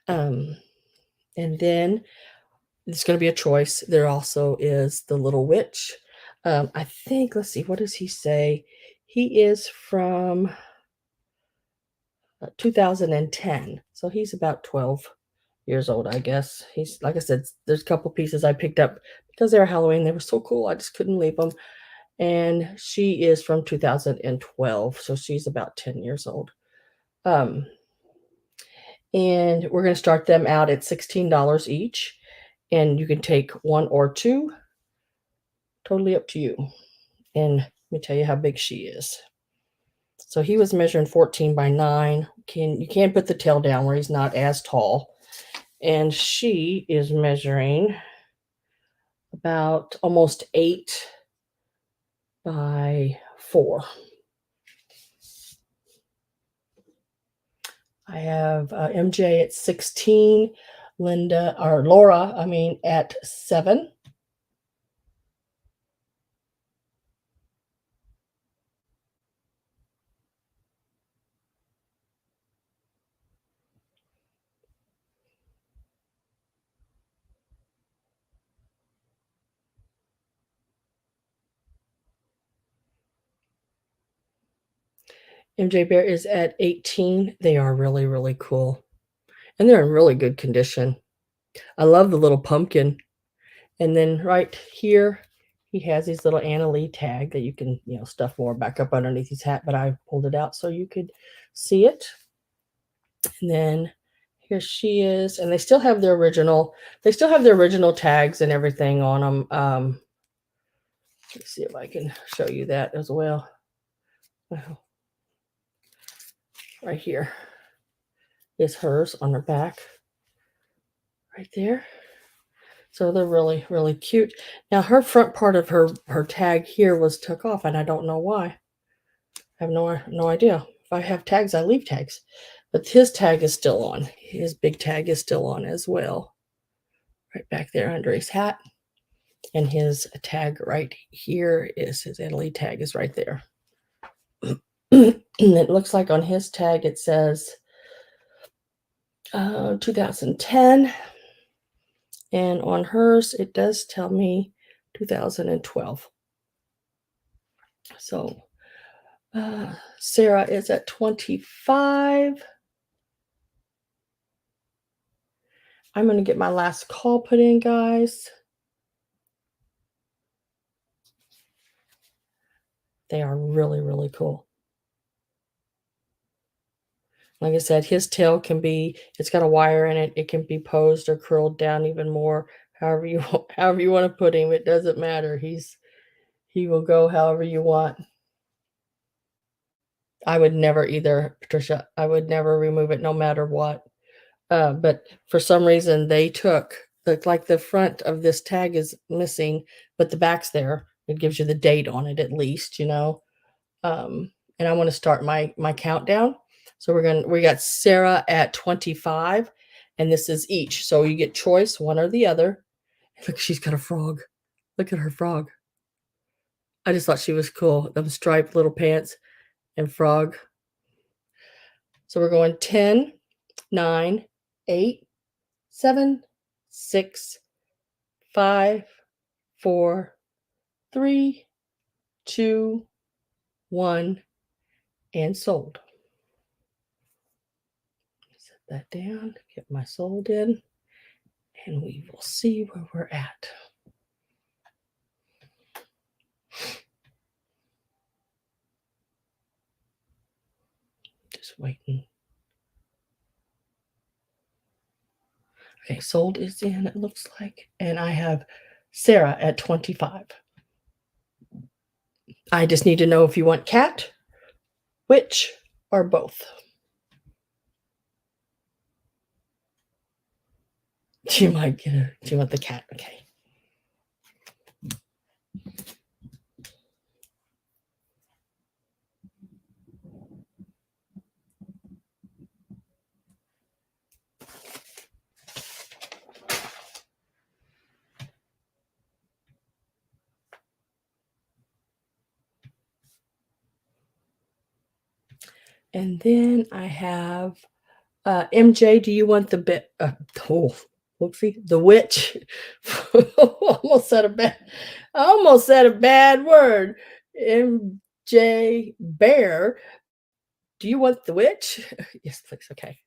And then it's going to be a choice. There also is the Little Witch. I think, let's see, what does he say? He is from 2010. So he's about 12 years old, I guess. He's, like I said, there's a couple pieces I picked up because they were Halloween. They were so cool. I just couldn't leave them. And she is from 2012. So she's about 10 years old. And we're going to start them out at $16 each. And you can take one or two. Totally up to you. And let me tell you how big she is. So he was measuring 14 by 9. You can put the tail down where he's not as tall. And she is measuring about almost 8 by 4. I have MJ at 16, Laura, at 7. MJ Bear is at 18. They are really, really cool. And they're in really good condition. I love the little pumpkin. And then right here, he has his little Anna Lee tag that you can, stuff more back up underneath his hat, but I pulled it out so you could see it. And then here she is, and they still have their original tags and everything on them. Let's see if I can show you that as well. Right here is hers on her back. Right there. So they're really, really cute. Now her front part of her tag here was took off, and I don't know why. I have no idea. If I have tags, I leave tags. But his tag is still on. His big tag is still on as well. Right back there under his hat. And his tag right here is his Italy tag is right there. And it looks like on his tag it says 2010. And on hers, it does tell me 2012. So Sarah is at 25. I'm going to get my last call put in, guys. They are really, really cool. Like I said, his tail it's got a wire in it. It can be posed or curled down even more. However you want to put him, it doesn't matter. He will go however you want. I would never either, Patricia. I would never remove it no matter what. But for some reason they took like the front of this tag is missing, but the back's there. It gives you the date on it at least, And I want to start my countdown. So we got Sarah at 25, and this is each. So you get choice, one or the other. Look, she's got a frog. Look at her frog. I just thought she was cool. Them striped little pants and frog. So we're going 10, 9, 8, 7, 6, 5, 4, 3, 2, 1, and sold. Set that down, get my sold in, and we will see where we're at. Just waiting. Okay, sold is in, it looks like, and I have Sarah at 25. I just need to know if you want cat, witch, or both. She might get her. Do you want the cat? Okay. And then I have MJ. Do you want the bit? Whoopsie, the witch. almost said a bad word. MJ Bear. Do you want the witch? Yes, please. Okay.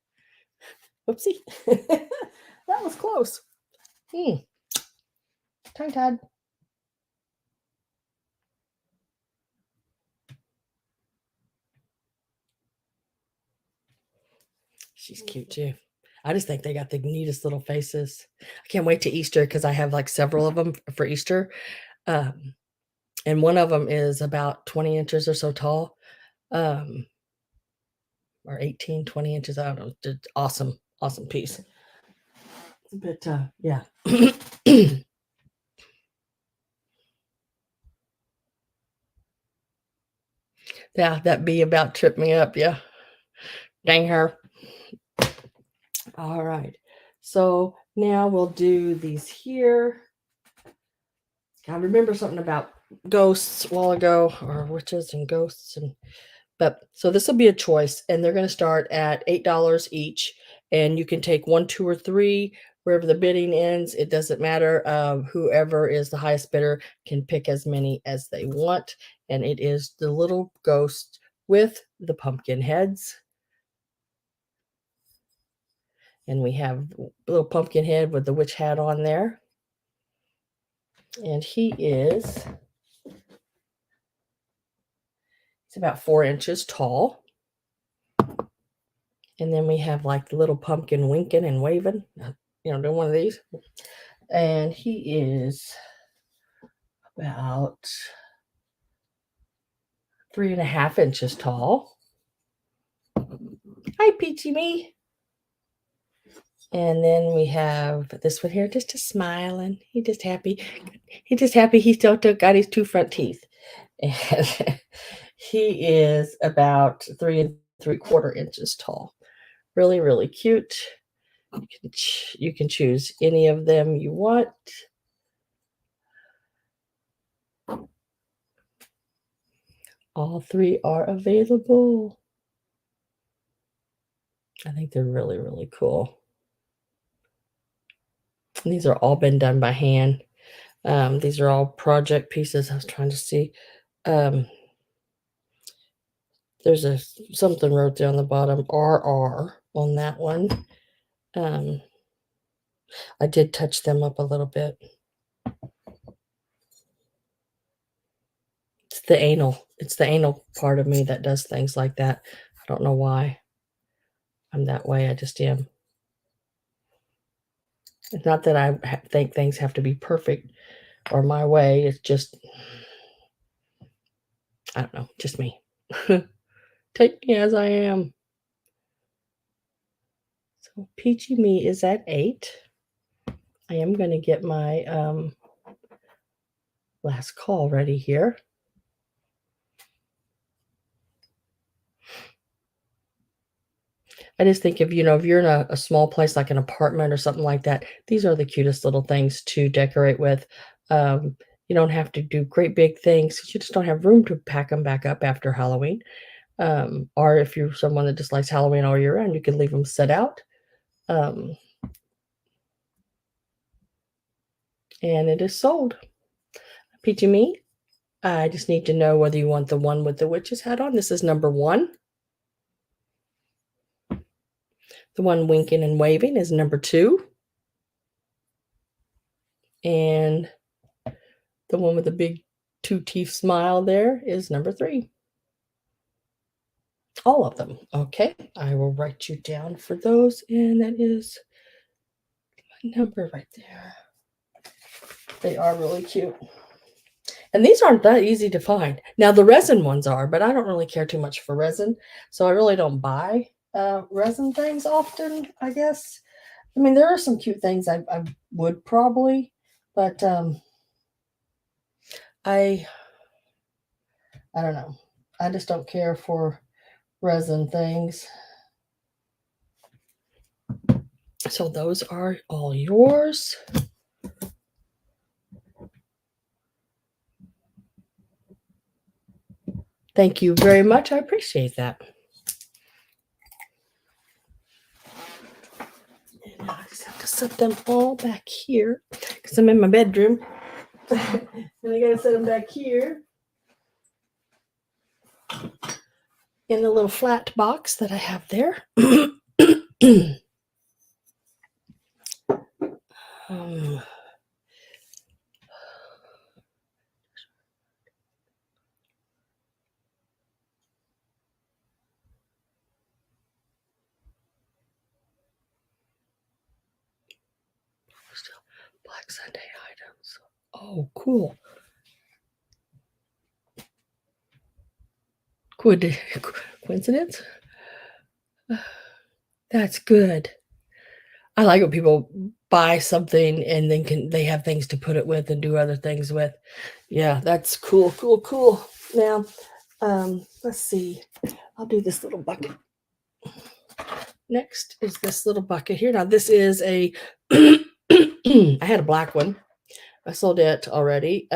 Whoopsie. That was close. Tongue-tied. She's cute too. I just think they got the neatest little faces. I can't wait to Easter because I have like several of them for Easter. And one of them is about 20 inches or so tall. or 18, 20 inches. I don't know. Just awesome, awesome piece. But yeah. Yeah, that bee about tripped me up. Yeah. Dang her. All right. So now we'll do these here. I remember something about ghosts a while ago, or witches and ghosts, and but so this will be a choice, and they're going to start at $8 each, and you can take 1, 2, or 3 wherever the bidding ends. It doesn't matter. Whoever is the highest bidder can pick as many as they want, and it is the little ghost with the pumpkin heads. And we have a little pumpkin head with the witch hat on there. And he's about 4 inches tall. And then we have like the little pumpkin winking and waving, doing one of these. And he is about 3.5 inches tall. Hi, Peachy Me. And then we have this one here, just a smiling. He's just happy. He still got his 2 front teeth. And he is about 3 3/4 inches tall. Really, really cute. You can choose any of them you want. All 3 are available. I think they're really, really cool. And these are all been done by hand. These are all project pieces. I was trying to see. There's something wrote there on the bottom, RR on that one. I did touch them up a little bit. It's the anal part of me that does things like that. I don't know why I'm that way. I just am. It's not that I think things have to be perfect or my way. It's just, I don't know, just me. Take me as I am. So Peachy Me is at 8. I am going to get my last call ready here. I just think if you're in a small place like an apartment or something like that, these are the cutest little things to decorate with. You don't have to do great big things. You just don't have room to pack them back up after Halloween. Or if you're someone that just likes Halloween all year round, you can leave them set out. And it is sold. Peachy Me, I just need to know whether you want the one with the witch's hat on. This is number 1. The one winking and waving is number 2. And the one with the big 2 teeth smile there is number 3. All of them. Okay, I will write you down for those, and that is my number right there. They are really cute. And these aren't that easy to find. Now, the resin ones are, but I don't really care too much for resin, so I really don't buy resin things often, I guess. I mean, there are some cute things I would probably, but I don't know. I just don't care for resin things. So those are all yours. Thank you very much. I appreciate that. And I just have to set them all back here because I'm in my bedroom. And I got to set them back here in the little flat box that I have there. Black Sunday items. Oh, cool. Coincidence? That's good. I like when people buy something and then they have things to put it with and do other things with. Yeah, that's cool, cool, cool. Now, let's see. I'll do this little bucket. Next is this little bucket here. Now, this is a I had a black one. I sold it already.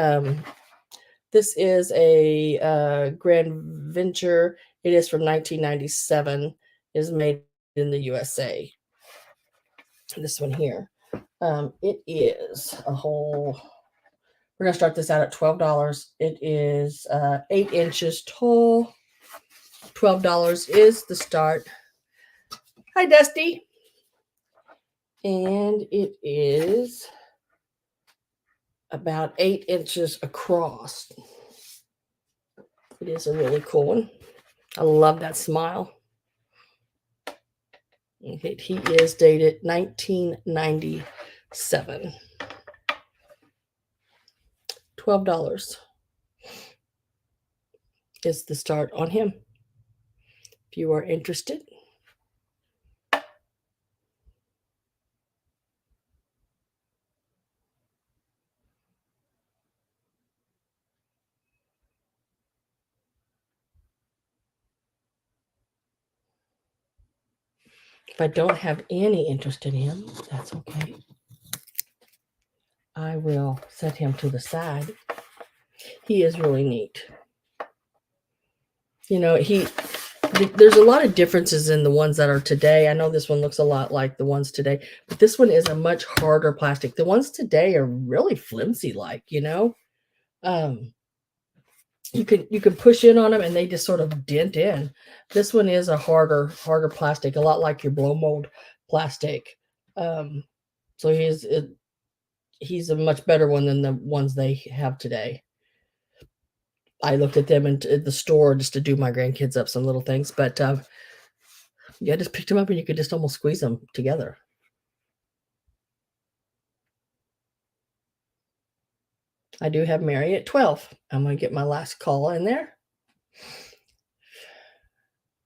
This is a Grand Venture. It is from 1997. It is made in the USA. This one here. It is a whole. We're gonna start this out at $12. It is 8 inches tall. $12 is the start. Hi, Dusty. And it is about 8 inches across. It is a really cool one. I love that smile. Okay, he is dated 1997. $12 is the start on him. If you are interested. If I don't have any interest in him, that's okay. I will set him to the side. He is really neat. You know, there's a lot of differences in the ones that are today. I know this one looks a lot like the ones today, but this one is a much harder plastic. The ones today are really flimsy, like, you know. You can push in on them and they just sort of dent in. This one is a harder plastic, a lot like your blow mold plastic. So he's a much better one than the ones they have today. I looked at them at the store just to do my grandkids up some little things, but yeah, I just picked them up and you could just almost squeeze them together. I do have Mary at 12. I'm going to get my last call in there.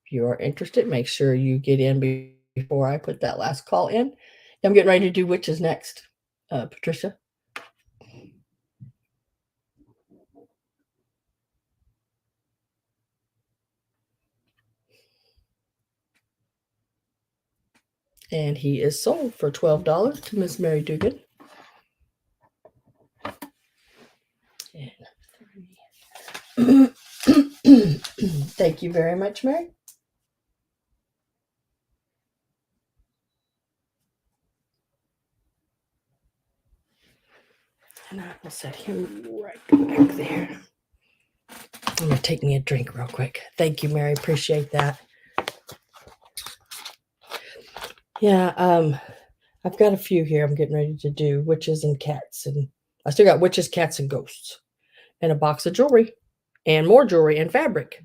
If you are interested, make sure you get in before I put that last call in. I'm getting ready to do witches next, Patricia. And he is sold for $12 to Miss Mary Dugan. And thank you very much, Mary. And I will set him right back there. I'm going to take me a drink real quick. Thank you, Mary. Appreciate that. Yeah, I've got a few here I'm getting ready to do. Witches and cats. And I still got witches, cats, and ghosts. And a box of jewelry. And more jewelry and fabric.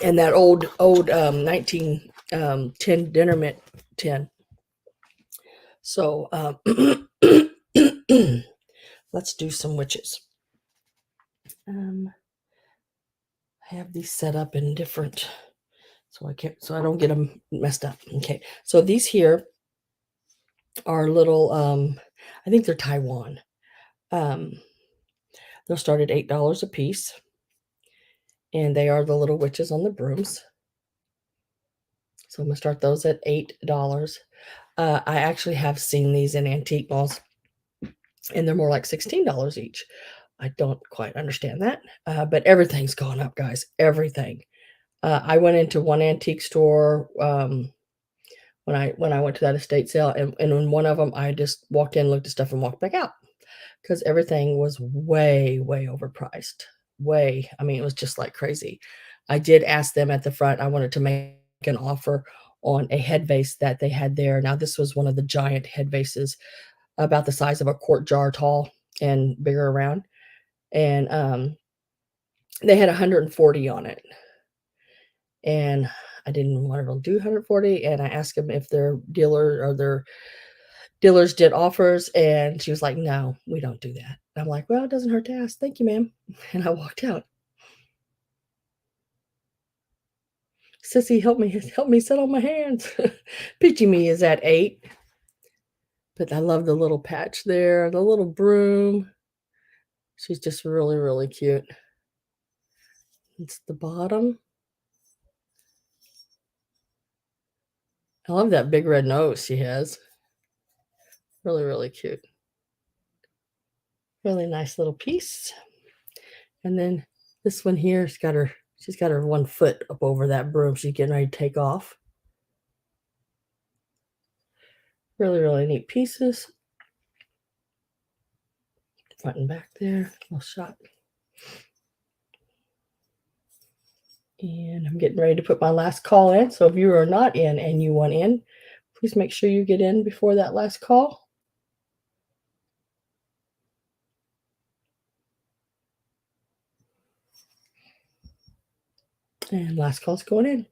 And that old 1910 dinner mint tin. So let's do some witches. I have these set up in different, so I don't get them messed up. Okay, so these here are little. I think they're Taiwan. They'll start at $8 a piece, and they are the little witches on the brooms. So I'm gonna start those at $8. I actually have seen these in antique malls, and they're more like $16 each. I don't quite understand that, but everything's gone up, guys. Everything. I went into one antique store when I went to that estate sale, and in one of them, I just walked in, looked at stuff, and walked back out because everything was way, way overpriced. Way. I mean, it was just like crazy. I did ask them at the front. I wanted to make an offer on a head vase that they had there. Now, this was one of the giant head vases, about the size of a quart jar tall and bigger around, and they had 140 on it. And I didn't want to do 140, and I asked them if their dealers did offers, and she was like, "No, we don't do that." I'm like, "Well, it doesn't hurt to ask. Thank you, ma'am." And I walked out. Sissy, help me sit on my hands. Peachy Me is at 8. But I love the little patch there, the little broom. She's just really, really cute. It's the bottom. I love that big red nose she has. Really, really cute. Really nice little piece. And then this one here, she's got her 1 foot up over that broom she's getting ready to take off. Really, really neat pieces. Front and back there, little shot. And I'm getting ready to put my last call in. So if you are not in and you want in, please make sure you get in before that last call. And last call's going in.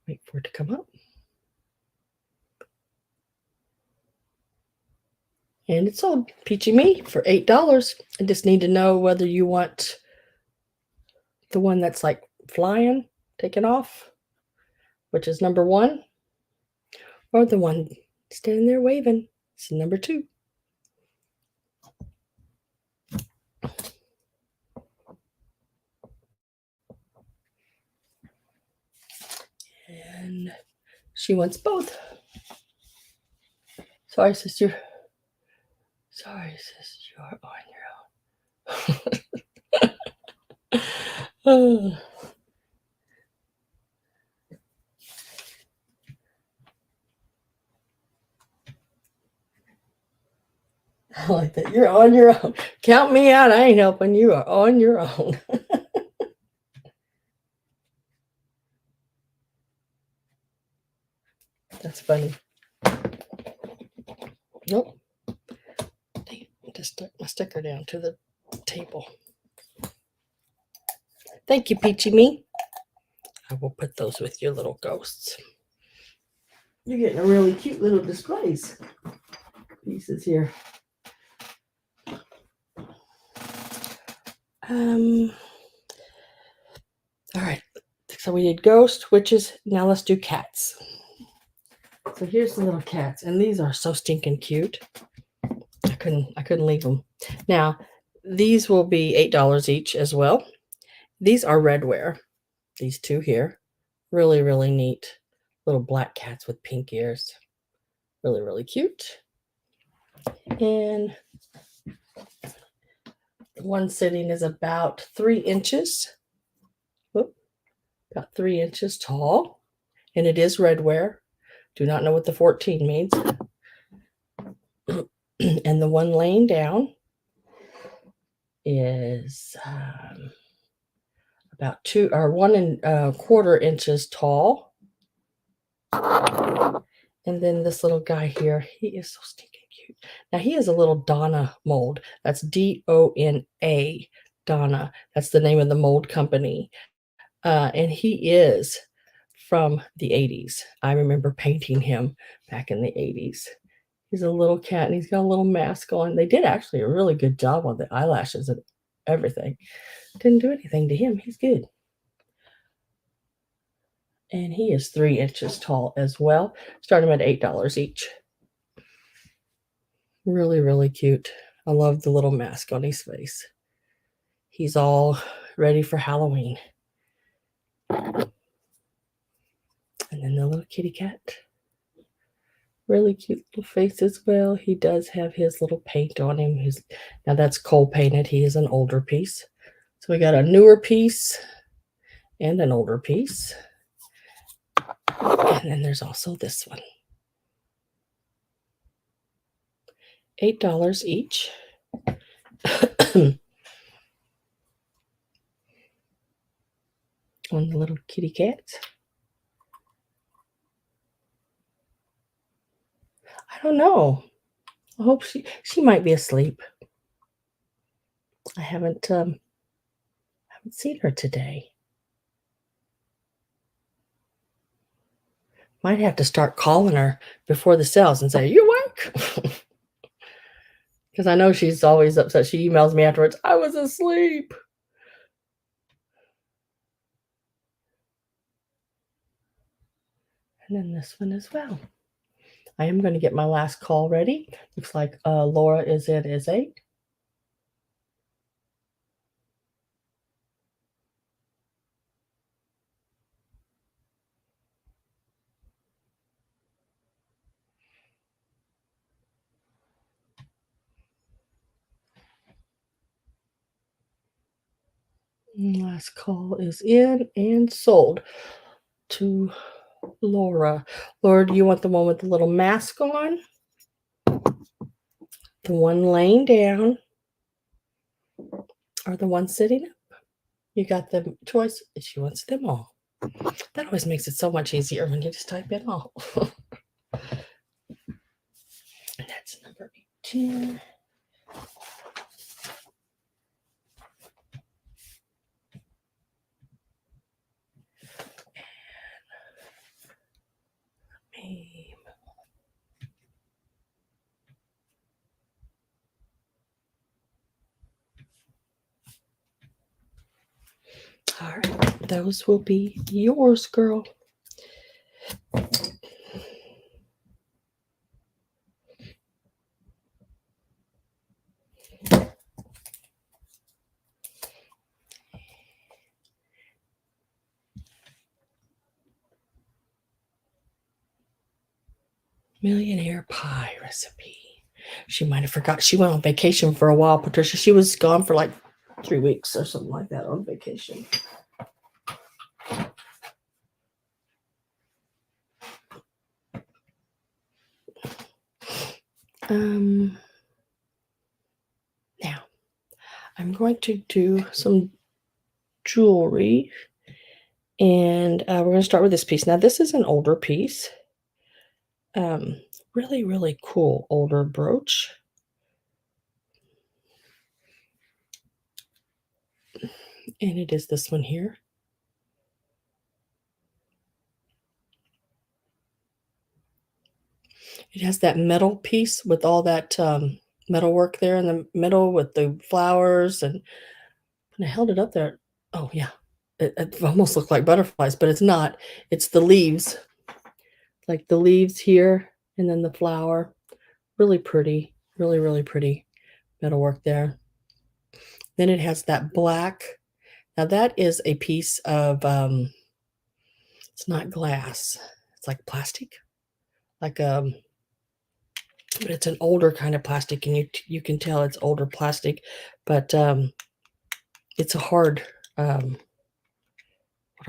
Wait for it to come up. And it's sold. Peachy Me for $8. I just need to know whether you want the one that's like flying, taking off, which is number 1, or the one standing there waving. It's number 2. And she wants both. Sorry, sister. Sorry, sis, you're on your own. I like that. You're on your own. Count me out. I ain't helping. You are on your own. That's funny. Nope. Just stuck my sticker down to the table. Thank you, Peachy Me. I will put those with your little ghosts. You're getting a really cute little displays pieces here. All right. So we did ghost, witches. Now let's do cats. So here's the little cats, and these are so stinking cute. I couldn't leave them. Now, these will be $8 each as well. These are redware. These 2 here. Really, really neat. Little black cats with pink ears. Really, really cute. And one sitting is about 3 inches. Whoop, about 3 inches tall. And it is redware. Do not know what the 14 means. And the one laying down is about 1 1/4 inches tall. And then this little guy here, he is so stinking cute. Now he is a little Donna mold. That's D-O-N-A, Donna. That's the name of the mold company. And he is from the 80s. I remember painting him back in the 80s. He's a little cat, and he's got a little mask on. They did actually a really good job on the eyelashes and everything. Didn't do anything to him. He's good. And he is 3 inches tall as well. Start him at $8 each. Really, really cute. I love the little mask on his face. He's all ready for Halloween. And then the little kitty cat. Really cute little face as well. He does have his little paint on him. Now that's coal painted. He is an older piece. So we got a newer piece and an older piece. And then there's also this one. $8 each. On the little kitty cats. I don't know. I hope she might be asleep. I haven't seen her today. Might have to start calling her before the sales and say, "Are you awake?" Because I know she's always upset. She emails me afterwards, "I was asleep." And then this one as well. I am going to get my last call ready. Looks like Laura is in as 8. Last call is in and sold to Laura. Laura, do you want the one with the little mask on? The one laying down? Or the one sitting up? You got the choice. She wants them all. That always makes it so much easier when you just type in all. That's number 18. All right, those will be yours, girl. Millionaire pie recipe. She might have forgot. She went on vacation for a while, Patricia. She was gone for like 3 weeks or something like that on vacation. Now, I'm going to do some jewelry, and we're going to start with this piece. Now, this is an older piece. Really, really cool older brooch. And it is this one here. It has that metal piece with all that metal work there in the middle with the flowers. And when I held it up there, oh yeah, it almost looked like butterflies, but it's not. It's the leaves, like the leaves here, and then the flower. Really pretty, really, really pretty metal work there. Then it has that black. Now that is a piece of, it's not glass. It's like plastic, like but it's an older kind of plastic, and you can tell it's older plastic, but it's a hard, what do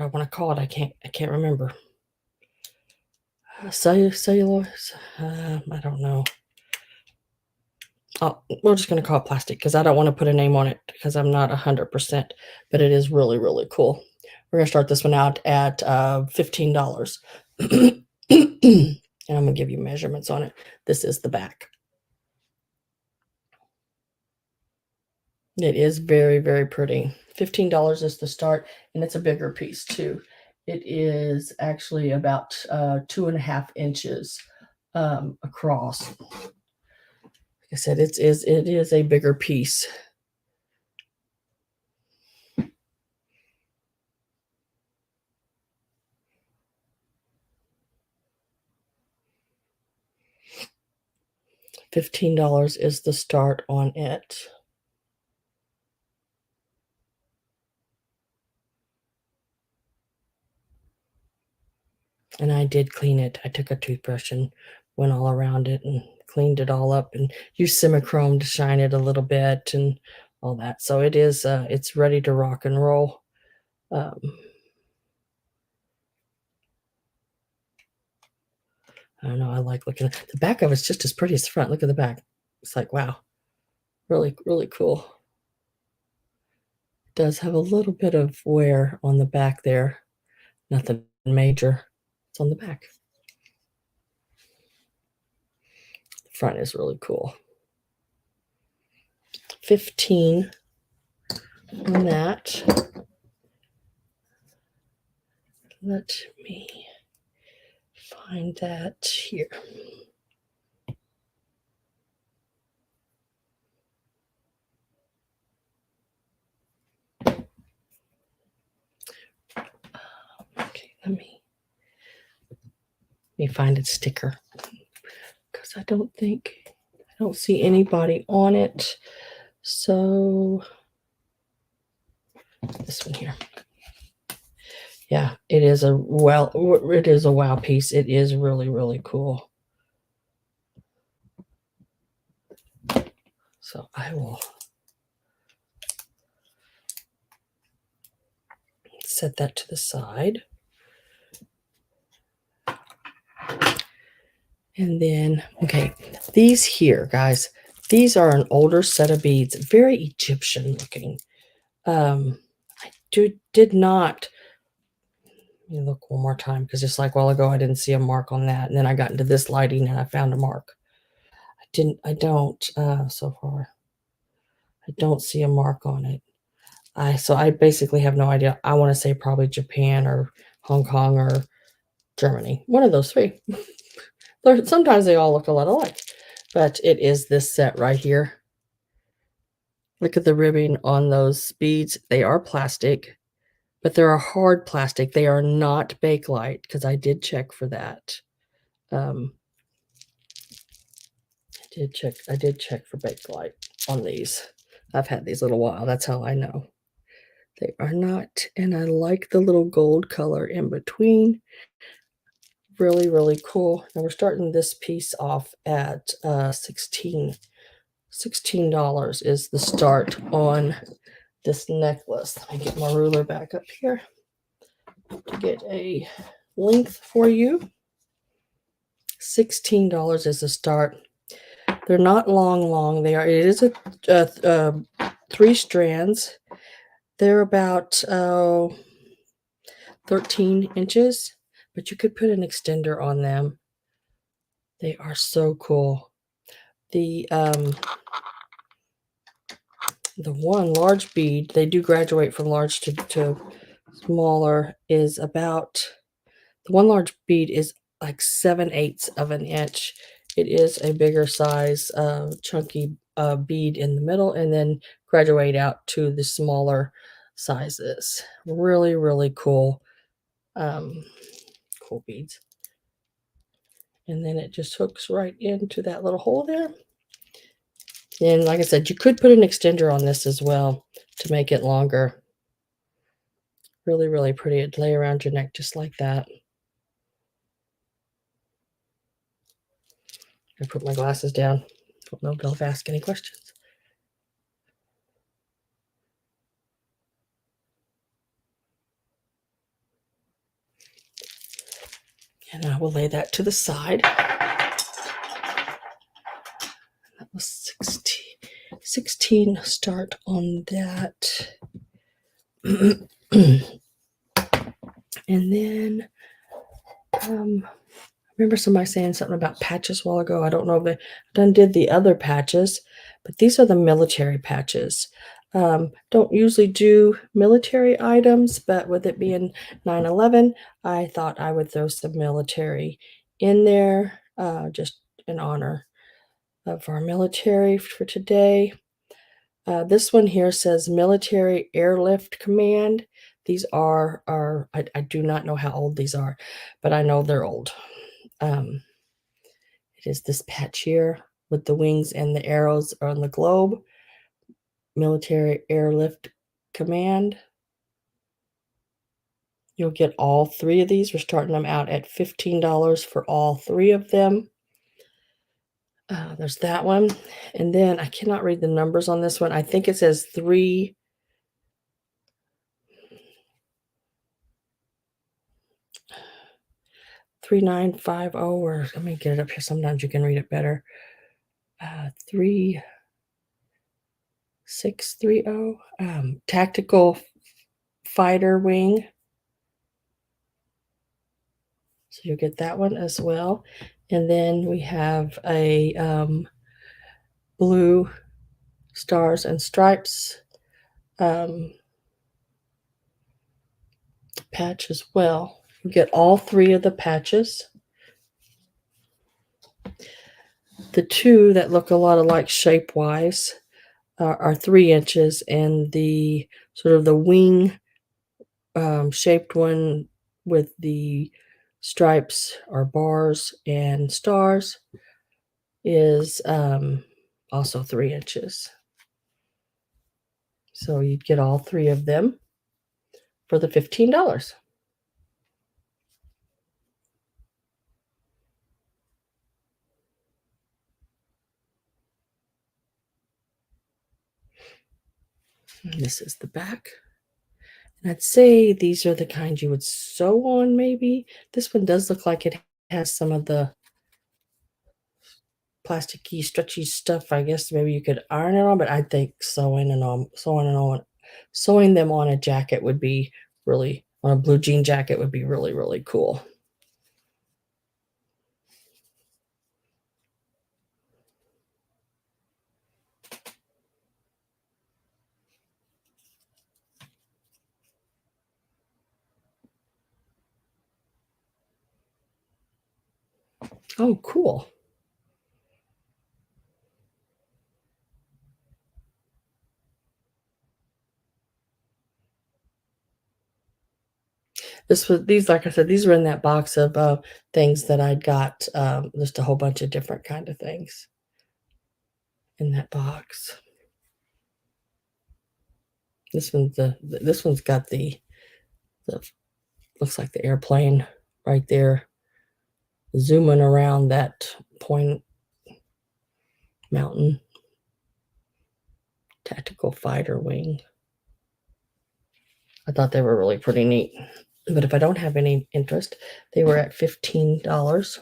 I want to call it? I can't remember. Cellulose. I don't know. Oh, we're just going to call it plastic because I don't want to put a name on it because I'm not 100%, but it is really, really cool. We're going to start this one out at $15. And I'm going to give you measurements on it. This is the back. It is very, very pretty. $15 is the start, and it's a bigger piece too. It is actually about 2.5 inches across. Like I said, it is a bigger piece. $15 is the start on it. And I did clean it. I took a toothbrush and went all around it and cleaned it all up and used Simichrome to shine it a little bit and all that. So it is, it's ready to rock and roll. I don't know. I like looking at the back of it's just as pretty as the front. Look at the back. It's like, wow, really, really cool. It does have a little bit of wear on the back there. Nothing major. It's on the back. The front is really cool. 15 on that. Let me find that here. Okay, let me Let me find its sticker because I don't see anybody on it. So this one here. Yeah, it is a wow piece. It is really, really cool. So I will set that to the side. And then, okay, these here, guys, these are an older set of beads, very Egyptian looking. I did not, let me look one more time because just like a while ago, I didn't see a mark on that. And then I got into this lighting and I found a mark. So far, I don't see a mark on it. So I basically have no idea. I want to say probably Japan or Hong Kong or Germany. One of those three. Sometimes they all look a lot alike. But it is this set right here. Look at the ribbing on those beads. They are plastic, but they're a hard plastic. They are not Bakelite because I did check for that. I did check for Bakelite on these. I've had these a little while. That's how I know. They are not, and I like the little gold color in between. Really, really cool. Now we're starting this piece off at $16 is the start on this necklace. Let me get my ruler back up here to get a length for you. $16 is the start. They're not long. It is a 3 strands. They're about 13 inches, but you could put an extender on them. They are so cool. The one large bead, they do graduate from large to smaller, is about, the one large bead is like 7/8 of an inch. It is a bigger size, chunky bead in the middle, and then graduate out to the smaller sizes. Really, really cool, cool beads. And then it just hooks right into that little hole there. And like I said, you could put an extender on this as well to make it longer. Really, really pretty. It'd lay around your neck just like that. I put my glasses down. Don't know if they'll ask any questions. And I will lay that to the side. That was 16 start on that. And then remember somebody saying something about patches a while ago. I don't know if they done did the other patches, but these are the military patches. Don't usually do military items, but with it being 9/11, I thought I would throw some military in there, just in honor of our military for today. This one here says Military Airlift Command. These are I do not know how old these are, but I know they're old. It is this patch here with the wings and the arrows on the globe. Military Airlift Command. You'll get all 3 of these. We're starting them out at $15 for all 3 of them. There's that one. And then I cannot read the numbers on this one. I think it says 3950, or let me get it up here. Sometimes you can read it better. 3630. Tactical fighter wing. So you'll get that one as well. And then we have a blue stars and stripes patch as well. You get all 3 of the patches. The 2 that look a lot alike shape-wise are 3 inches, and the sort of the wing shaped one with the stripes or bars and stars is also 3 inches. So you'd get all 3 of them for the $15. And this is the back. And I'd say these are the kind you would sew on, maybe. This one does look like it has some of the plasticky, stretchy stuff. I guess maybe you could iron it on, but I think sewing them on a jacket would be really, on a blue jean jacket would be really, really cool. Oh, cool. These, like I said, these were in that box of things that I'd got, just a whole bunch of different kind of things in that box. This one's got the looks like the airplane right there, zooming around that point mountain. Tactical fighter wing. I thought they were really pretty neat. But if I don't have any interest, they were at $15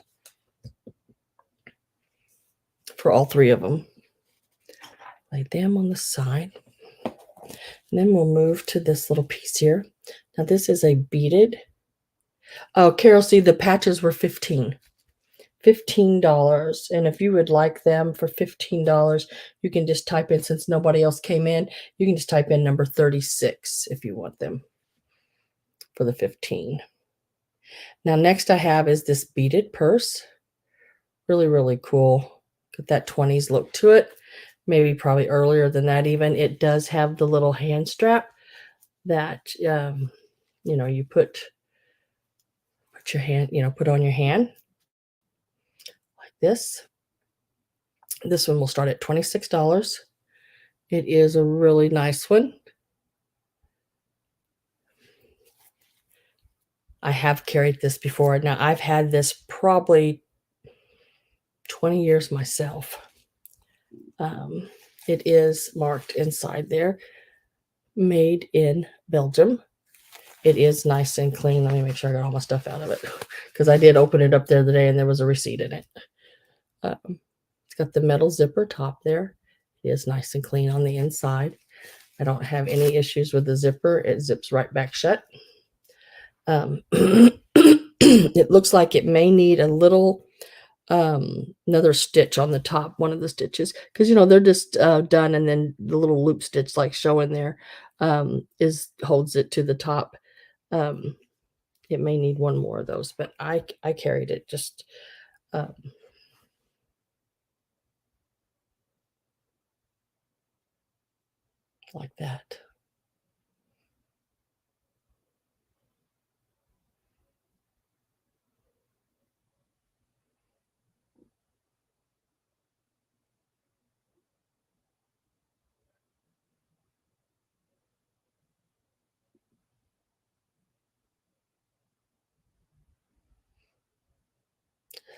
for all 3 of them. Lay them on the side. And then we'll move to this little piece here. Now this is a beaded. Oh, Carol, see, the patches were $15. And if you would like them for $15, you can just type in, since nobody else came in, you can just type in number 36 if you want them for the 15. Now next I have is this beaded purse. Really, really cool. Got that 20s look to it. Maybe probably earlier than that even. It does have the little hand strap that you put your hand, put on your hand like this. This one will start at $26. It is a really nice one. I have carried this before. Now I've had this probably 20 years myself. It is marked inside there, made in Belgium. It is nice and clean. Let me make sure I got all my stuff out of it, because I did open it up the other day and there was a receipt in it. It's got the metal zipper top there. It is nice and clean on the inside. I don't have any issues with the zipper. It zips right back shut. It looks like it may need a little another stitch on the top, one of the stitches, because they're just done, and then the little loop stitch like showing there holds it to the top. It may need one more of those, but I carried it just like that.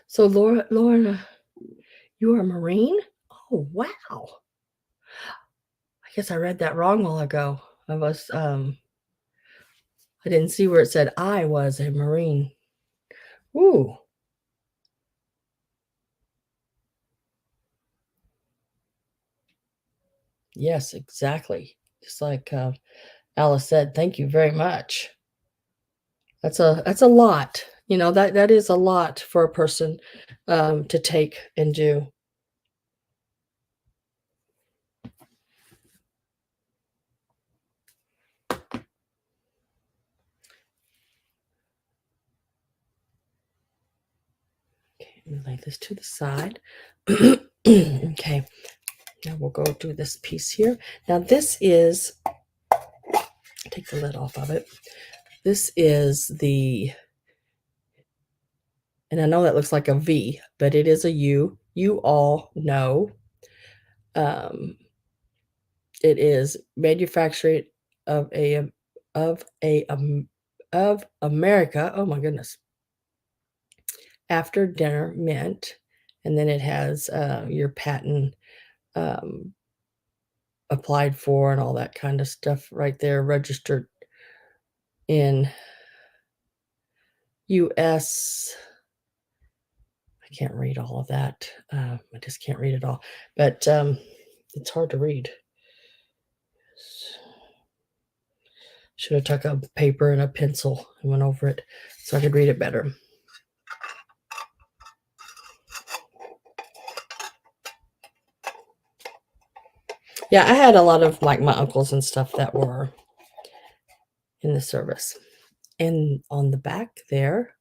So Lorna, you are a Marine? Oh, wow. I guess I read that wrong a while ago. I didn't see where it said I was a Marine. Ooh. Yes, exactly. Just like Alice said, thank you very much. That's a lot. That is a lot for a person to take and do. Okay, let me lay this to the side. Okay, now we'll go do this piece here. Now this is, take the lid off of it. This is the And I know that looks like a V, but it is a U. You all know. Um, it is manufactured of a of a of America. Oh my goodness. After dinner mint, and then it has your patent um, applied for and all that kind of stuff right there, registered in US. I can't read all of that. I just can't read it all, but it's hard to read. Should have took a paper and a pencil and went over it so I could read it better. Yeah, I had a lot of like my uncles and stuff that were in the service. And on the back there,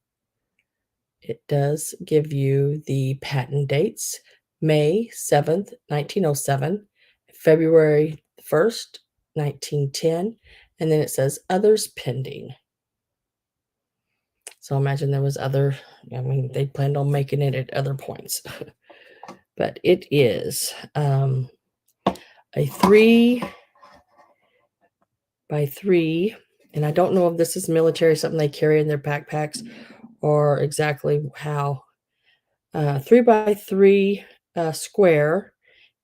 it does give you the patent dates: May 7th, 1907, February 1st, 1910, and then it says others pending. So imagine there was other, I mean, they planned on making it at other points. But it is a 3x3, and I don't know if this is military, something they carry in their backpacks, or exactly how. 3x3 square,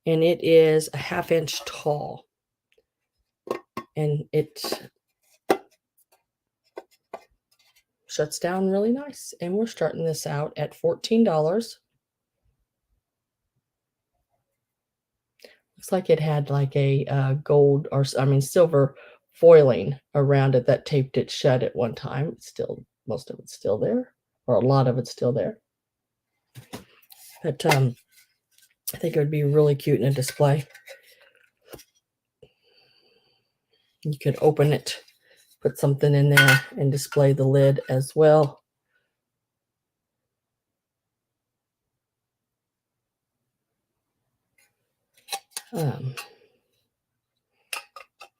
and it is a 1/2 inch tall, and it shuts down really nice. And we're starting this out at $14. Looks like it had like a gold, or I mean silver foiling around it that taped it shut at one time. It's still, most of it's still there, or a lot of it's still there. But I think it would be really cute in a display. You could open it, put something in there, and display the lid as well.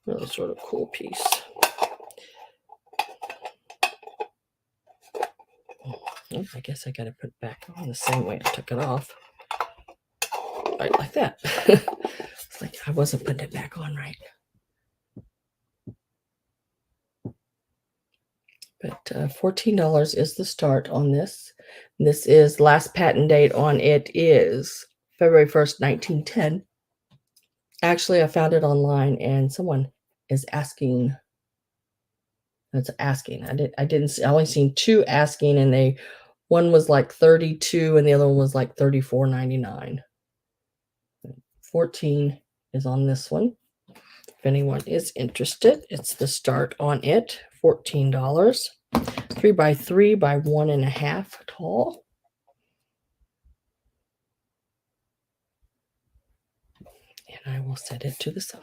Really sort of cool piece. Oh, I guess I got to put it back on the same way I took it off. Right, like that. It's like I wasn't putting it back on right. But $14 is the start on this. This is last patent date on it is February 1st, 1910. Actually, I found it online, and someone is asking. That's asking. I didn't see, I only seen 2 asking, and one was like 32 and the other one was like $34.99. 14 is on this one. If anyone is interested, it's the start on it. $14. 3x3 by 1.5 tall. And I will set it to the side.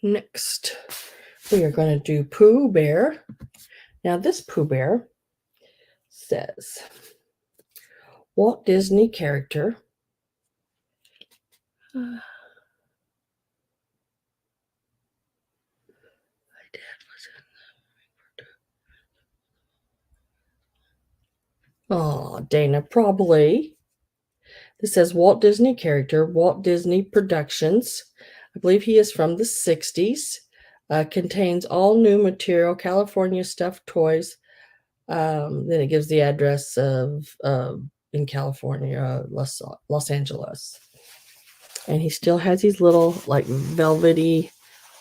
Next, we are going to do Pooh Bear. Now, this Pooh Bear says Walt Disney character. My dad was in. Oh, Dana, probably. This says Walt Disney character, Walt Disney Productions. I believe he is from the 60s. Contains all new material, California stuffed toys. Then it gives the address of in California, Los Angeles. And he still has his little like velvety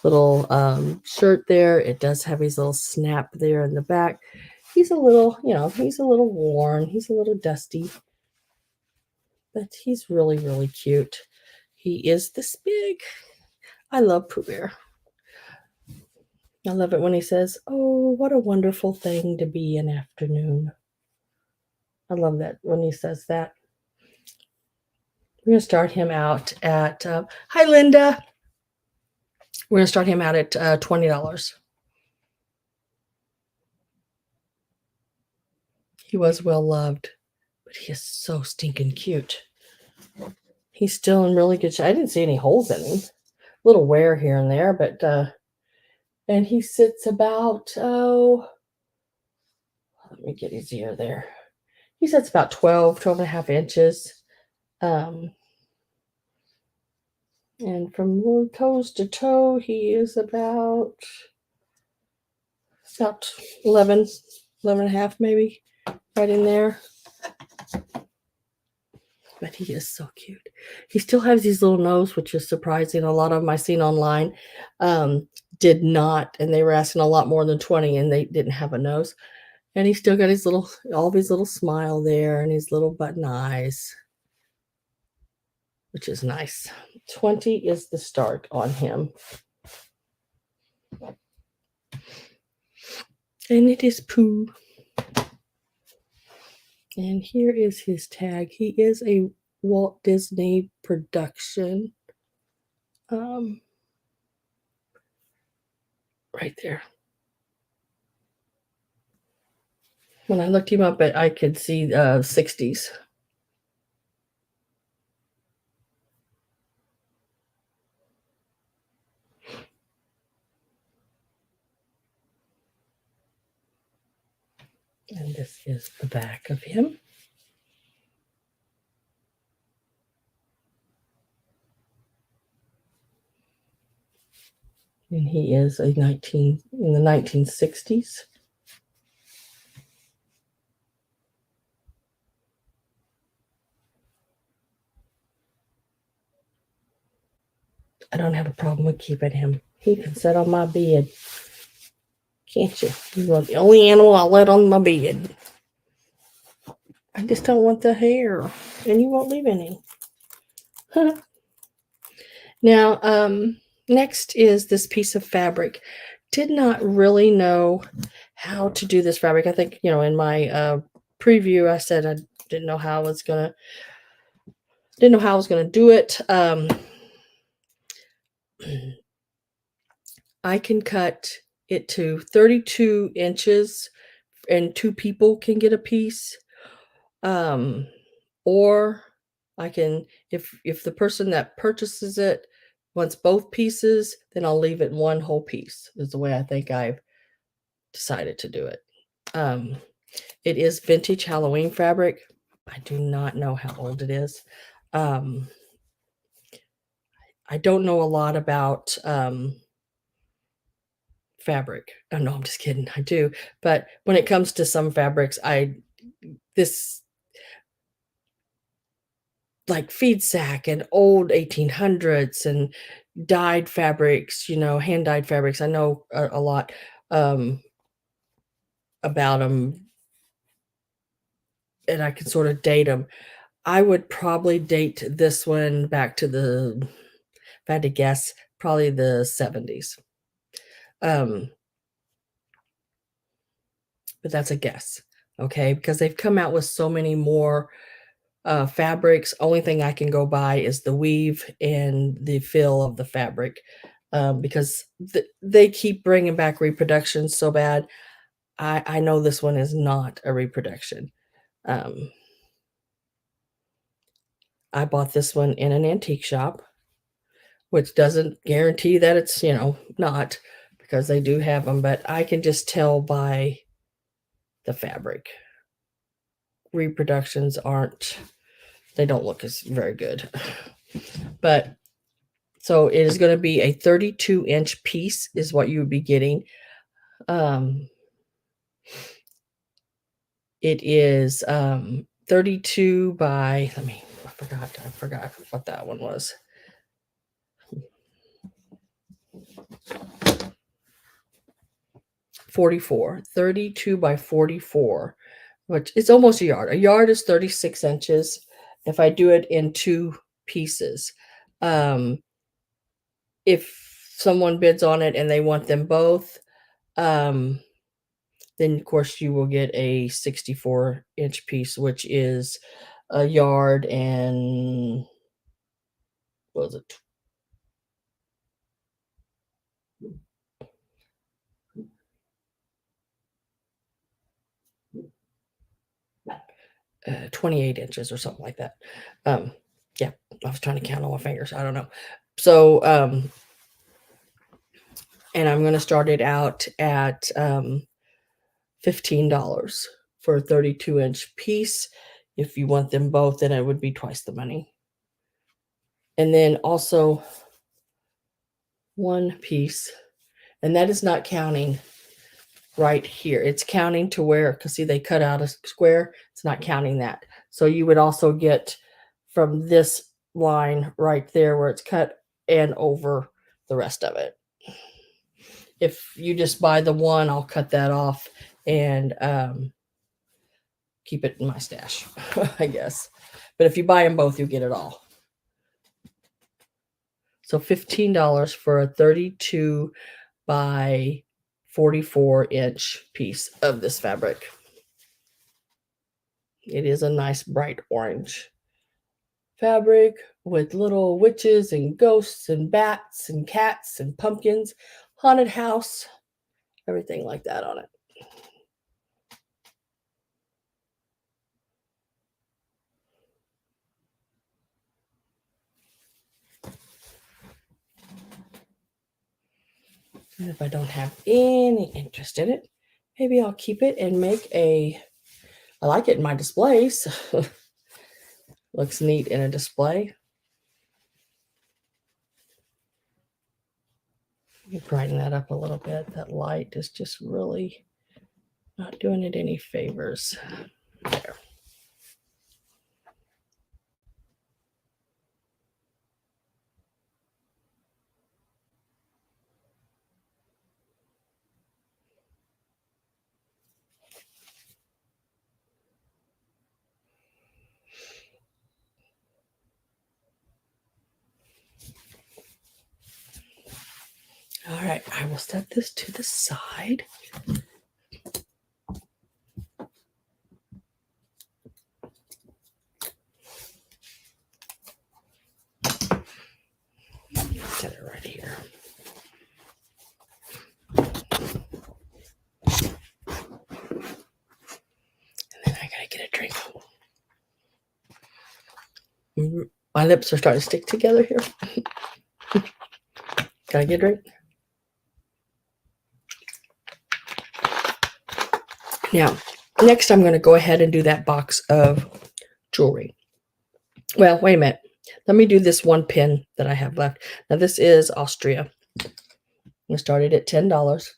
little shirt there. It does have his little snap there in the back. He's a little, he's a little worn. He's a little dusty. But he's really, really cute. He is this big. I love Pooh Bear. I love it when he says, "Oh, what a wonderful thing to be an afternoon." I love that when he says that. We're going to start him out at, hi, Linda. We're going to start him out at $20. He was well loved, but he is so stinking cute. He's still in really good shape. I didn't see any holes in him. A little wear here and there, but, and he sits about, let me get his ear there. He says about 12 and a half inches. And from toes to toe, he is about 11 and a half, maybe, right in there. But he is so cute. He still has these little nose, which is surprising. A lot of them I seen online did not, and they were asking a lot more than 20, and they didn't have a nose. And he's still got his all of his little smile there and his little button eyes, which is nice. 20 is the start on him. And it is Pooh. And here is his tag. He is a Walt Disney production. Right there. When I looked him up, I could see 60s. And this is the back of him. And he is in the 1960s. I don't have a problem with keeping him. He can sit on my bed. Can't you? He's the only animal I'll let on my bed. I just don't want the hair. And you won't leave any. Now, next is this piece of fabric. Did not really know how to do this fabric. I think, in my preview, I said I didn't know how I was gonna do it. I can cut it to 32 inches and 2 people can get a piece. Or I can, if the person that purchases it wants both pieces, then I'll leave it one whole piece, is the way I think I've decided to do it. It is vintage Halloween fabric. I do not know how old it is. I don't know a lot about fabric. Oh, no, I'm just kidding. I do. But when it comes to some fabrics, this like feed sack and old 1800s and dyed fabrics, hand dyed fabrics. I know a lot about them, and I can sort of date them. I would probably date this one back to if I had to guess, probably the 70s. But that's a guess, okay? Because they've come out with so many more fabrics. Only thing I can go by is the weave and the feel of the fabric, because they keep bringing back reproductions so bad. I know this one is not a reproduction. I bought this one in an antique shop, which doesn't guarantee that it's, not, because they do have them, but I can just tell by the fabric. Reproductions they don't look as very good. But so it is going to be a 32-inch piece is what you would be getting. It is 32 by, I forgot what that one was. .44, 32 by 44, which is almost a yard. A yard is 36 inches. If I do it in 2 pieces, if someone bids on it and they want them both, then of course you will get a 64-inch piece, which is a yard and, what was it? 28 inches or something like that. Yeah, I was trying to count on my fingers. I don't know. So, and I'm going to start it out at $15. for a 32-inch piece. If you want them both, then it would be twice the money. And then also one piece, and that is not counting right here. It's counting to where, because see, they cut out a square. It's not counting that. So you would also get from this line right there where it's cut and over the rest of it. If you just buy the one, I'll cut that off and keep it in my stash, I guess. But if you buy them both, you get it all. So $15 for a 32 by 44-inch piece of this fabric. It is a nice bright orange fabric with little witches and ghosts and bats and cats and pumpkins, haunted house, everything like that on it. And if I don't have any interest in it, maybe I'll keep it and make I like it in my displays. Looks neat in a display. Let me brighten that up a little bit. That light is just really not doing it any favors. There. All right, I will set this to the side. Set it right here. And then I gotta get a drink. My lips are starting to stick together here. Can I get a drink? Now, next I'm going to go ahead and do that box of jewelry. Well, wait a minute. Let me do this one pin that I have left. Now, this is Austria. I started at $10.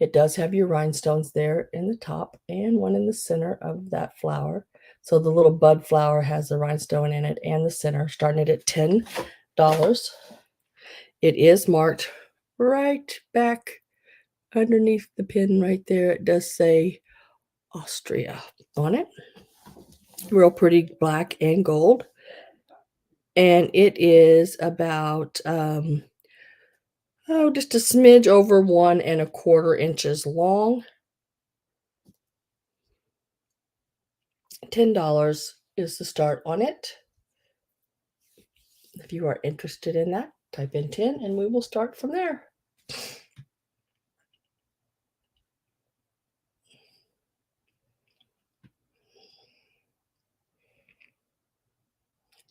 It does have your rhinestones there in the top and one in the center of that flower. So the little bud flower has the rhinestone in it and the center, starting it at $10. It is marked right back underneath the pin right there. It does say Austria on it. Real pretty black and gold. And it is about just a smidge over 1 1/4 inches long. $10 is the start on it. If you are interested in that, type in 10 and we will start from there. It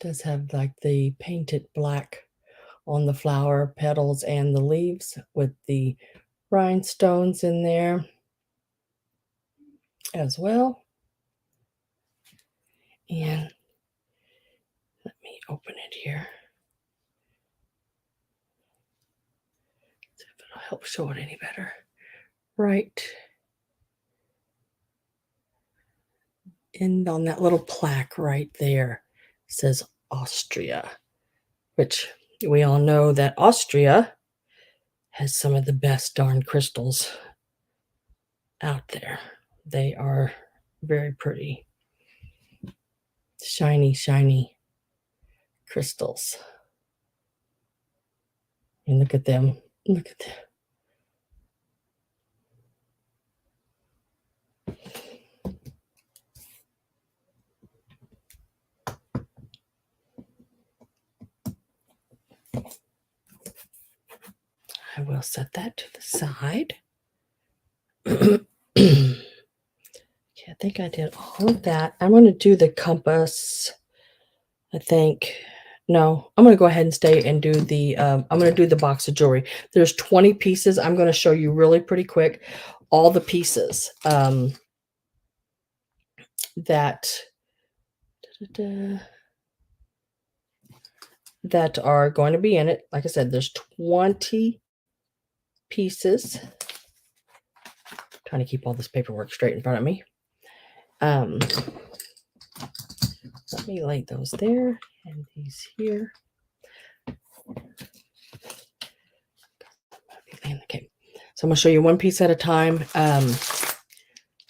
does have like the painted black on the flower petals and the leaves with the rhinestones in there as well. And let me open it here. See if it'll help show it any better. Right. And on that little plaque right there says Austria, which we all know that Austria has some of the best darn crystals out there. They are very pretty. Shiny, shiny crystals. And look at them. Look at them. I will set that to the side. Okay, I think I did all of that. I'm going to do the compass. I think. No, I'm going to go ahead and stay and do the, I'm going to do the box of jewelry. There's 20 pieces. I'm going to show you really pretty quick all the pieces. that that are going to be in it. Like I said, there's 20 pieces. Trying to keep all this paperwork straight in front of me. Let me lay those there and these here. Okay, so I'm going to show you one piece at a time.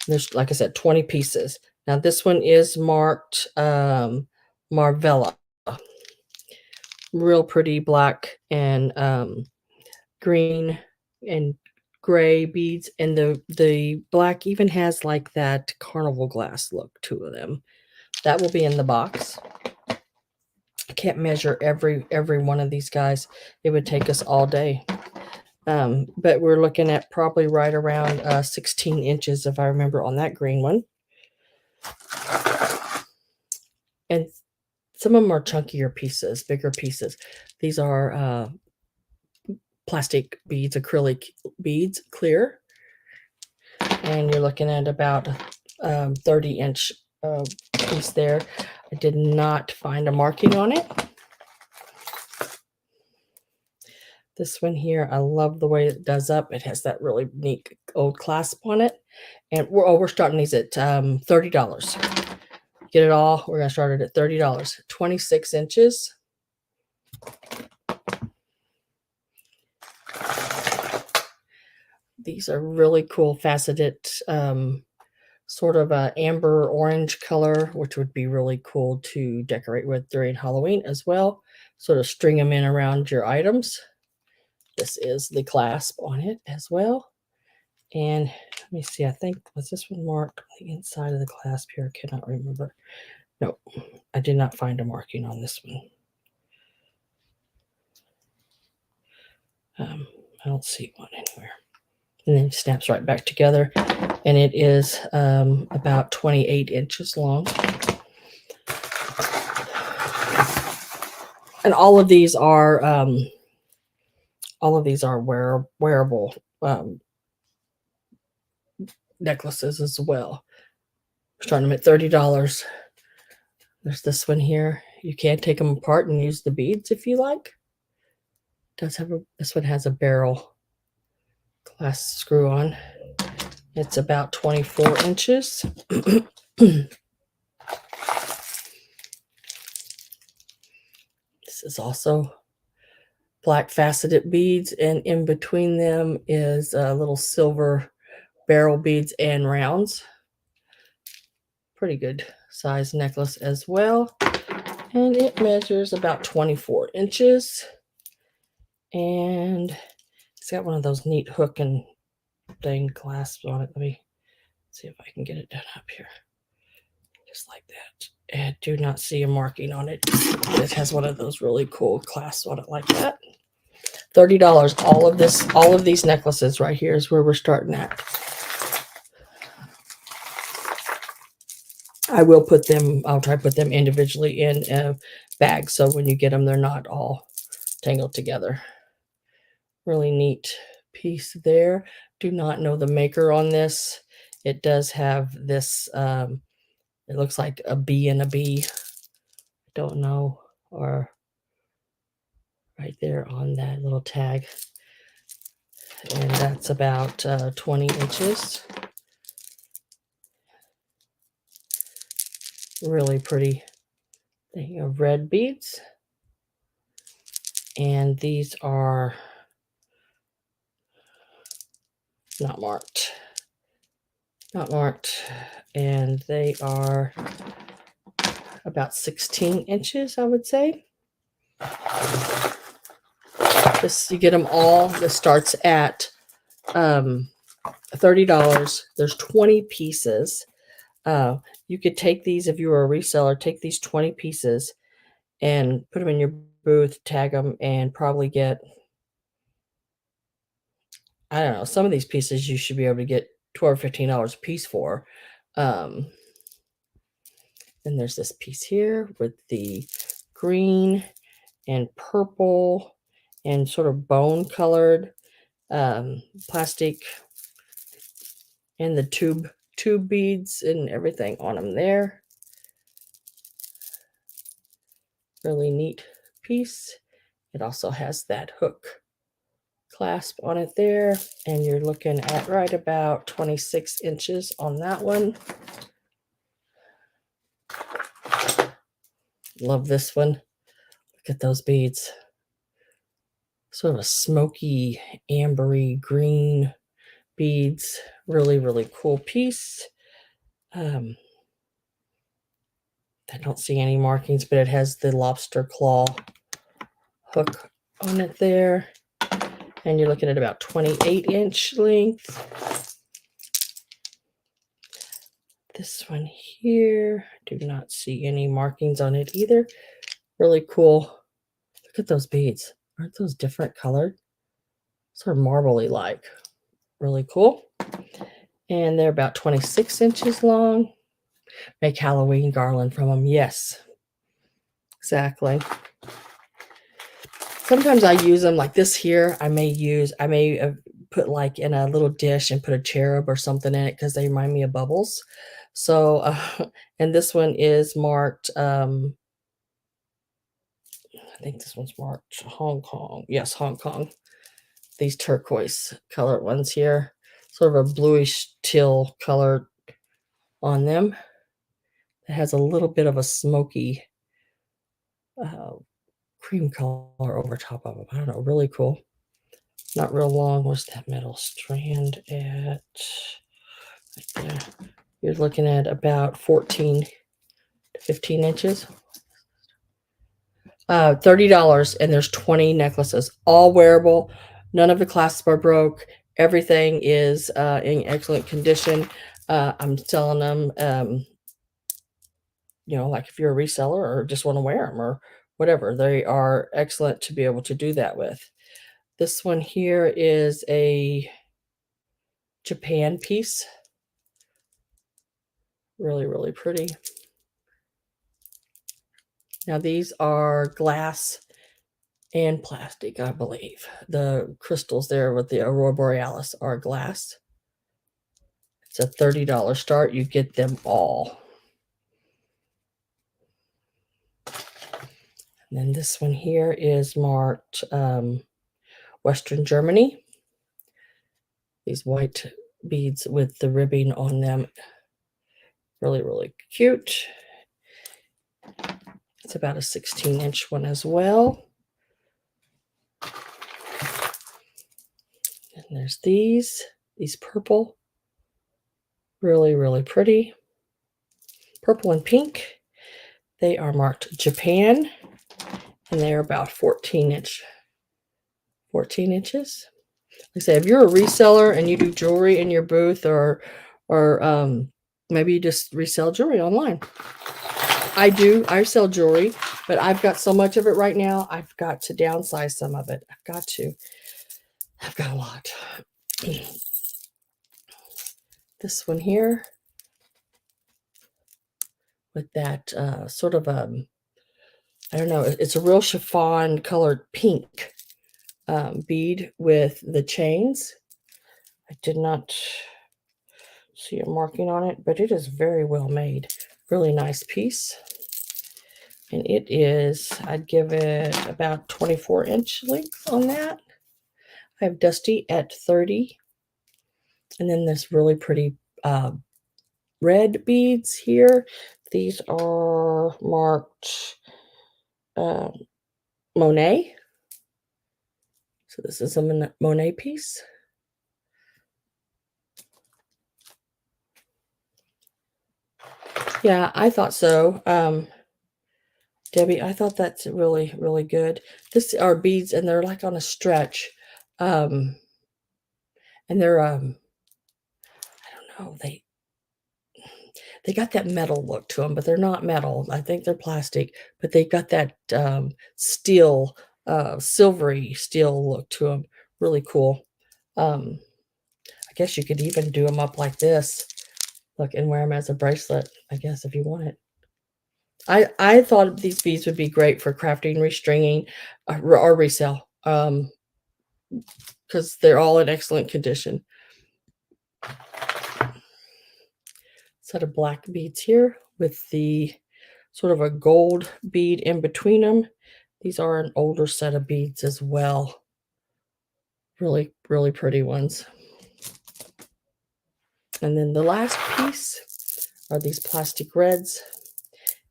There's, like I said, 20 pieces. Now this one is marked Marvella. Real pretty black and green and gray beads, and the black even has like that carnival glass look to them. That will be in the box. I can't measure every one of these guys. It would take us all day. But we're looking at probably right around 16 inches, if I remember, on that green one. And some of them are chunkier pieces, bigger pieces. These are plastic beads, acrylic beads, clear. And you're looking at about 30-inch piece there. I did not find a marking on it. This one here, I love the way it does up. It has that really neat old clasp on it. And we're starting these at $30. Get it all, we're going to start it at $30. 26 inches. These are really cool faceted, sort of a amber orange color, which would be really cool to decorate with during Halloween as well. Sort of string them in around your items. This is the clasp on it as well. And let me see, I think, was this one marked on the inside of the clasp here? I cannot remember. No, I did not find a marking on this one. I don't see one anywhere. And then it snaps right back together. And it is about 28 inches long. And all of these are wearable necklaces as well. We're starting them at $30. There's this one here. You can take them apart and use the beads if you like. This one has a barrel glass screw on. It's about 24 inches. This is also black faceted beads, and in between them is little silver barrel beads and rounds. Pretty good size necklace as well. And it measures about 24 inches. And it's got one of those neat hook and thing clasps on it. Let me see if I can get it done up here. Just like that. I do not see a marking on it. It has one of those really cool clasps on it like that. $30. All of these necklaces right here is where we're starting at. I'll try to put them individually in a bag, so when you get them, they're not all tangled together. Really neat piece there. Do not know the maker on this. It does have this, it looks like a B and a B. Don't know, or right there on that little tag. And that's about 20 inches. Really pretty thing of red beads. And these are not marked. Not marked. And they are about 16 inches, I would say. You get them all. This starts at $30. There's 20 pieces. You could take these, if you were a reseller, take these 20 pieces and put them in your booth, tag them, and probably get, I don't know, some of these pieces you should be able to get $12 or $15 a piece for. Then there's this piece here with the green and purple and sort of bone colored plastic, and the tube tube beads and everything on them there. Really neat piece. It also has that hook clasp on it there, and you're looking at right about 26 inches on that one. Love this one. Look at those beads. Sort of a smoky, ambery green beads. Really, really cool piece. I don't see any markings, but it has the lobster claw hook on it there. And you're looking at about 28-inch length. This one here, do not see any markings on it either. Really cool. Look at those beads. Aren't those different colored? Sort of marbly like. Really cool. And they're about 26 inches long. Make Halloween garland from them. Yes, exactly. Sometimes I use them like this here. I may put like in a little dish and put a cherub or something in it because they remind me of bubbles. So, and this one is marked, I think this one's marked Hong Kong. Yes, Hong Kong. These turquoise colored ones here. Sort of a bluish teal color on them. It has a little bit of a smoky cream color over top of them. I don't know, really cool. Not real long. Where's that middle strand at? Right there. You're looking at about 14 to 15 inches. $30, and there's 20 necklaces, all wearable. None of the clasps are broke. Everything is in excellent condition. I'm selling them, like if you're a reseller or just want to wear them or whatever, they are excellent to be able to do that with. This one here is a Japan piece. Really, really pretty. Now these are glass and plastic, I believe. The crystals there with the Aurora Borealis are glass. It's a $30 start. You get them all. And then this one here is marked Western Germany. These white beads with the ribbing on them. Really, really cute. It's about a 16-inch one as well. And there's these purple. Really, really pretty. Purple and pink. They are marked Japan, and they're about 14 inches. Like I say, if you're a reseller and you do jewelry in your booth, or maybe you just resell jewelry online. I sell jewelry, but I've got so much of it right now, I've got to downsize some of it. I've got a lot. This one here with that sort of I don't know, it's a real chiffon colored pink bead with the chains. I did not see a marking on it, but it is very well made. Really nice piece. And it is, I'd give it about 24-inch length on that. I have Dusty at 30. And then this really pretty red beads here. These are marked Monet. So this is a Monet piece. Yeah, I thought so. Debbie, I thought that's really, really good. This are beads, and they're like on a stretch. And they're, I don't know, they got that metal look to them, but they're not metal. I think they're plastic, but they got that steel, silvery steel look to them. Really cool. I guess you could even do them up like this. Look, and wear them as a bracelet, I guess, if you want it. I thought these beads would be great for crafting, restringing, or resell, because they're all in excellent condition. set of black beads here with the sort of a gold bead in between them. These are an older set of beads as well. Really, really pretty ones. And then the last piece are these plastic reds.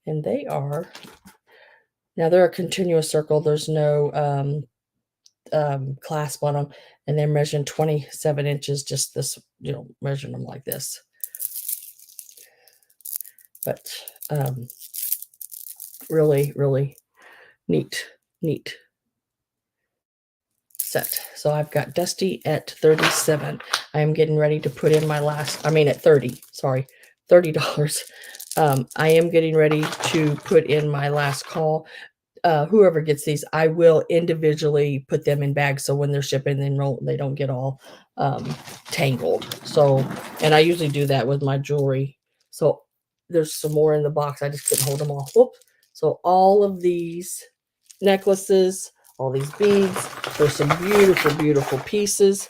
And they are, now they're a continuous circle. There's no clasp on them. And they're measuring 27 inches, just this, measuring them like this. But really, really neat set. So I've got Dusty at 37. I am getting ready to put in my last, at 30, sorry, $30. I am getting ready to put in my last call. Whoever gets these, I will individually put them in bags, so when they're shipping, they don't get all tangled. So, and I usually do that with my jewelry. So there's some more in the box. I just couldn't hold them all. Whoop. So all of these necklaces, all these beads, there's some beautiful, beautiful pieces.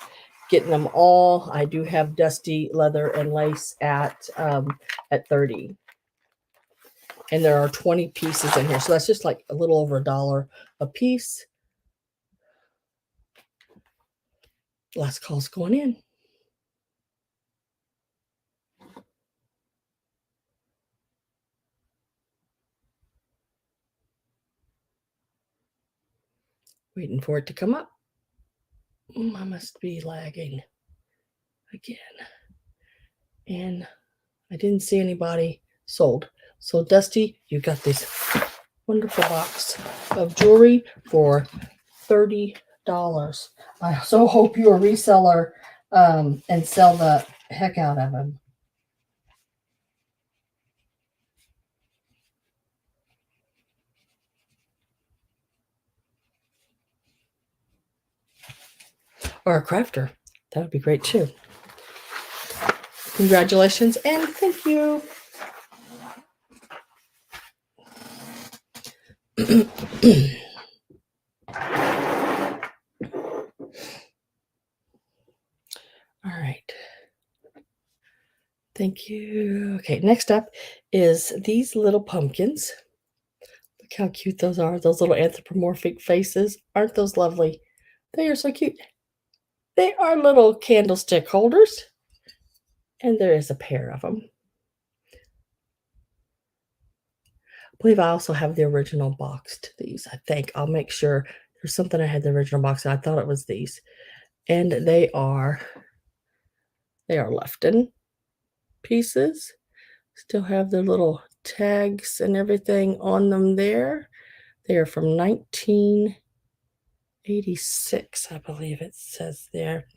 Getting them all. I do have Dusty leather and lace at 30. And there are 20 pieces in here. So that's just like a little over $1 a piece. Last call's going in. Waiting for it to come up. I must be lagging again. And I didn't see anybody sold. So Dusty, you got this wonderful box of jewelry for $30. I so hope you're a reseller and sell the heck out of them. Or a crafter. That would be great too. Congratulations and thank you. All right. Thank you. Okay, next up is these little pumpkins. Look how cute those are. Those little anthropomorphic faces. Aren't those lovely? They are so cute. They are little candlestick holders. And there is a pair of them. I believe I also have the original box to these. I think. I'll make sure. There's something I had the original box. I thought it was these. And they are Lefton pieces. Still have their little tags and everything on them there. They are from 1986, I believe it says there.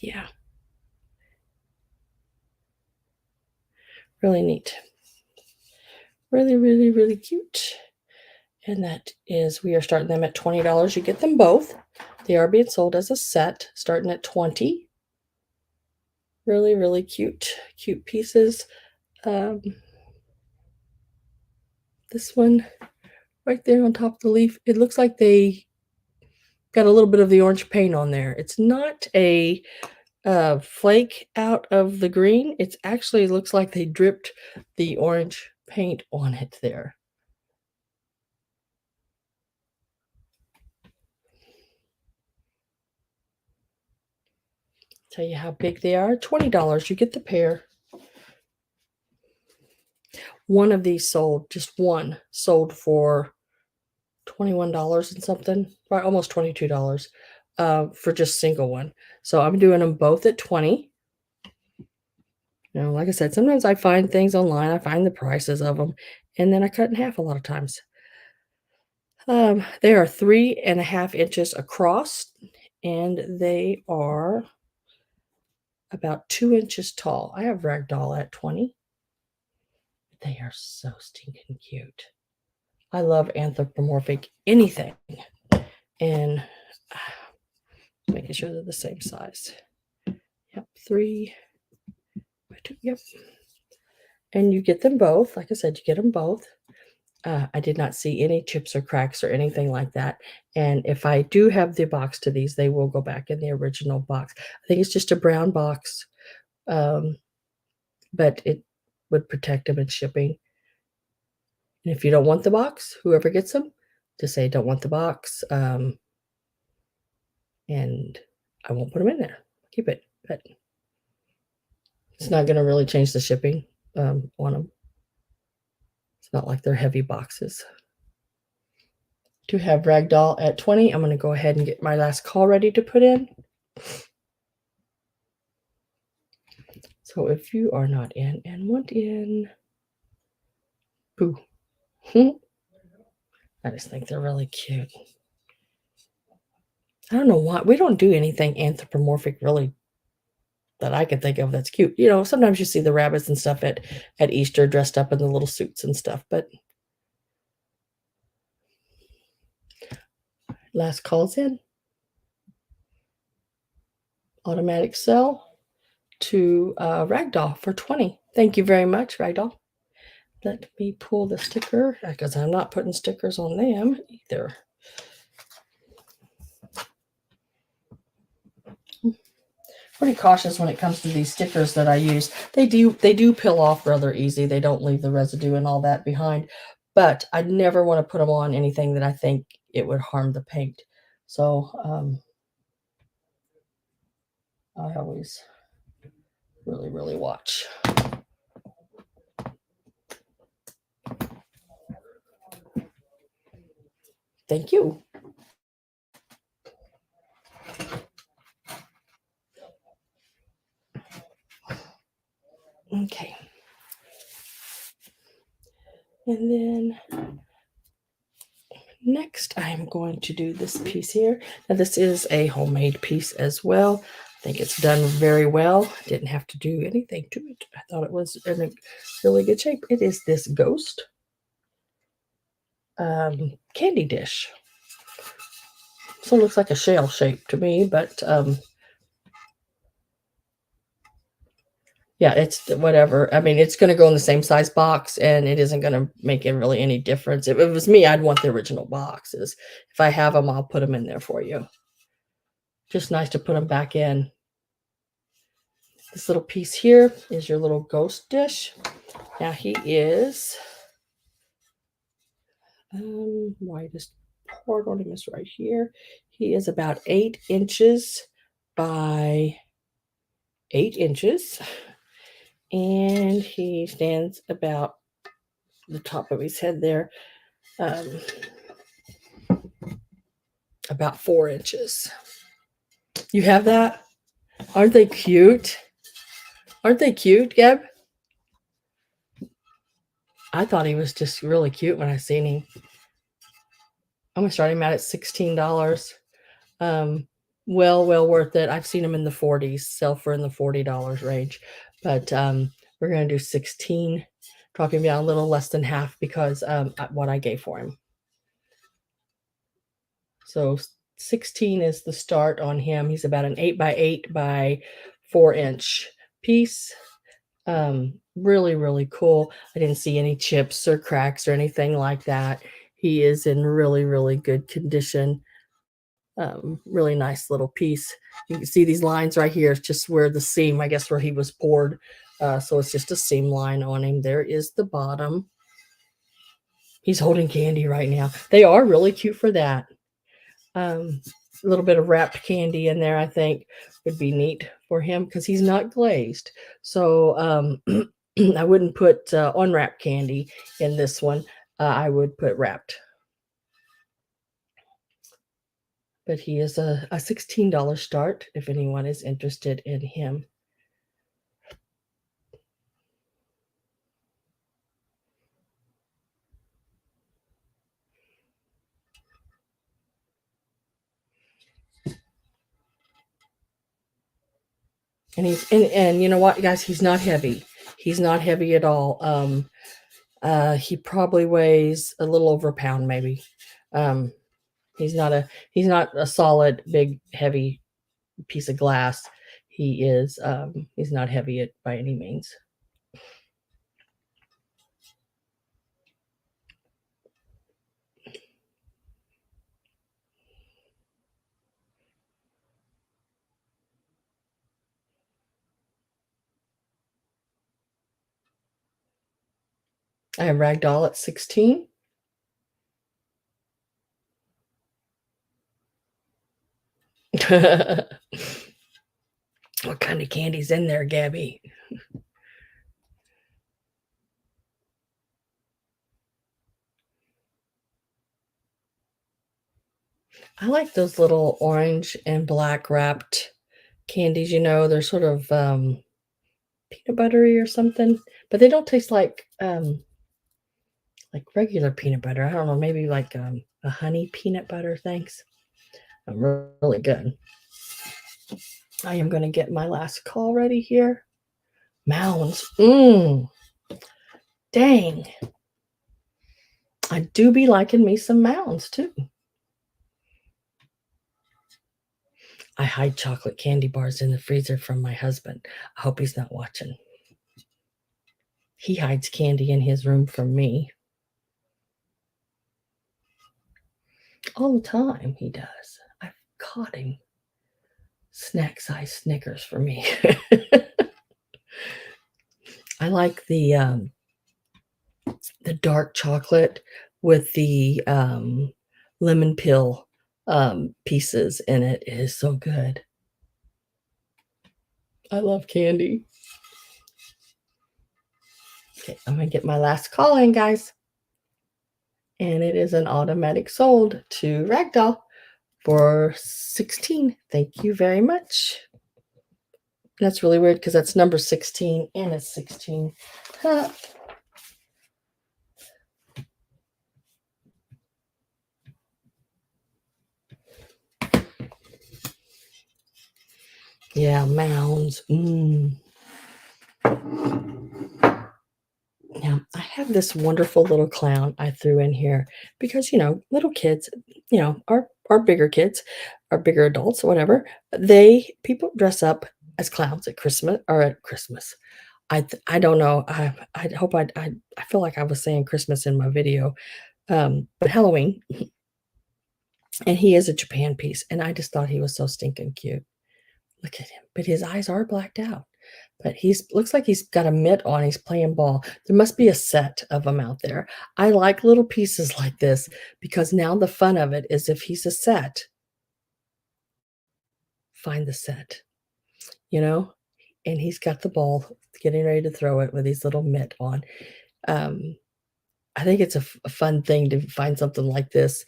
Yeah. Really neat. Really, really, really cute. And that is, we are starting them at $20. You get them both. They are being sold as a set, starting at $20. Really, really cute pieces. This one right there on top of the leaf, it looks like they got a little bit of the orange paint on there. It's not a flake out of the green. It actually looks like they dripped the orange paint on it there. Tell you how big they are. $20. You get the pair. One of these sold, just one, sold for $21 and something, right, almost $22 for just single one. So I'm doing them both at 20. Like I said, sometimes I find things online. I find the prices of them, and then I cut in half a lot of times. They are 3.5 inches across, and they are about 2 inches tall. I have Ragdoll at 20. They are so stinking cute. I love anthropomorphic anything, and making sure they're the same size. Yep, 3 by 2. Yep. And you get them both. Like I said, you get them both. I did not see any chips or cracks or anything like that. And if I do have the box to these, they will go back in the original box. I think it's just a brown box, but it would protect them in shipping. And if you don't want the box, whoever gets them, just say, don't want the box, and I won't put them in there. Keep it. But it's not going to really change the shipping on them. It's not like they're heavy boxes. To have Ragdoll at 20, I'm going to go ahead and get my last call ready to put in. So if you are not in and want in, boo. I just think they're really cute. I don't know why. We don't do anything anthropomorphic really that I can think of that's cute. You know, sometimes you see the rabbits and stuff at Easter dressed up in the little suits and stuff, but last call's in. Automatic sell to Ragdoll for 20. Thank you very much, Ragdoll. Let me pull the sticker because I'm not putting stickers on them either. Pretty cautious when it comes to these stickers that I use. They do peel off rather easy. They don't leave the residue and all that behind. But I never want to put them on anything that I think it would harm the paint. So I always really, really watch. Thank you. Okay. And then next I'm going to do this piece here. Now this is a homemade piece as well. I think it's done very well. Didn't have to do anything to it. I thought it was in a really good shape. It is this ghost candy dish. So it looks like a shell shape to me, but yeah, it's whatever. I mean, it's going to go in the same size box, and it isn't going to make it really any difference. If it was me, I'd want the original boxes. If I have them, I'll put them in there for you. Just nice to put them back in. This little piece here is your little ghost dish. Now he is, widest part on him is right here. He is about 8 inches by 8 inches. And he stands about the top of his head there, about 4 inches. You have that? Aren't they cute? Aren't they cute, Gab? I thought he was just really cute when I seen him. I'm gonna start him out at $16. Well worth it. I've seen him in the 40s, sell for in the $40 range, but we're gonna do 16, dropping him down a little less than half because what I gave for him. So 16 is the start on him. He's about an 8 by 8 by 4 inch piece. Really, really cool. I didn't see any chips or cracks or anything like that. He is in really, really good condition. Really nice little piece. You can see these lines right here. It's just where the seam, I guess, where he was poured. So it's just a seam line on him. There is the bottom. He's holding candy right now. They are really cute for that. A little bit of wrapped candy in there, I think, would be neat for him because he's not glazed. So I wouldn't put unwrapped candy in this one. I would put wrapped. But he is a $16 start if anyone is interested in him. And and you know what, guys, he's not heavy. He's not heavy at all. He probably weighs a little over a pound, maybe. He's not a solid, big, heavy piece of glass. He's not heavy by any means. I have Ragdoll at 16. What kind of candy's in there, Gabby? I like those little orange and black wrapped candies, they're sort of peanut buttery or something, but they don't taste like regular peanut butter. I don't know, maybe like a honey peanut butter. Thanks. Really good. I am going to get my last call ready here. Mounds. Dang. I do be liking me some mounds too. I hide chocolate candy bars in the freezer from my husband. I hope he's not watching. He hides candy in his room from me. All the time, he does. I've caught him. Snack size Snickers for me. I like the dark chocolate with the lemon peel pieces in it. It is so good. I love candy. Okay, I'm gonna get my last call in, guys. And it is an automatic sold to Ragdoll for 16. Thank you very much. That's really weird because that's number 16 and it's 16. Huh. Yeah, mounds. Now, I have this wonderful little clown I threw in here because, little kids, our bigger kids, our bigger adults, whatever, people dress up as clowns at Christmas or at Christmas. I don't know. I hope I feel like I was saying Christmas in my video, but Halloween, and he is a Japan piece, and I just thought he was so stinking cute. Look at him, but his eyes are blacked out. But looks like he's got a mitt on, he's playing ball. There must be a set of them out there. I like little pieces like this because now the fun of it is if he's a set, find the set, you know? And he's got the ball, getting ready to throw it with his little mitt on. I think it's a fun thing to find something like this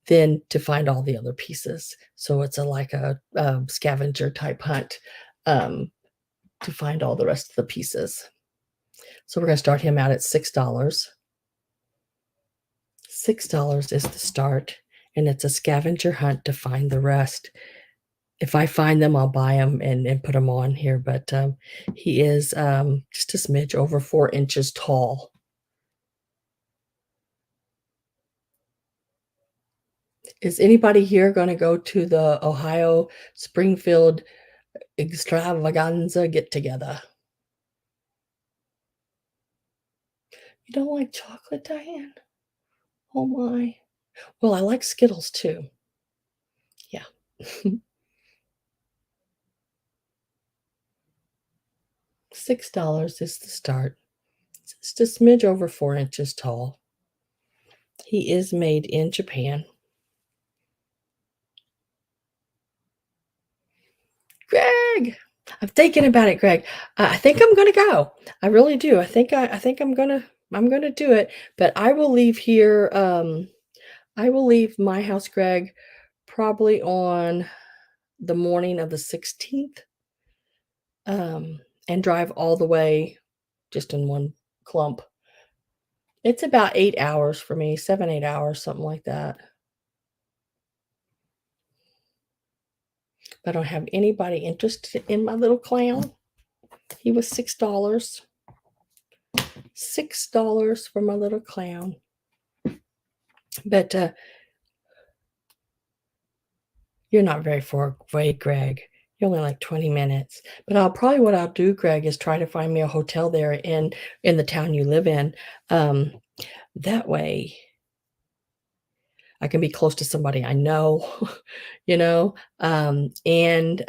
than to find all the other pieces. So it's like a scavenger type hunt to find all the rest of the pieces. So we're going to start him out at $6. $6 is the start, and it's a scavenger hunt to find the rest. If I find them, I'll buy them and put them on here, but he is just a smidge over 4 inches tall. Is anybody here going to go to the Ohio Springfield Extravaganza get-together? You don't like chocolate, Diane? Oh, my. Well, I like Skittles, too. Yeah. $6 is the start. It's just a smidge over 4 inches tall. He is made in Japan. Greg! I'm thinking about it, Greg. I think I'm gonna go. I really do. I think I'm gonna do it. But I will leave here. I will leave my house, Greg, probably on the morning of the 16th, and drive all the way just in one clump. It's about 8 hours for me, 7, 8 hours, something like that. But I don't have anybody interested in my little clown. He was $6. $6 for my little clown. But you're not very far away, Greg. You're only like 20 minutes. But what I'll do, Greg, is try to find me a hotel there in the town you live in. That way I can be close to somebody I know, and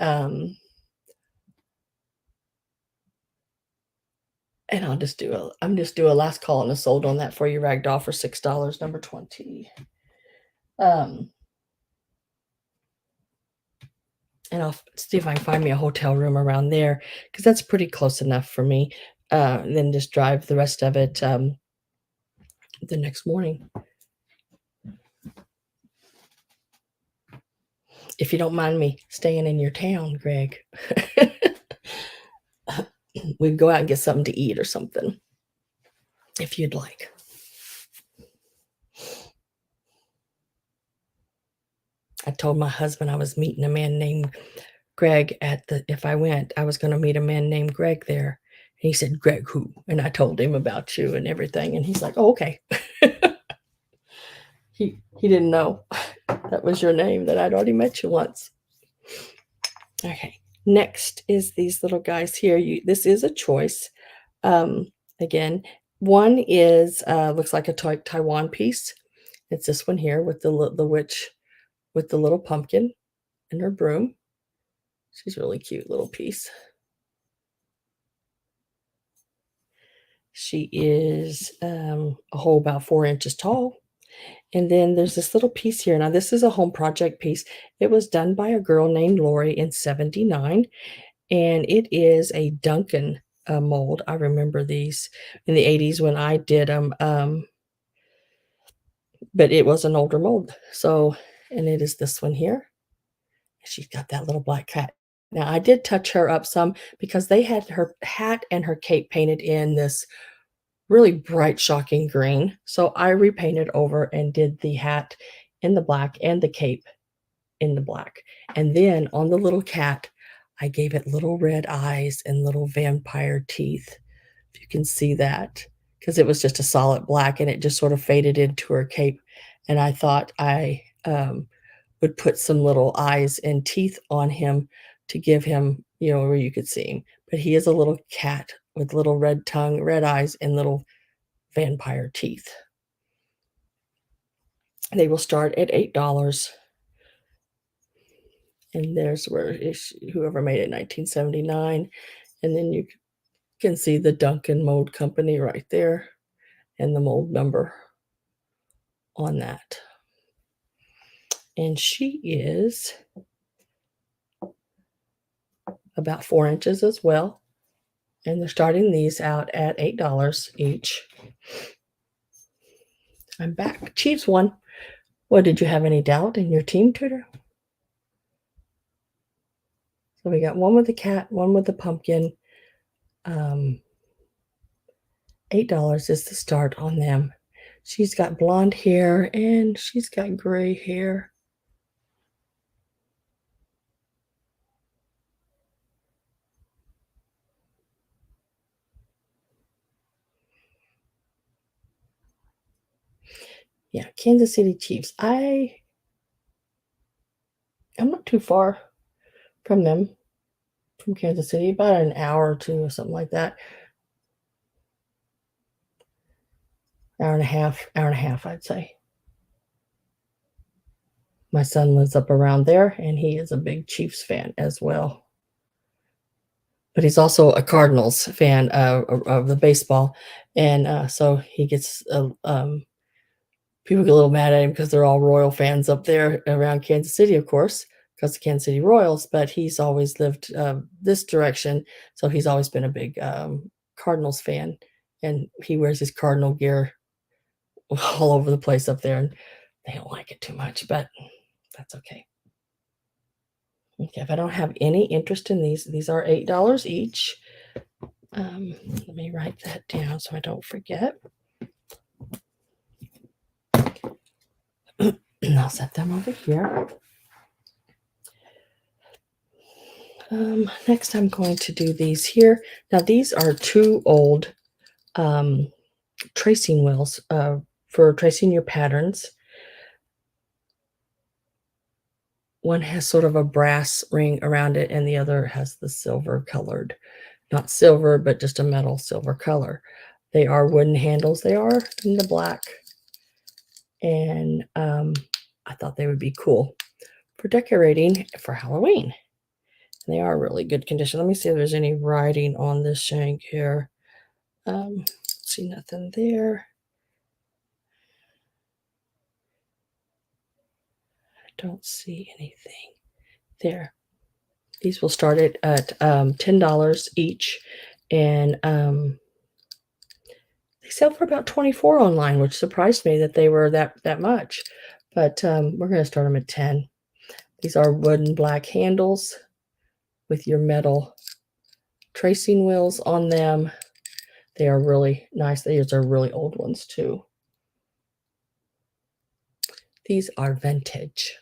And I'm just do a last call and a sold on that for you, ragdoll, for $6, number 20. And I'll see if I can find me a hotel room around there, because that's pretty close enough for me. And then just drive the rest of it the next morning. If you don't mind me staying in your town, Greg, we'd go out and get something to eat or something, if you'd like. I told my husband I was meeting a man named Greg if I went, I was going to meet a man named Greg there. And he said, Greg who? And I told him about you and everything. And he's like, oh, okay. He didn't know that was your name, that I'd already met you once. Okay. Next is these little guys here. This is a choice. Again, one is looks like a Taiwan piece. It's this one here with the witch with the little pumpkin and her broom. She's a really cute little piece. She is a whole about 4 inches tall. And then there's this little piece here. Now, this is a home project piece. It was done by a girl named Lori in '79, and it is a Duncan mold. I remember these in the '80s when I did them, but it was an older mold. So, and it is this one here. She's got that little black cat. Now, I did touch her up some because they had her hat and her cape painted in this really bright, shocking green. So I repainted over and did the hat in the black and the cape in the black. And then on the little cat, I gave it little red eyes and little vampire teeth. If you can see that, because it was just a solid black and it just sort of faded into her cape. And I thought I would put some little eyes and teeth on him to give him, where you could see him. But he is a little cat with little red tongue, red eyes, and little vampire teeth. They will start at $8. And there's where whoever made it in 1979. And then you can see the Duncan Mold Company right there and the mold number on that. And she is about 4 inches as well. And they're starting these out at $8 each. I'm back. Chiefs won. What, did you have any doubt in your team, Tutor? So we got one with the cat, one with the pumpkin. $8 is the start on them. She's got blonde hair and she's got gray hair. Yeah, Kansas City Chiefs. I'm not too far from them, from Kansas City, about an hour or two or something like that. Hour and a half, I'd say. My son lives up around there, and he is a big Chiefs fan as well. But he's also a Cardinals fan of the baseball, and so he gets people get a little mad at him because they're all Royal fans up there around Kansas City, of course, because the Kansas City Royals. But he's always lived this direction, so he's always been a big Cardinals fan, and he wears his Cardinal gear all over the place up there, and they don't like it too much, but that's okay. Okay, if I don't have any interest in these are $8 each. Let me write that down so I don't forget. And I'll set them over here. Next, I'm going to do these here. Now, these are two old tracing wheels for tracing your patterns. One has sort of a brass ring around it, and the other has the silver colored. Not silver, but just a metal silver color. They are wooden handles. They are in the black. And I thought they would be cool for decorating for Halloween. And they are really good condition. Let me see if there's any writing on this shank here. See nothing there. I don't see anything there. These will start at $10 each, and they sell for about $24 online, which surprised me that they were that much. But we're going to start them at 10. These are wooden black handles with your metal tracing wheels on them. They are really nice. These are really old ones too. These are vintage.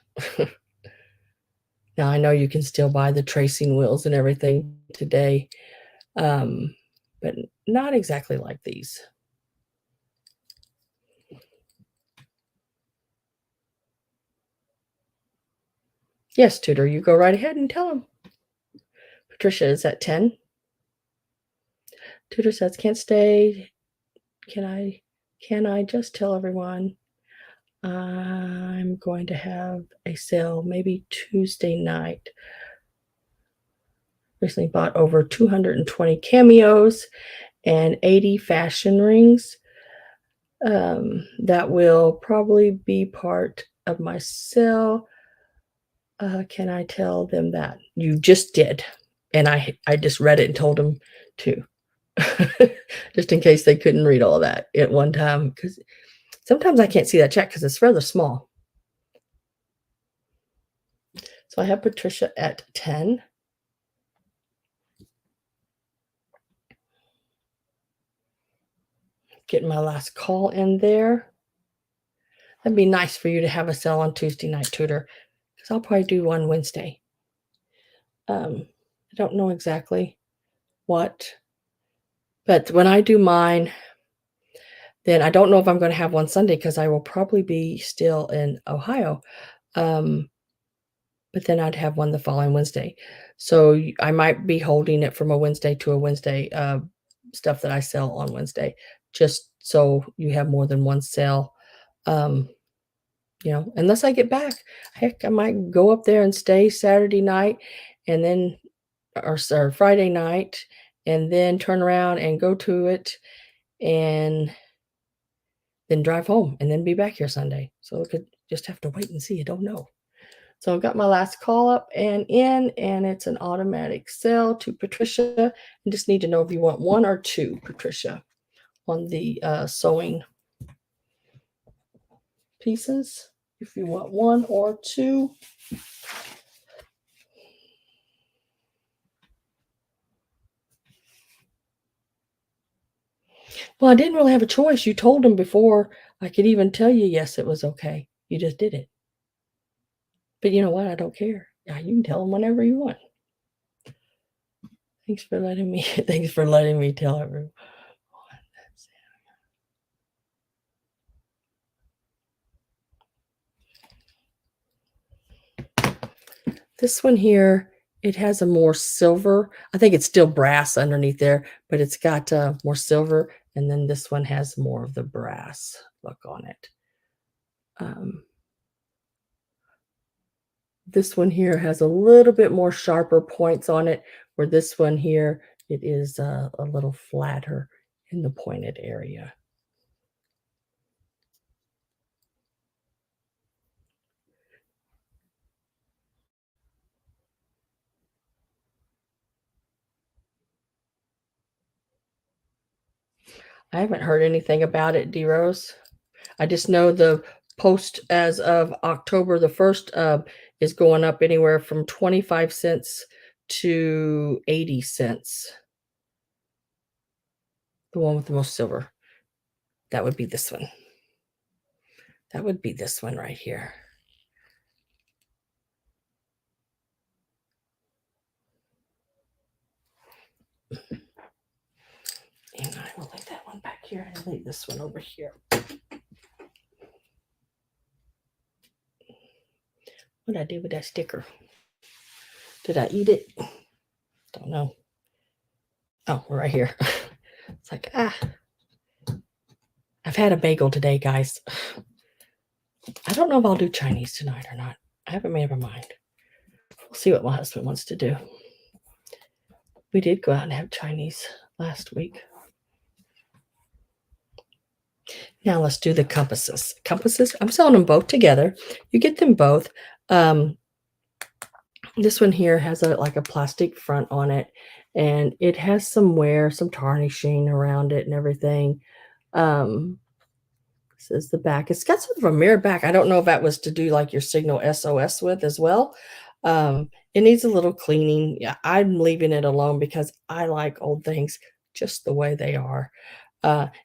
Now I know you can still buy the tracing wheels and everything today, but not exactly like these. Yes, Tudor, you go right ahead and tell them. Patricia is at 10. Tudor says, can't stay. Can I just tell everyone I'm going to have a sale maybe Tuesday night. Recently bought over 220 cameos and 80 fashion rings. That will probably be part of my sale. Can I tell them that? You just did. And I just read it and told them to. Just in case they couldn't read all that at one time. Because sometimes I can't see that chat because it's rather small. So I have Patricia at 10. Getting my last call in there. That'd be nice for you to have a sale on Tuesday night, Tudor, because I'll probably do one Wednesday. I don't know exactly what, but when I do mine, then I don't know if I'm going to have one Sunday because I will probably be still in Ohio. But then I'd have one the following Wednesday. So I might be holding it from a Wednesday to a Wednesday, stuff that I sell on Wednesday, just so you have more than one sale. Unless I get back, heck, I might go up there and stay Saturday night and then, or Friday night, and then turn around and go to it and then drive home and then be back here Sunday. So I could just have to wait and see. I don't know. So I've got my last call up and in, and it's an automatic sale to Patricia. I just need to know if you want one or two, Patricia, on the sewing pieces. If you want one or two. Well, I didn't really have a choice. You told him before I could even tell you, yes, it was okay. You just did it. But you know what? I don't care. Yeah, you can tell him whenever you want. Thanks for letting me tell everyone. This one here, it has a more silver. I think it's still brass underneath there, but it's got more silver. And then this one has more of the brass look on it. This one here has a little bit more sharper points on it, where this one here, it is a little flatter in the pointed area. I haven't heard anything about it, D Rose. I just know the post as of October the 1st is going up anywhere from 25 cents to 80 cents. The one with the most silver. That would be this one. That would be this one right here. And I will lay that one back here and lay this one over here. What did I do with that sticker? Did I eat it? Don't know. Oh, right here. It's like, I've had a bagel today, guys. I don't know if I'll do Chinese tonight or not. I haven't made up my mind. We'll see what my husband wants to do. We did go out and have Chinese last week. Now let's do the compasses. Compasses, I'm selling them both together. You get them both. This one here has like a plastic front on it, and it has some wear, some tarnishing around it and everything. This is the back. It's got sort of a mirror back. I don't know if that was to do like your signal SOS with as well. It needs a little cleaning. Yeah, I'm leaving it alone because I like old things just the way they are.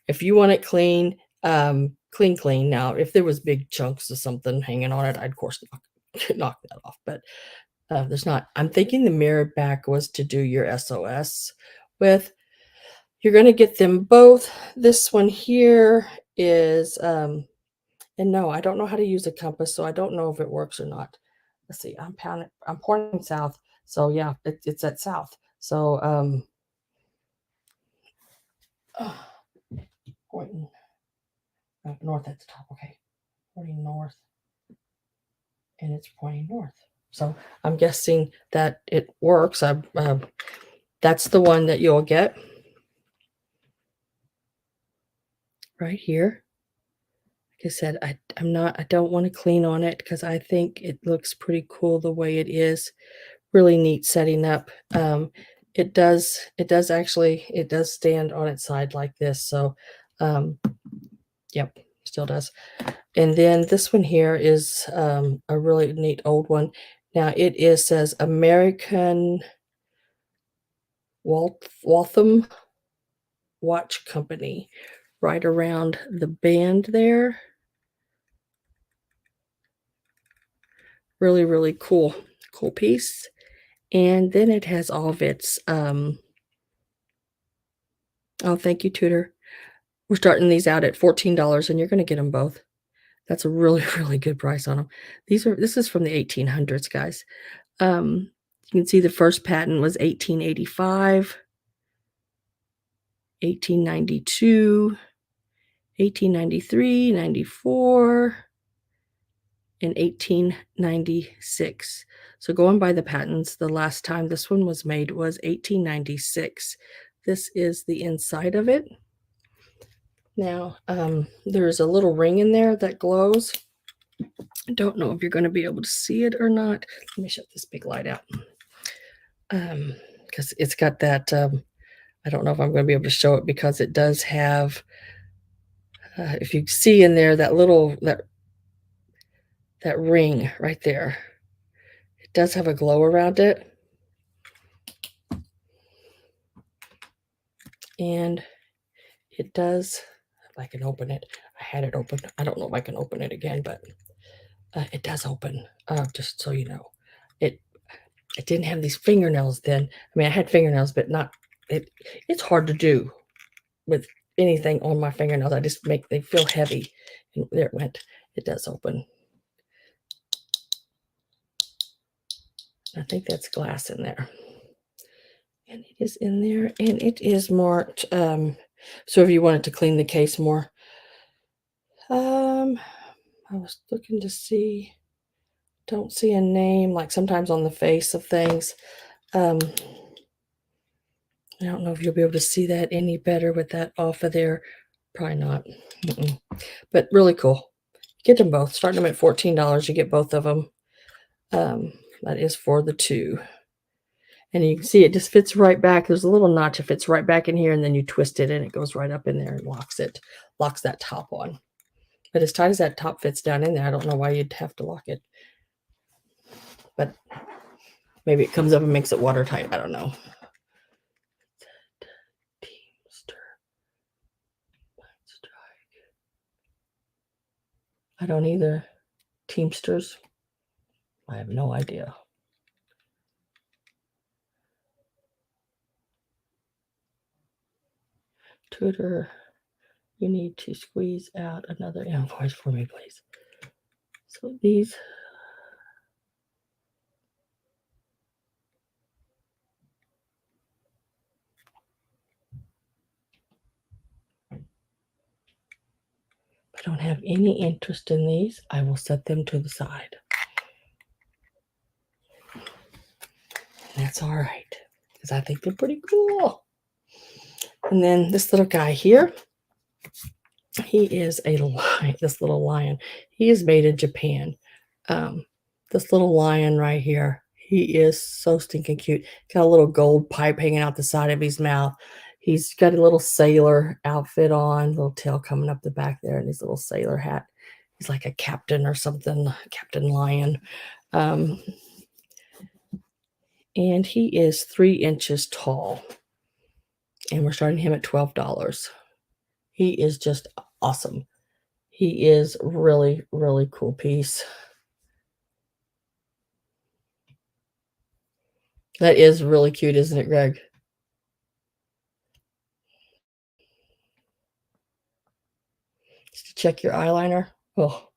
If you want it clean, clean. Now, if there was big chunks of something hanging on it, I'd of course knock that off. But there's not. I'm thinking the mirror back was to do your SOS with. You're going to get them both. This one here is, and no, I don't know how to use a compass, so I don't know if it works or not. Let's see. I'm pointing south, so yeah, it's at south. So pointing north at the top. Okay, pointing north, and it's pointing north. So I'm guessing that it works. That's the one that you'll get right here. Like I said, I don't want to clean on it because I think it looks pretty cool the way it is. Really neat setting up. It does stand on its side like this. So, yep, still does. And then this one here is a really neat old one. Now says American Waltham Watch Company right around the band there. Really, really cool piece. And then it has all of its, oh, thank you, Tutor. We're starting these out at $14 and you're going to get them both. That's a really, really good price on them. This is from the 1800s, guys. You can see the first patent was 1885, 1892, 1893, 94, and 1896. So going by the patents, the last time this one was made was 1896. This is the inside of it. Now, there's a little ring in there that glows. I don't know if you're going to be able to see it or not. Let me shut this big light out. Because it's got that, I don't know if I'm going to be able to show it because it does have, if you see in there, that little, that ring right there, it does have a glow around it. And it does, if I can open it. I had it open. I don't know if I can open it again, but it does open, just so you know. It didn't have these fingernails then. I mean, I had fingernails, but not, it's hard to do with anything on my fingernails. I just they feel heavy. And there it went. It does open. I think that's glass in there. And it is in there, and it is marked. So if you wanted to clean the case more, I was looking to see. Don't see a name, like sometimes on the face of things. I don't know if you'll be able to see that any better with that off of there. Probably not. But really cool. Get them both. Starting them at $14. You get both of them. That is for the two. And you can see it just fits right back. There's a little notch. It fits right back in here, and then you twist it, and it goes right up in there and locks it. Locks that top on. But as tight as that top fits down in there, I don't know why you'd have to lock it. But maybe it comes up and makes it watertight. I don't know. I don't either. Teamsters. I have no idea. Tutor, you need to squeeze out another invoice for me, please. So these. I don't have any interest in these. I will set them to the side. That's all right, because I think they're pretty cool. And then this little guy here, He is a lion, this little lion. He is made in Japan. This little lion right here, he is so stinking cute. Got a little gold pipe hanging out the side of his mouth. He's got a little sailor outfit on, little tail coming up the back there, and his little sailor hat. He's like a captain or something, Captain Lion. Um, and he is 3 inches tall. And we're starting him at $12. He is just awesome. He is really, really cool piece. That is really cute, isn't it, Greg? Did you check your eyeliner? Oh,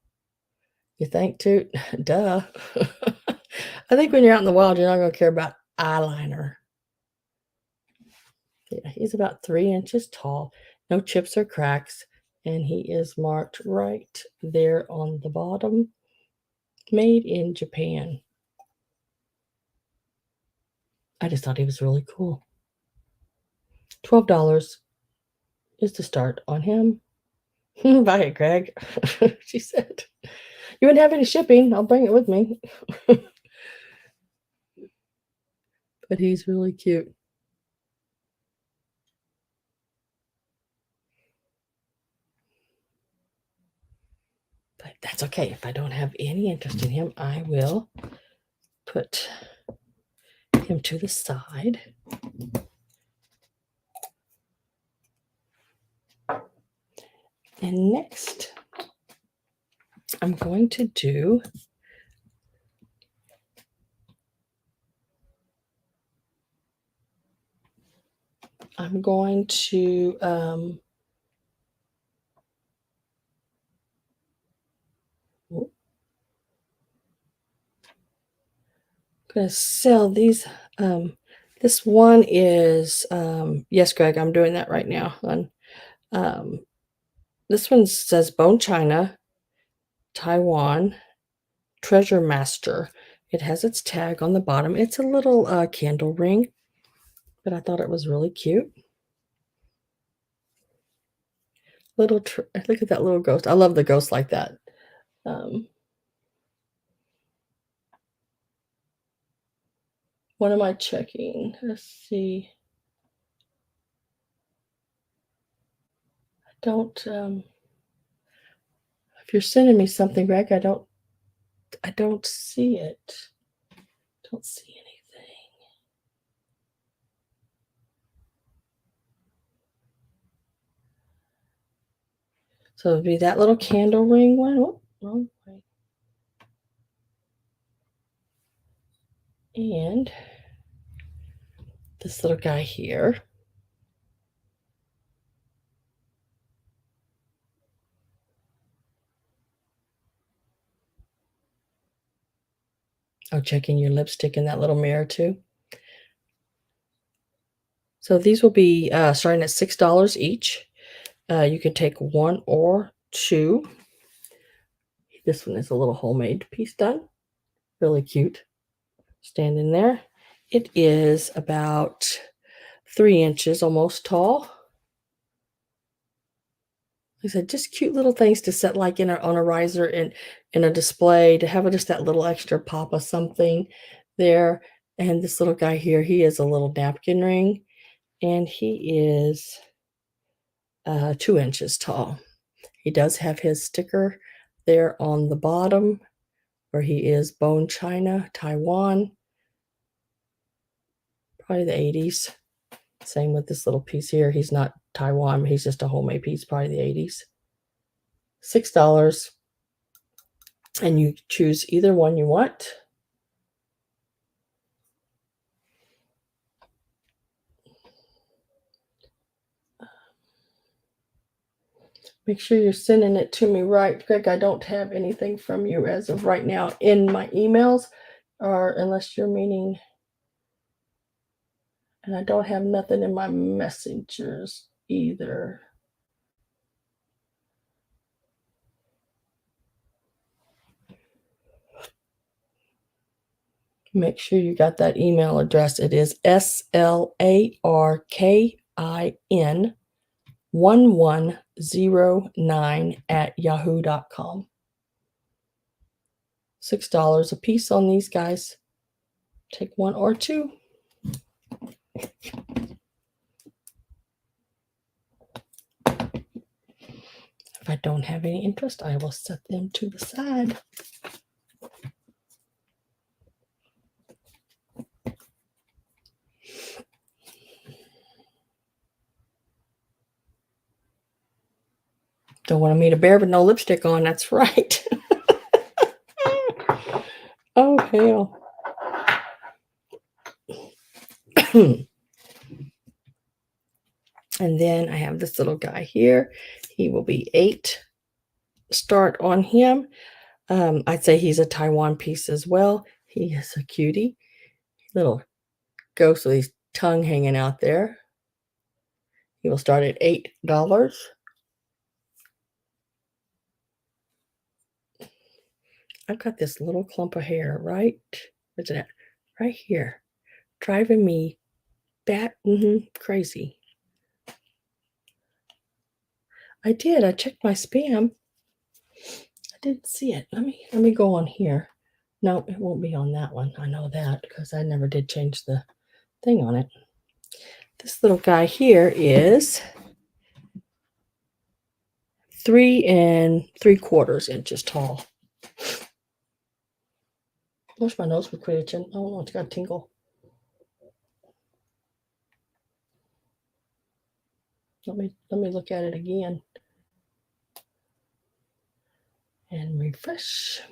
you think, Toot? Duh. I think when you're out in the wild, you're not going to care about eyeliner. Yeah, he's about 3 inches tall, no chips or cracks, and he is marked right there on the bottom, made in Japan. I just thought he was really cool. $12 is the start on him. Buy it, Greg, she said. You wouldn't have any shipping. I'll bring it with me. But he's really cute. But that's okay. If I don't have any interest in him, I will put him to the side. And next, I'm going to going to sell these. This one is, yes, Greg, I'm doing that right now. This one says Bone China, Taiwan, Treasure Master. It has its tag on the bottom. It's a little candle ring, but I thought it was really cute. Look at that little ghost. I love the ghost like that. What am I checking? Let's see. I don't, if you're sending me something, Greg, I don't see it. Don't see anything. So it'd be that little candle ring one. Oh, wrong way. And this little guy here. Oh, checking your lipstick in that little mirror too. So these will be starting at $6 each. You can take 1 or 2. This one is a little homemade piece done. Really cute. Standing there. It is about 3 inches almost tall. Like I said, just cute little things to set like on a riser in a display, to have just that little extra pop of something there. And this little guy here, he is a little napkin ring, and he is 2 inches tall. He does have his sticker there on the bottom where he is Bone China, Taiwan, probably the 80s. Same with this little piece here. He's not Taiwan, he's just a homemade piece, probably the 80s. $6. And you choose either one you want. Make sure you're sending it to me right, Greg. I don't have anything from you as of right now in my emails, or unless you're meaning, and I don't have nothing in my messengers either. Make sure you got that email address. It is SLARKIN 1109@yahoo.com. $6 a piece on these guys. Take one or two. If I don't have any interest, I will set them to the side. Don't want to meet a bear with no lipstick on. That's right. Oh, hell. And then I have this little guy here. He will be 8. Start on him. I'd say he's a Taiwan piece as well. He is a cutie. Little ghost with his tongue hanging out there. He will start at $8. I've got this little clump of hair right, where's it at? Right here, driving me crazy. I did. I checked my spam. I didn't see it. Let me go on here. No, it won't be on that one. I know that because I never did change the thing on it. This little guy here is 3 3/4 inches tall. I wish my nose would quit itching. Oh no, it's got a tingle. Let me look at it again and refresh.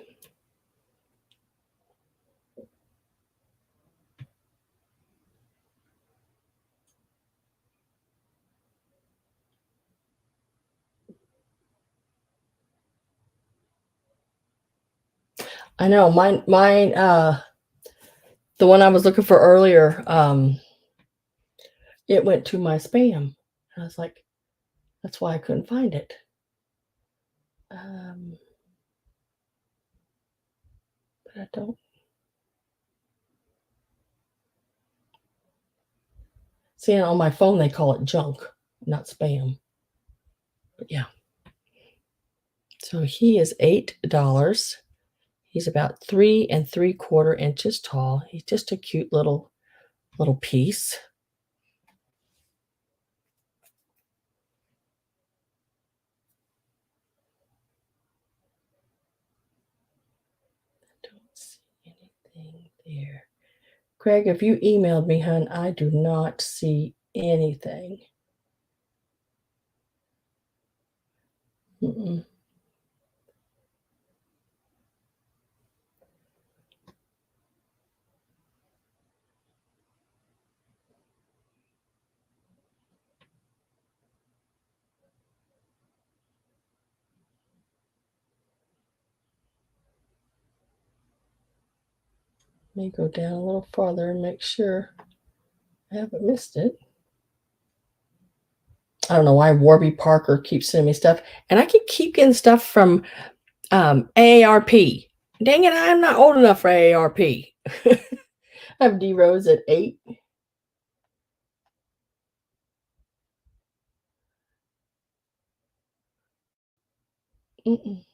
I know mine the one I was looking for earlier, it went to my spam. I was like, that's why I couldn't find it. But I don't. See, on my phone they call it junk, not spam. But yeah. So he is $8. He's about 3 3/4 inches tall. He's just a cute little piece. I don't see anything there. Craig, if you emailed me, hon, I do not see anything. Mm-mm. Let me go down a little farther and make sure I haven't missed it. I don't know why Warby Parker keeps sending me stuff, and I can keep getting stuff from AARP. Dang it, I'm not old enough for AARP. I have D Rose at 8. Mm-mm.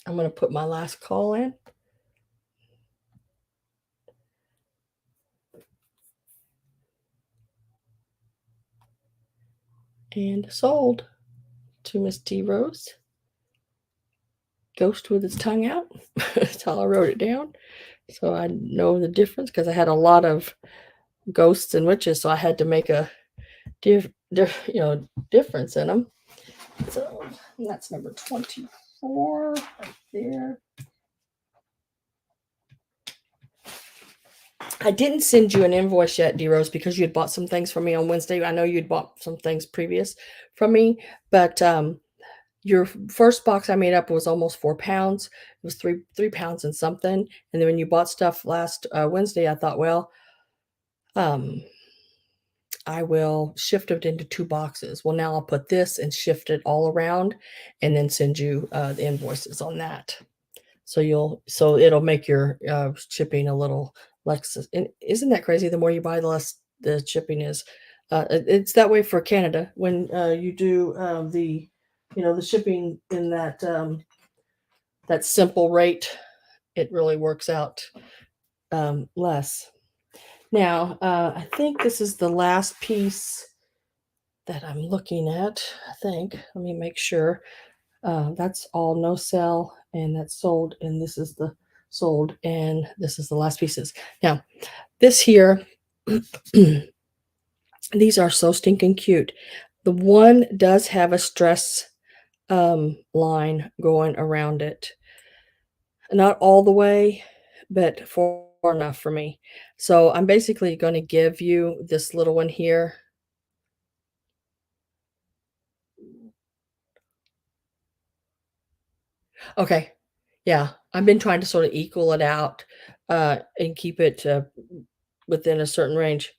I'm going to put my last call in. And sold to Miss D Rose. Ghost with its tongue out. That's how I wrote it down. So I know the difference because I had a lot of ghosts and witches, so I had to make a difference in them. So that's number 24 right there. I didn't send you an invoice yet, D Rose, because you had bought some things from me on Wednesday. I know you'd bought some things previous from me, but your first box I made up was almost 4 pounds. It was 3 pounds and something. And then when you bought stuff last Wednesday, I thought, well, I will shift it into 2 boxes. Well, now I'll put this and shift it all around and then send you the invoices on that. So it'll make your shipping a little less. And isn't that crazy? The more you buy, the less the shipping is. It's that way for Canada when you do the shipping in that simple rate. It really works out less. Now, I think this is the last piece that I'm looking at. I think. Let me make sure. That's all no sell, and that's sold, and this is the sold, and this is the last pieces. Now, this here, these are so stinking cute. The one does have a stress line going around it. Not all the way, but far enough for me. So I'm basically going to give you this little one here. Okay. Yeah, I've been trying to sort of equal it out, and keep it, within a certain range.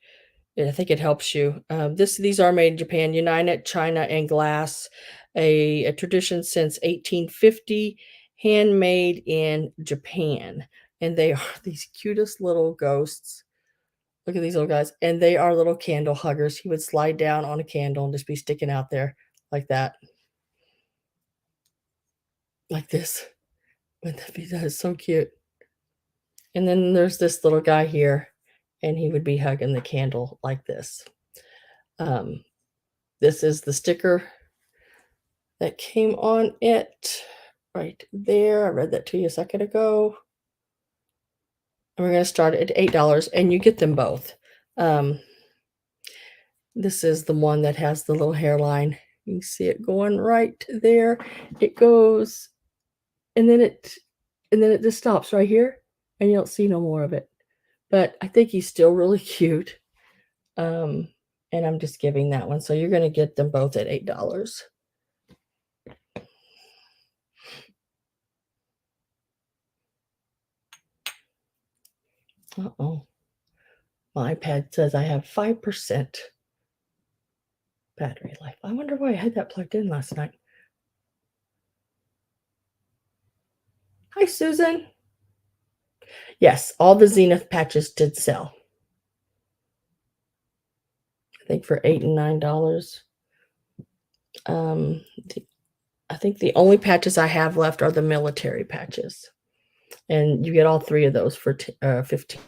And I think it helps you. These are made in Japan, United China and glass, a tradition since 1850, handmade in Japan. And they are these cutest little ghosts. Look at these little guys, and they are little candle huggers. He would slide down on a candle and just be sticking out there like that, like this. Wouldn't that be that is so cute? And then there's this little guy here, and he would be hugging the candle like this. Um, this is the sticker that came on it right there. I read that to you a second ago. And we're going to start at $8, and you get them both. This is the one that has the little hairline. You can see it going right there. It goes, and then it just stops right here, and you don't see no more of it. But I think he's still really cute. And I'm just giving that one. So you're going to get them both at $8. Uh-oh. My iPad says I have 5% battery life. I wonder why I had that plugged in last night. Hi, Susan. Yes, all the Zenith patches did sell. I think for $8 and $9. I think the only patches I have left are the military patches. And you get all three of those for 15,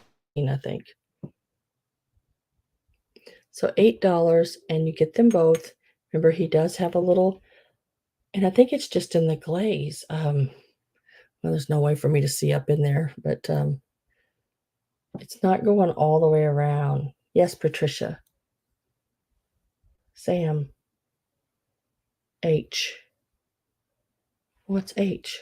I think. So $8, and you get them both. Remember, he does have a little, and I think it's just in the glaze. Well, there's no way for me to see up in there, but it's not going all the way around. Yes, Patricia. Sam. H. What's H?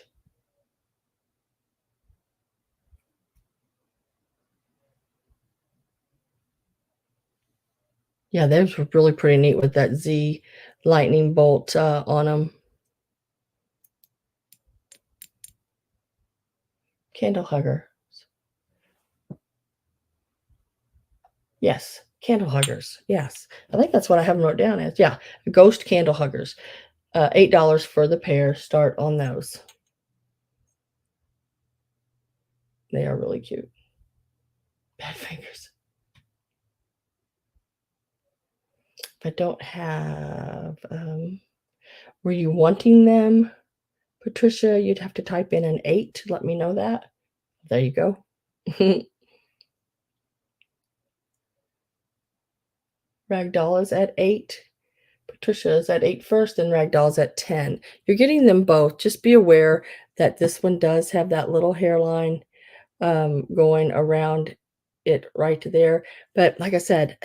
Yeah, those were really pretty neat with that Z lightning bolt on them. Candle hugger. Yes, candle huggers. Yes, I think that's what I have them wrote down as. Yeah, ghost candle huggers. $8 for the pair. Start on those. They are really cute. Bad fingers. I don't have. Were you wanting them, Patricia? You'd have to type in an 8 to let me know that. There you go. Ragdoll is at 8. Patricia is at 8 first, and Ragdoll is at 10. You're getting them both. Just be aware that this one does have that little hairline going around it right there. But like I said,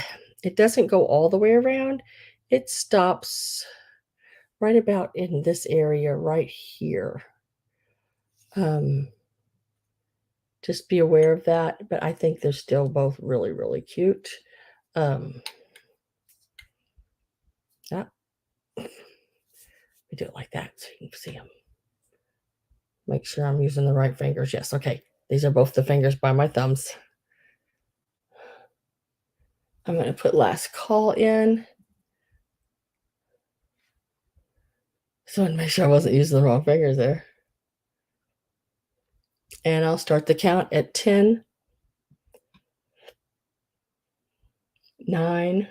it doesn't go all the way around. It stops right about in this area right here. Just be aware of that. But I think they're still both really, really cute. Yeah. We do it like that so you can see them. Make sure I'm using the right fingers. Yes, okay. These are both the fingers by my thumbs. I'm going to put last call in. So I want to make sure I wasn't using the wrong fingers there. And I'll start the count at 10, 9,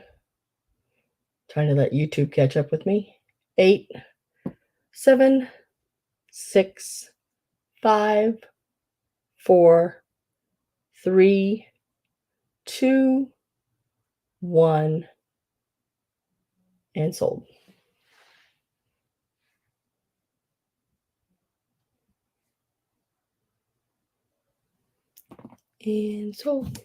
trying to let YouTube catch up with me, 8, 7, 6, 5, 4, 3, 2, 1, and sold. And sold.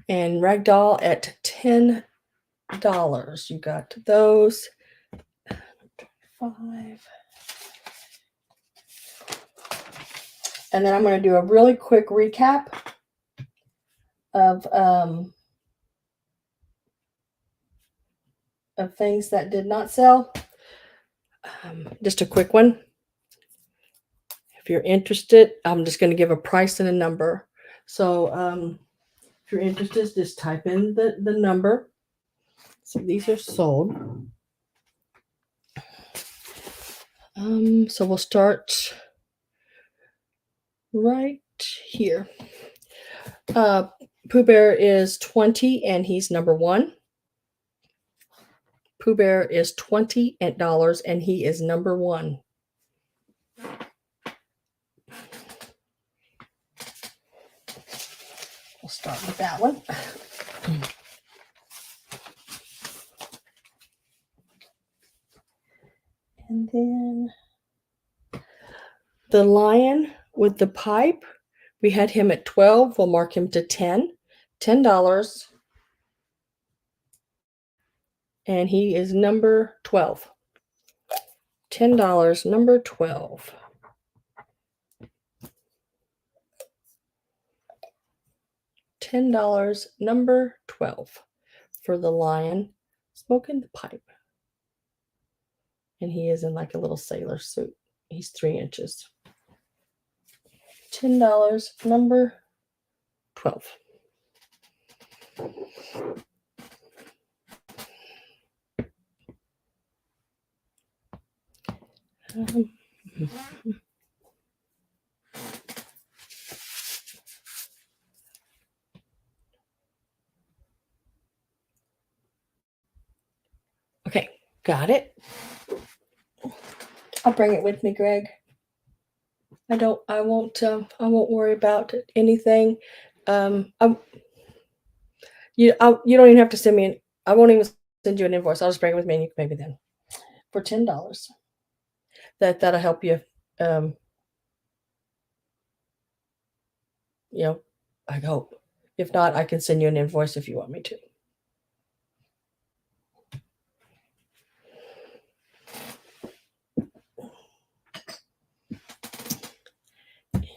And Ragdoll at $10. You got those. 5. And then I'm going to do a really quick recap of things that did not sell. Just a quick one. If you're interested, I'm just going to give a price and a number. So if you're interested, just type in the number. So these are sold. So we'll start right here. Pooh Bear is 20 and he's number 1. Pooh Bear is $20 and he is number 1. We'll start with that one. And then the lion with the pipe, we had him at 12. We'll mark him to 10. $10. And he is number 12. $10, number 12. $10, number 12 for the lion smoking the pipe. And he is in like a little sailor suit. He's 3 inches. $10, number 12. Okay, got it. I'll bring it with me, Greg. I won't worry about anything. You don't even have to send me I won't even send you an invoice. I'll just bring it with me and you can pay me then for $10. That'll help you. I hope. If not, I can send you an invoice if you want me to.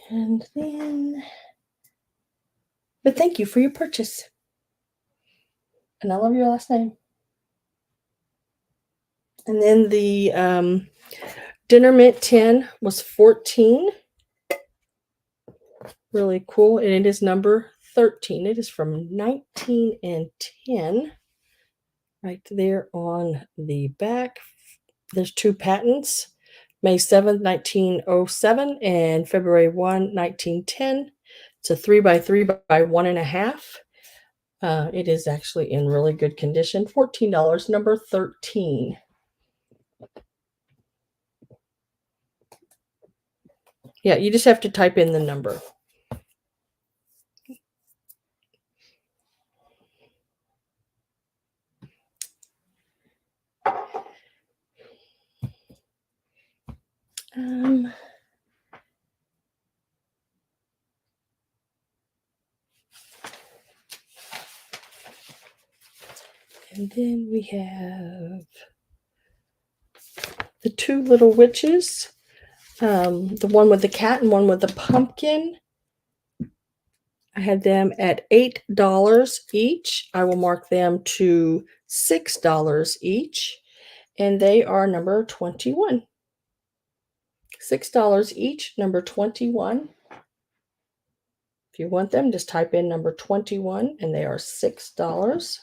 And then, but thank you for your purchase. And I love your last name. And then the Dinner Mint 10 was 14. Really cool. And it is number 13. It is from 1910. Right there on the back. There's 2 patents. May 7th, 1907 and February 1, 1910. It's a 3x3 by 1.5. It is actually in really good condition. $14, number 13. Yeah, you just have to type in the number. And then we have the 2 little witches. The one with the cat and one with the pumpkin. I had them at $8 each. I will mark them to $6 each. And they are number 21. $6 each, number 21. If you want them, just type in number 21 and they are $6.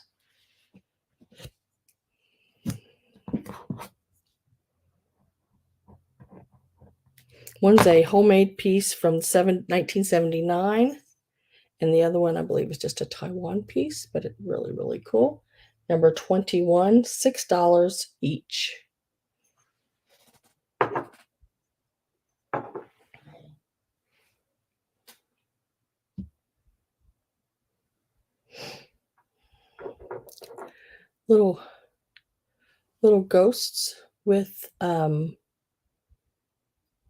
One's a homemade piece from 1979. And the other one, I believe, is just a Taiwan piece, but it's really, really cool. Number 21, $6 each. Little ghosts with on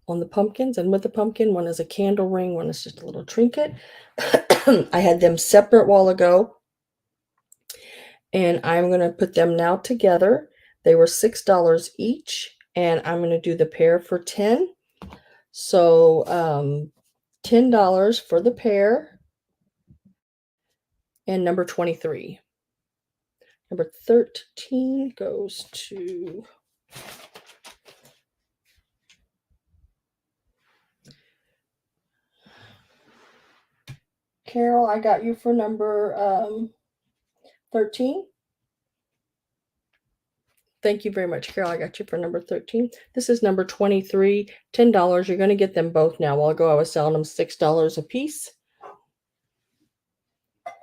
the pumpkins, and with the pumpkin, one is a candle ring, one is just a little trinket. I had them separate a while ago, and I'm going to put them now together. They were $6 each, and I'm going to do the pair for 10. So $10 for the pair, and number 23. Number 13 goes to Carol. I got you for number 13. Thank you very much, Carol. I got you for number 13. This is number 23, $10. You're going to get them both now. A while ago, I was selling them $6 a piece.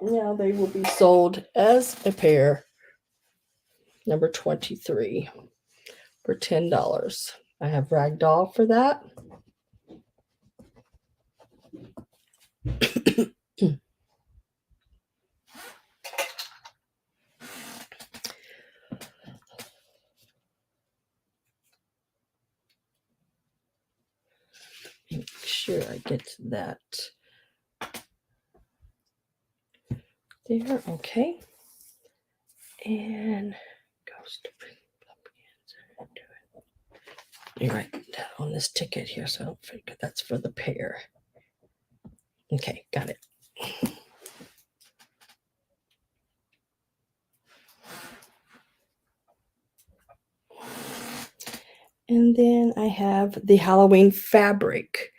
Now they will be sold as a pair. Number 23 for $10. I have ragdoll for that. Make sure I get to that. There, okay. And goes to pumpkins. You write that on this ticket here, so I don't forget that's for the pair. Okay, got it. And then I have the Halloween fabric.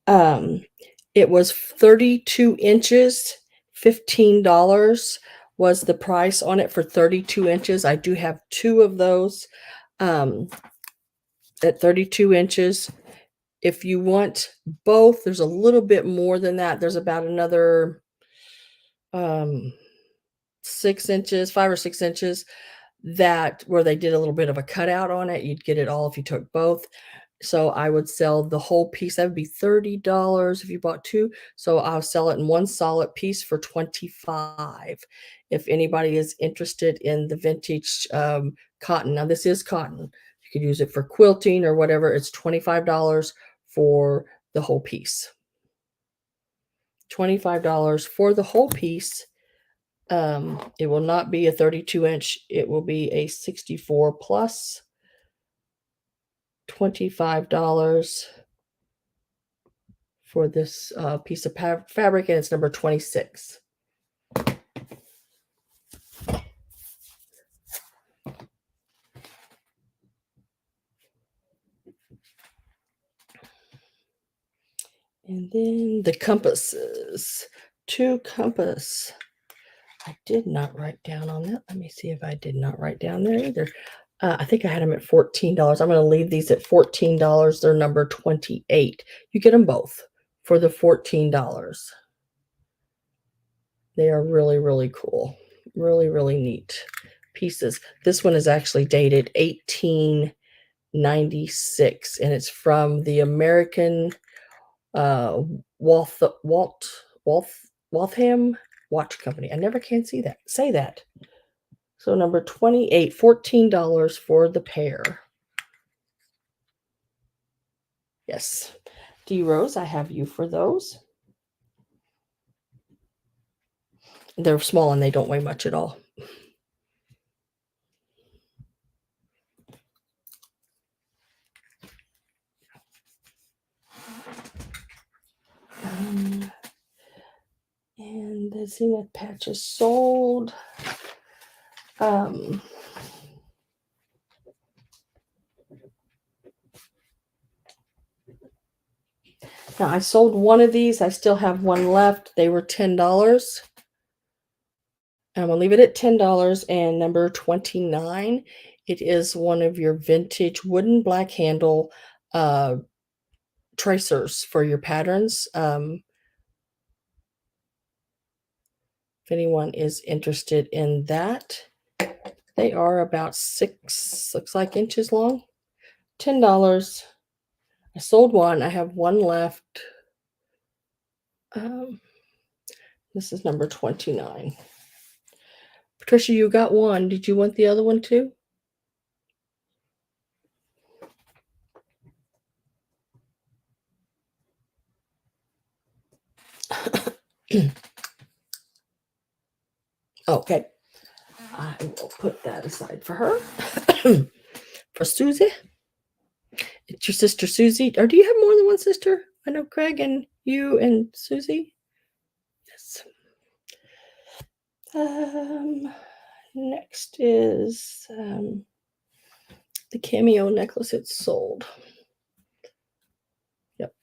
It was 32 inches, $15 was the price on it for 32 inches. I do have two of those at 32 inches. If you want both, there's a little bit more than that. There's about another 6 inches, 5 or 6 inches, that where they did a little bit of a cutout on it. You'd get it all if you took both. So I would sell the whole piece. That would be $30 if you bought two. So I'll sell it in one solid piece for $25. If anybody is interested in the vintage cotton, now this is cotton. You could use it for quilting or whatever. It's $25 for the whole piece. $25 for the whole piece. It will not be a 32 inch. It will be a 64 plus. $25 for this piece of fabric, and it's number 26. And then the compasses. 2 compass. I did not write down on that. Let me see if I did not write down there either. I think I had them at $14. I'm going to leave these at $14. They're number 28. You get them both for the $14. They are really, really cool. Really, really neat pieces. This one is actually dated 1896, and it's from the American Waltham Watch Company. I never can say that. So number 28, $14 for the pair. Yes. D Rose, I have you for those. They're small and they don't weigh much at all. And the Zenith patch is sold. Now I sold one of these. I still have one left. They were $10. I'm going to leave it at $10. And number 29, it is one of your vintage wooden black handle tracers for your patterns. If anyone is interested in that, they are about 6, looks like, inches long. $10. I sold one. I have one left. This is number 29. Patricia, you got one. Did you want the other one too? Okay. I will put that aside for her. For Susie. It's your sister Susie. Or do you have more than one sister? I know Craig and you and Susie. Yes. Next is the cameo necklace. It's sold. Yep.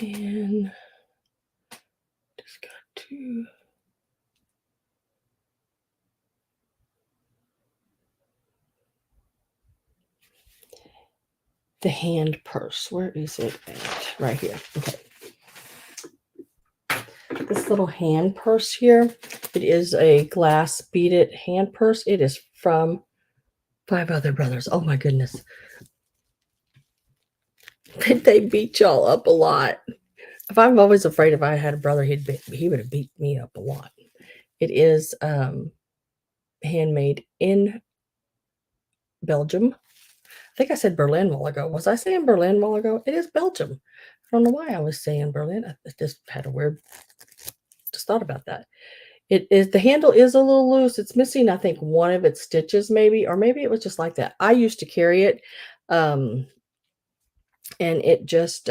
And just got to the hand purse. Where is it at? Right here. Okay. This little hand purse here. It is a glass beaded hand purse. It is from Five Other Brothers. Oh my goodness. They beat y'all up a lot. If I'm always afraid if I had a brother, he would have beat me up a lot. It is handmade in Belgium. I think I said Berlin a while ago. Was I saying Berlin a while ago? It is Belgium. I don't know why I was saying Berlin. I just had a weird, just thought about that. It is, the handle is a little loose. It's missing, I think, one of its stitches maybe, or maybe it was just like that. I used to carry it, and it just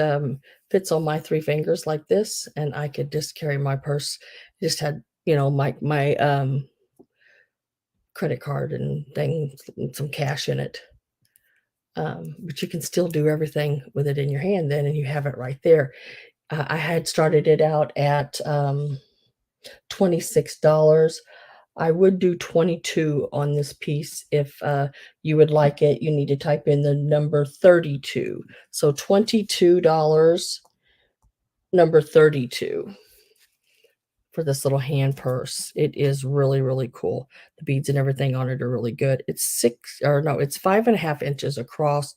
fits on my 3 fingers like this, and I could just carry my purse. It just had, you know, my credit card and things, and some cash in it. But you can still do everything with it in your hand then, and you have it right there. I had started it out at $26. I would do 22 on this piece. If you would like it, you need to type in the number 32. So $22, number 32 for this little hand purse. It is really, really cool. The beads and everything on it are really good. It's it's 5.5 inches across,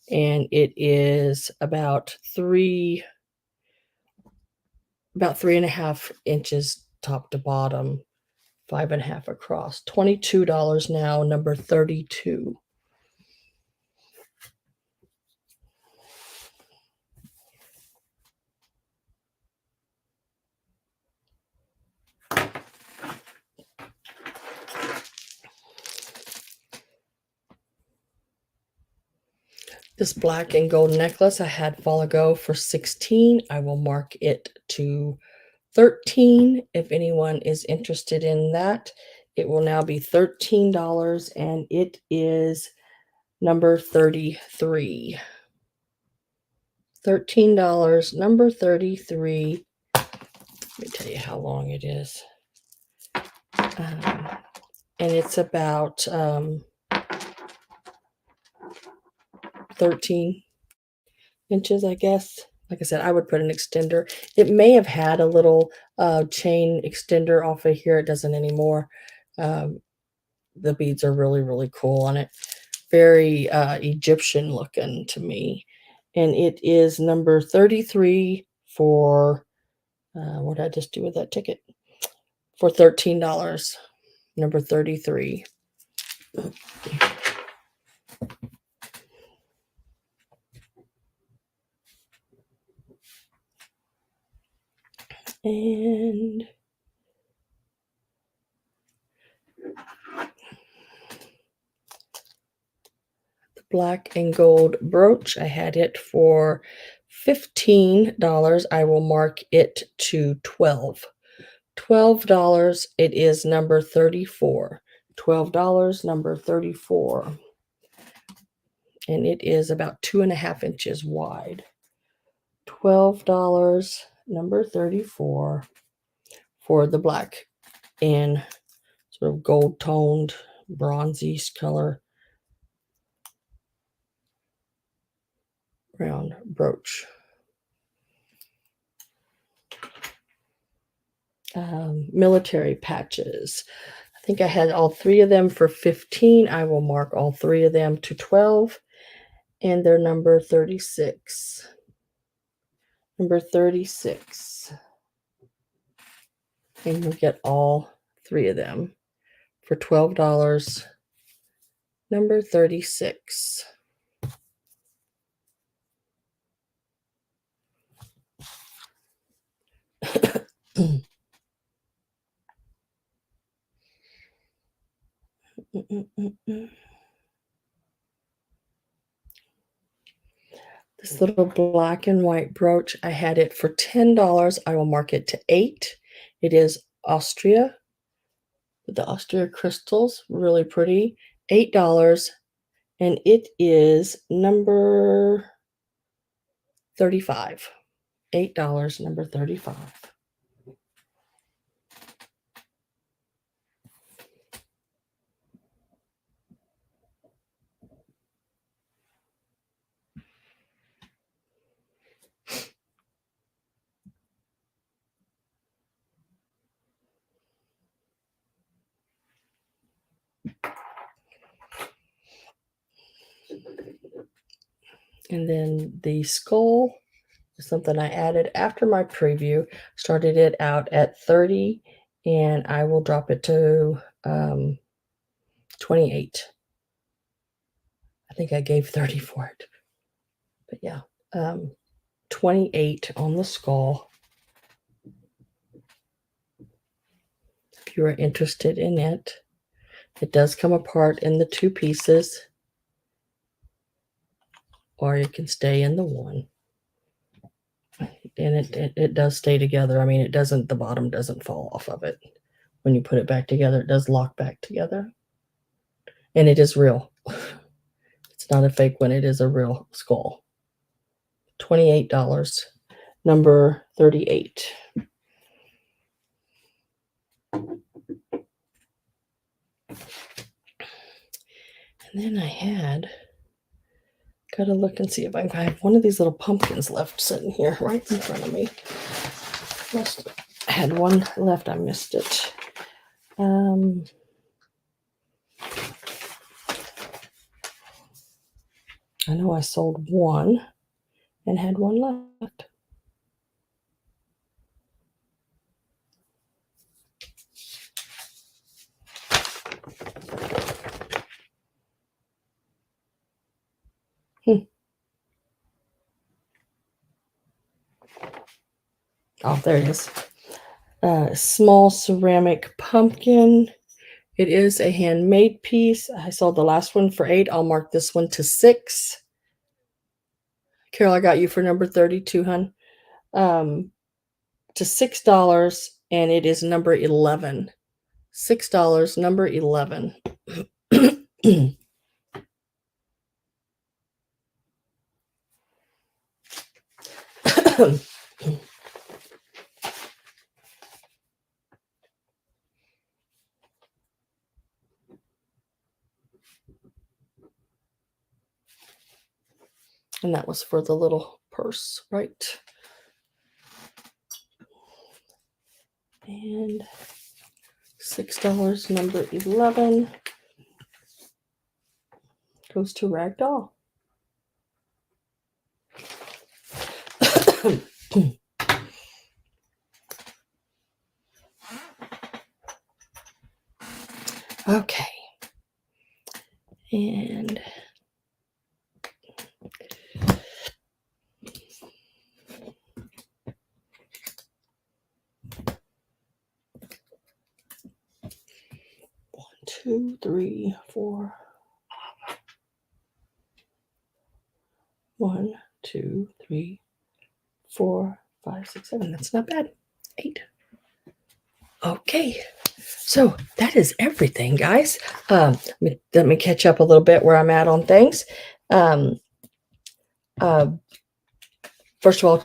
and it is about 3.5 inches top to bottom, 5.5 across. $22 now, number 32. This black and gold necklace I had fall ago for $16. I will mark it to $13 if anyone is interested in that. It will now be $13, and it is number 33. $13, number 33. Let me tell you how long it is. And it's about 13 inches, I guess. Like I said, I would put an extender. It may have had a little chain extender off of here. It doesn't anymore. The beads are really, really cool on it. Very Egyptian looking to me. And it is number 33 for, what did I just do with that ticket? For $13. Number 33. And the black and gold brooch, I had it for $15. I will mark it to $12. $12. It is number 34. $12, number 34. And it is about 2.5 inches wide. $12, number 34 for the black and sort of gold toned, bronzy color round brooch. Military patches. I think I had all 3 of them for $15. I will mark all 3 of them to $12, and they're number 36. Number 36. And you'll get all 3 of them for $12. Number 36. This little black and white brooch, I had it for $10. I will mark it to $8. It is Austria, with the Austria crystals, really pretty. $8, and it is number 35. $8, number 35. And then the skull is something I added after my preview. Started it out at 30, and I will drop it to 28. I think I gave 30 for it. But yeah, 28 on the skull. If you are interested in it, it does come apart in the 2 pieces, or it can stay in the one. And it does stay together. I mean, it doesn't, the bottom doesn't fall off of it. When you put it back together, it does lock back together. And it is real. It's not a fake one. It is a real skull. $28. Number 38. And then I gotta look and see if I have one of these little pumpkins left sitting here right in front of me. I had one left. I missed it. I know I sold one and had one left. Oh, there it is. Small ceramic pumpkin. It is a handmade piece. I sold the last one for $8. I'll mark this one to $6. Carol, I got you for number 32, hun. To $6, and it is number 11. $6, number 11. And that was for the little purse, right? And $6, number 11, goes to Ragdoll. Okay. And one, two, three, four. 1, 2, 3, 4, 5, 6, 7. That's not bad. 8. Okay. So that is everything, guys. Let me catch up a little bit where I'm at on things. First of all,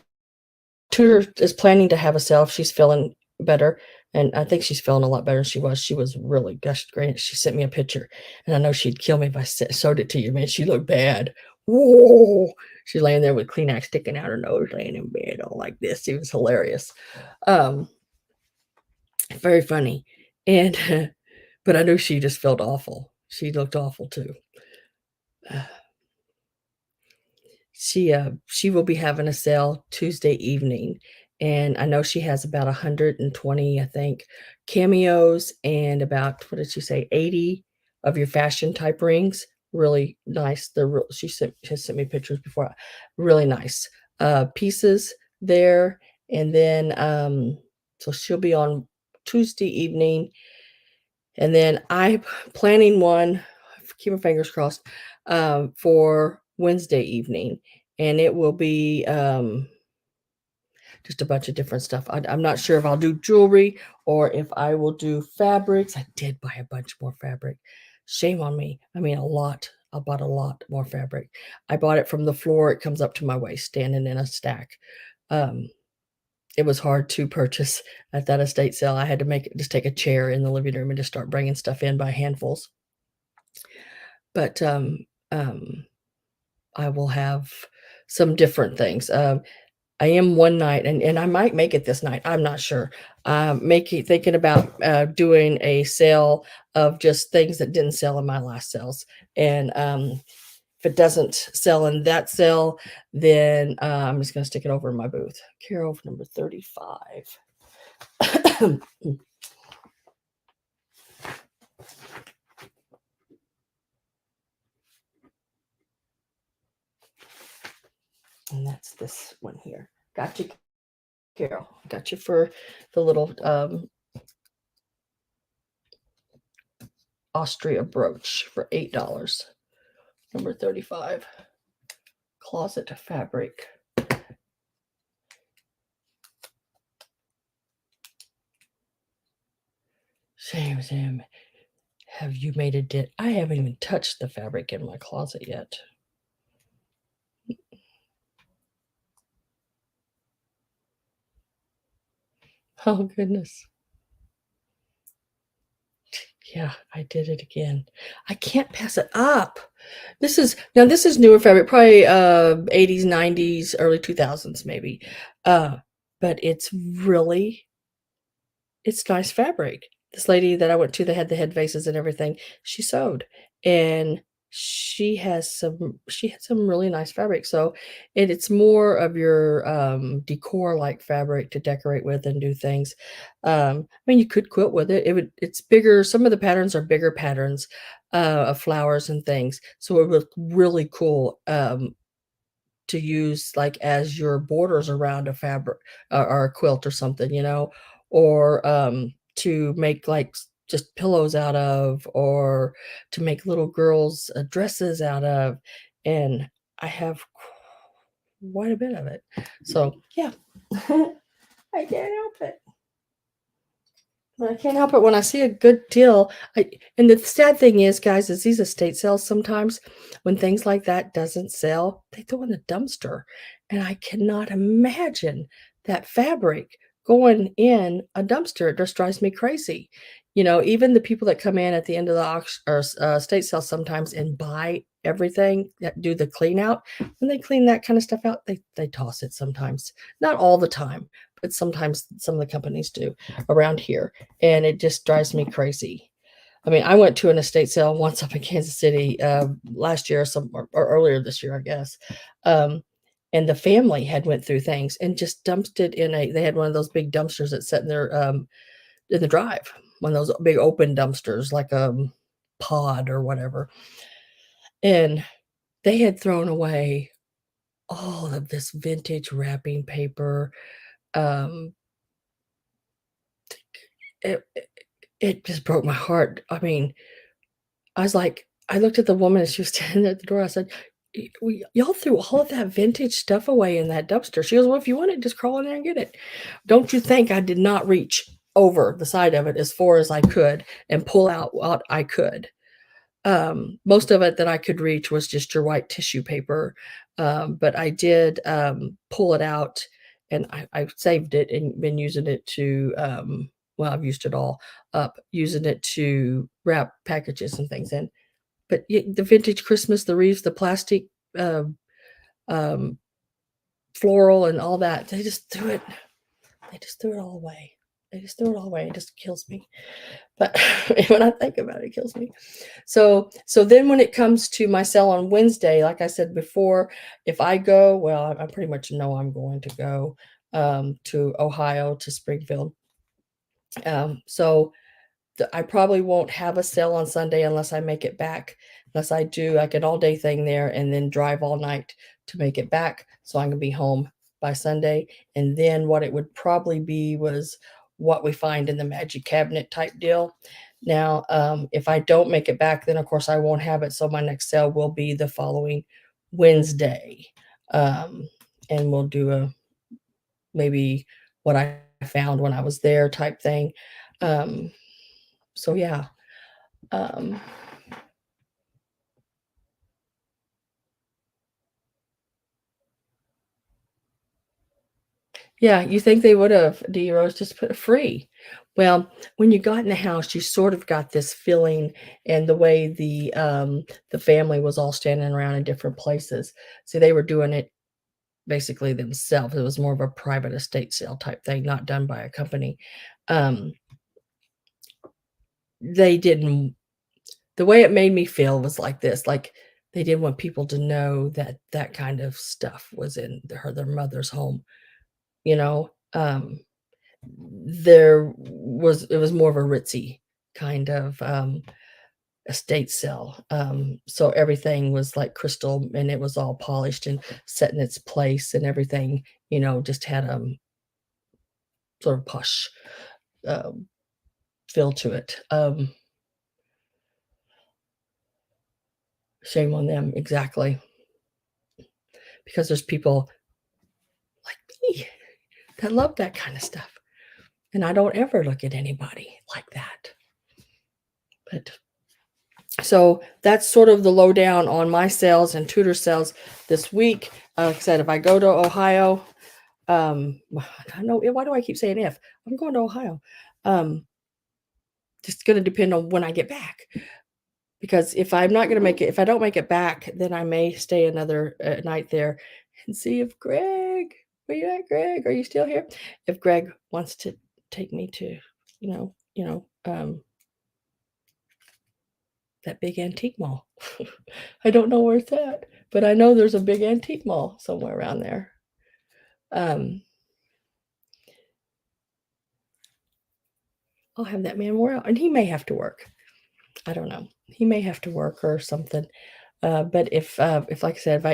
Tudor is planning to have a sale if she's feeling better, and I think she's feeling a lot better than she was. She was really gosh great. She sent me a picture, and I know she'd kill me if I showed it to you, man. She looked bad. Whoa! She's laying there with Kleenex sticking out her nose, laying in bed all like this. She was hilarious. Um, Very funny, and but I knew she just felt awful. She looked awful too. She will be having a sale Tuesday evening, and I know she has about 120, I think, cameos and about, what did she say, 80 of your fashion type rings. Really nice. They're real she has sent me pictures before. Really nice, pieces there, and then, so she'll be on Tuesday evening, and then I'm planning one, keep my fingers crossed, for Wednesday evening, and it will be just a bunch of different stuff. I'm not sure if I'll do jewelry or if I will do fabrics. I did buy a bunch more fabric. Shame on me. I mean, a lot. I bought a lot more fabric. I bought it from the floor. It comes up to my waist, standing in a stack. Um, it was hard to purchase at that estate sale. I had to just take a chair in the living room and just start bringing stuff in by handfuls. But um, I will have some different things. I am one night, and I might make it this night. I'm not sure. Thinking about doing a sale of just things that didn't sell in my last sales, and if it doesn't sell in that sale, then I'm just going to stick it over in my booth. Carol number 35. And that's this one here. Got you, Carol. Got you for the little Austria brooch for $8. Number 35. Closet fabric. Sam, have you made a dent? I haven't even touched the fabric in my closet yet. Oh, goodness. Yeah, I did it again. I can't pass it up. This is newer fabric, probably 80s, 90s, early 2000s maybe. But it's nice fabric. This lady that I went to that had the head vases and everything, she sewed, and she had some really nice fabric. So it's more of your decor like fabric to decorate with and do things. I mean, you could quilt with it. It's bigger. Some of the patterns are bigger patterns of flowers and things. So it would look really cool to use like as your borders around a fabric or a quilt or something, or to make like just pillows out of, or to make little girls' dresses out of. And I have quite a bit of it. So, yeah, I can't help it. I can't help it when I see a good deal. And the sad thing is, guys, is these estate sales sometimes when things like that doesn't sell, they throw in the dumpster. And I cannot imagine that fabric going in a dumpster. It just drives me crazy. Even the people that come in at the end of the auction or estate sale sometimes and buy everything, that do the clean out, when they clean that kind of stuff out, they toss it sometimes. Not all the time, but sometimes some of the companies do around here, and it just drives me crazy. I mean, I went to an estate sale once up in Kansas City last year, or earlier this year, I guess. And the family had went through things and just dumped it they had one of those big dumpsters that sat in their in the drive, one of those big open dumpsters, like a pod or whatever. And they had thrown away all of this vintage wrapping paper. Um, it, it just broke my heart. I mean, I looked at the woman as she was standing at the door. I said, Y'all threw all of that vintage stuff away in that dumpster." She goes, "Well, if you want it, just crawl in there and get it." Don't you think I did not reach over the side of it as far as I could and pull out what I could? Most of it that I could reach was just your white tissue paper. But I did pull it out, and I saved it and been using it to well, I've used it all up using it to wrap packages and things in. But the vintage Christmas, the wreaths, the plastic, um, floral and all that, they just threw it all away. They just threw it all away. It just kills me. But when I think about it, it kills me. So then when it comes to my sale on Wednesday, like I said before, if I go, well, I pretty much know I'm going to go to Ohio, to Springfield. So I probably won't have a sale on Sunday unless I make it back. Unless I do like an all day thing there and then drive all night to make it back. So I'm going to be home by Sunday. And then what it would probably be was what we find in the magic cabinet type deal. Now, if I don't make it back, then of course I won't have it. So my next sale will be the following Wednesday. And we'll do maybe what I found when I was there type thing. So yeah. Um, yeah, you think they would have, D Rose, just put it free. Well, when you got in the house, you sort of got this feeling, and the way the family was all standing around in different places. See, they were doing it basically themselves. It was more of a private estate sale type thing, not done by a company. Um, they didn't the way it made me feel was like this, like they didn't want people to know that that kind of stuff was in their mother's home, you know? It was more of a ritzy kind of estate sale. So everything was like crystal and it was all polished and set in its place and everything, just had a sort of posh um, feel to it. Shame on them, exactly. Because there's people like me that love that kind of stuff. And I don't ever look at anybody like that. But so that's sort of the lowdown on my sales and tutor sales this week. Like I said, if I go to Ohio, I know, why do I keep saying if? I'm going to Ohio. Just going to depend on when I get back. Because if I'm not going to make it, if I don't make it back, then I may stay another night there and see if where you at, Greg? Are you still here? If Greg wants to take me to, that big antique mall. I don't know where it's at, but I know there's a big antique mall somewhere around there. I'll have that man more out, and he may have to work. I don't know. He may have to work or something. But if like I said,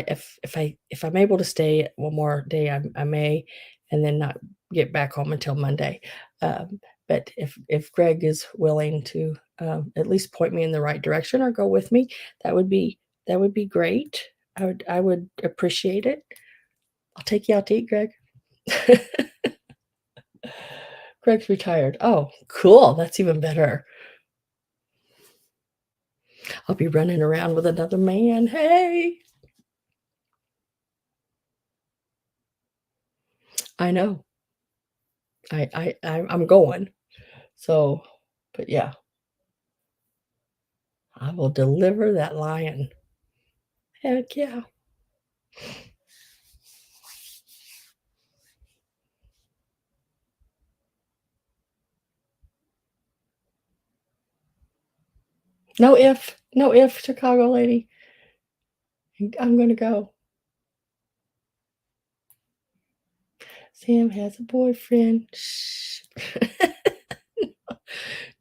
if I'm able to stay one more day, I may, and then not get back home until Monday. But if Greg is willing to at least point me in the right direction or go with me, that would be great. I would appreciate it. I'll take you out to eat, Greg. Greg's retired. Oh, cool. That's even better. I'll be running around with another man. Hey. I know. I'm going. So, but yeah, I will deliver that lion. Heck yeah. No if, Chicago lady. I'm going to go. Sam has a boyfriend. Shh.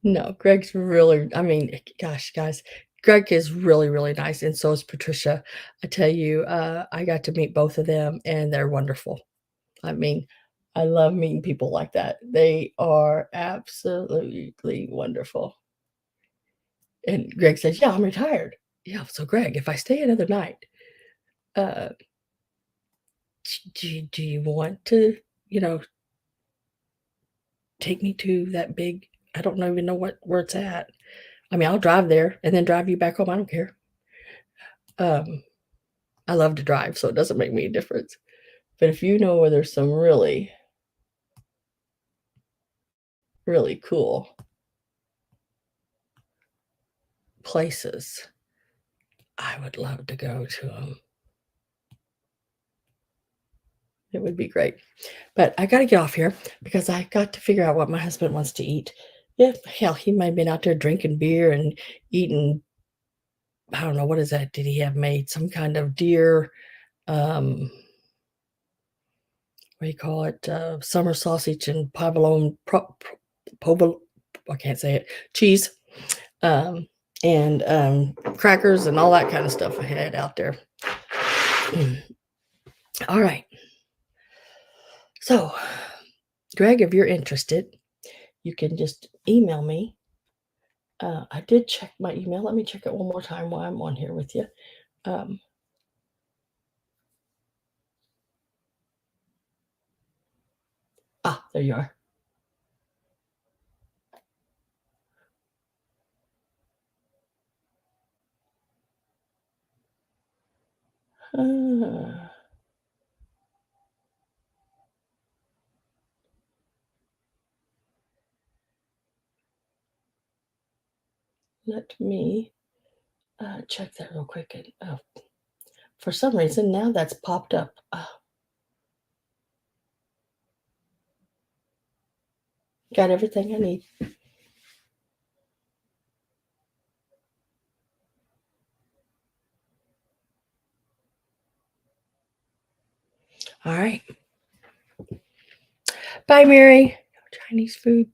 No, Greg's really, I mean, gosh, guys, Greg is really, really nice. And so is Patricia. I tell you, I got to meet both of them and they're wonderful. I mean, I love meeting people like that. They are absolutely wonderful. And Greg says, "Yeah, I'm retired." Yeah, so Greg, if I stay another night, uh, do you want to, you know, take me to that big, I don't even know where it's at. I mean, I'll drive there and then drive you back home. I don't care. Um, I love to drive, so it doesn't make me a difference. But if you know where there's some really, really cool places. I would love to go to them. It would be great. But I got to get off here because I got to figure out what my husband wants to eat. Yeah, hell, he might have been out there drinking beer and eating, I don't know, what is that? Did he have made some kind of deer, what do you call it? Summer sausage and provolone, I can't say it, cheese, um, and crackers and all that kind of stuff I had out there. All right. So, Greg, if you're interested, you can just email me. I did check my email. Let me check it one more time while I'm on here with you. There you are. Let me check that real quick. And, for some reason, now that's popped up. Got everything I need. All right. Bye, Mary. No Chinese food.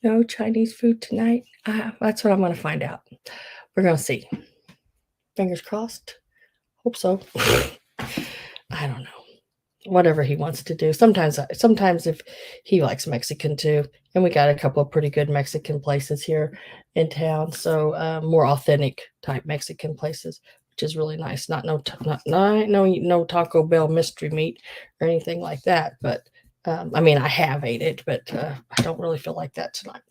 No Chinese food tonight. That's what I'm going to find out. We're going to see. Fingers crossed. Hope so. I don't know. Whatever he wants to do. Sometimes if he likes Mexican too, and we got a couple of pretty good Mexican places here in town, so more authentic type Mexican places, which is really nice. No Taco Bell mystery meat or anything like that, but I mean, I have ate it, but I don't really feel like that tonight.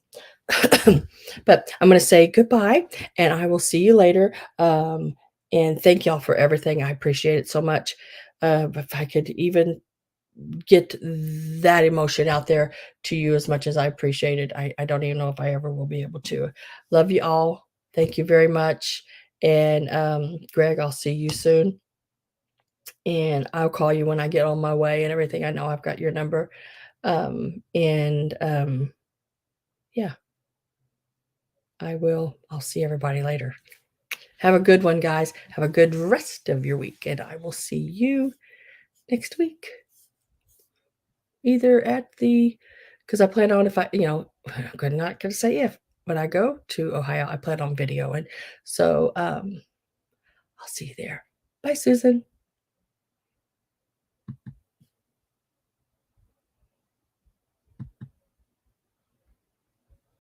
But I'm going to say goodbye, and I will see you later. And thank y'all for everything. I appreciate it so much. If I could even get that emotion out there to you as much as I appreciate it, I don't even know if I ever will be able to. Love you all. Thank you very much. And Greg, I'll see you soon. And I'll call you when I get on my way and everything. I know I've got your number. Yeah, I will. I'll see everybody later. Have a good one, guys. Have a good rest of your week. And I will see you next week. Either at because I plan on, if I, I'm not going to say if, when I go to Ohio, I plan on video. And so I'll see you there. Bye, Susan.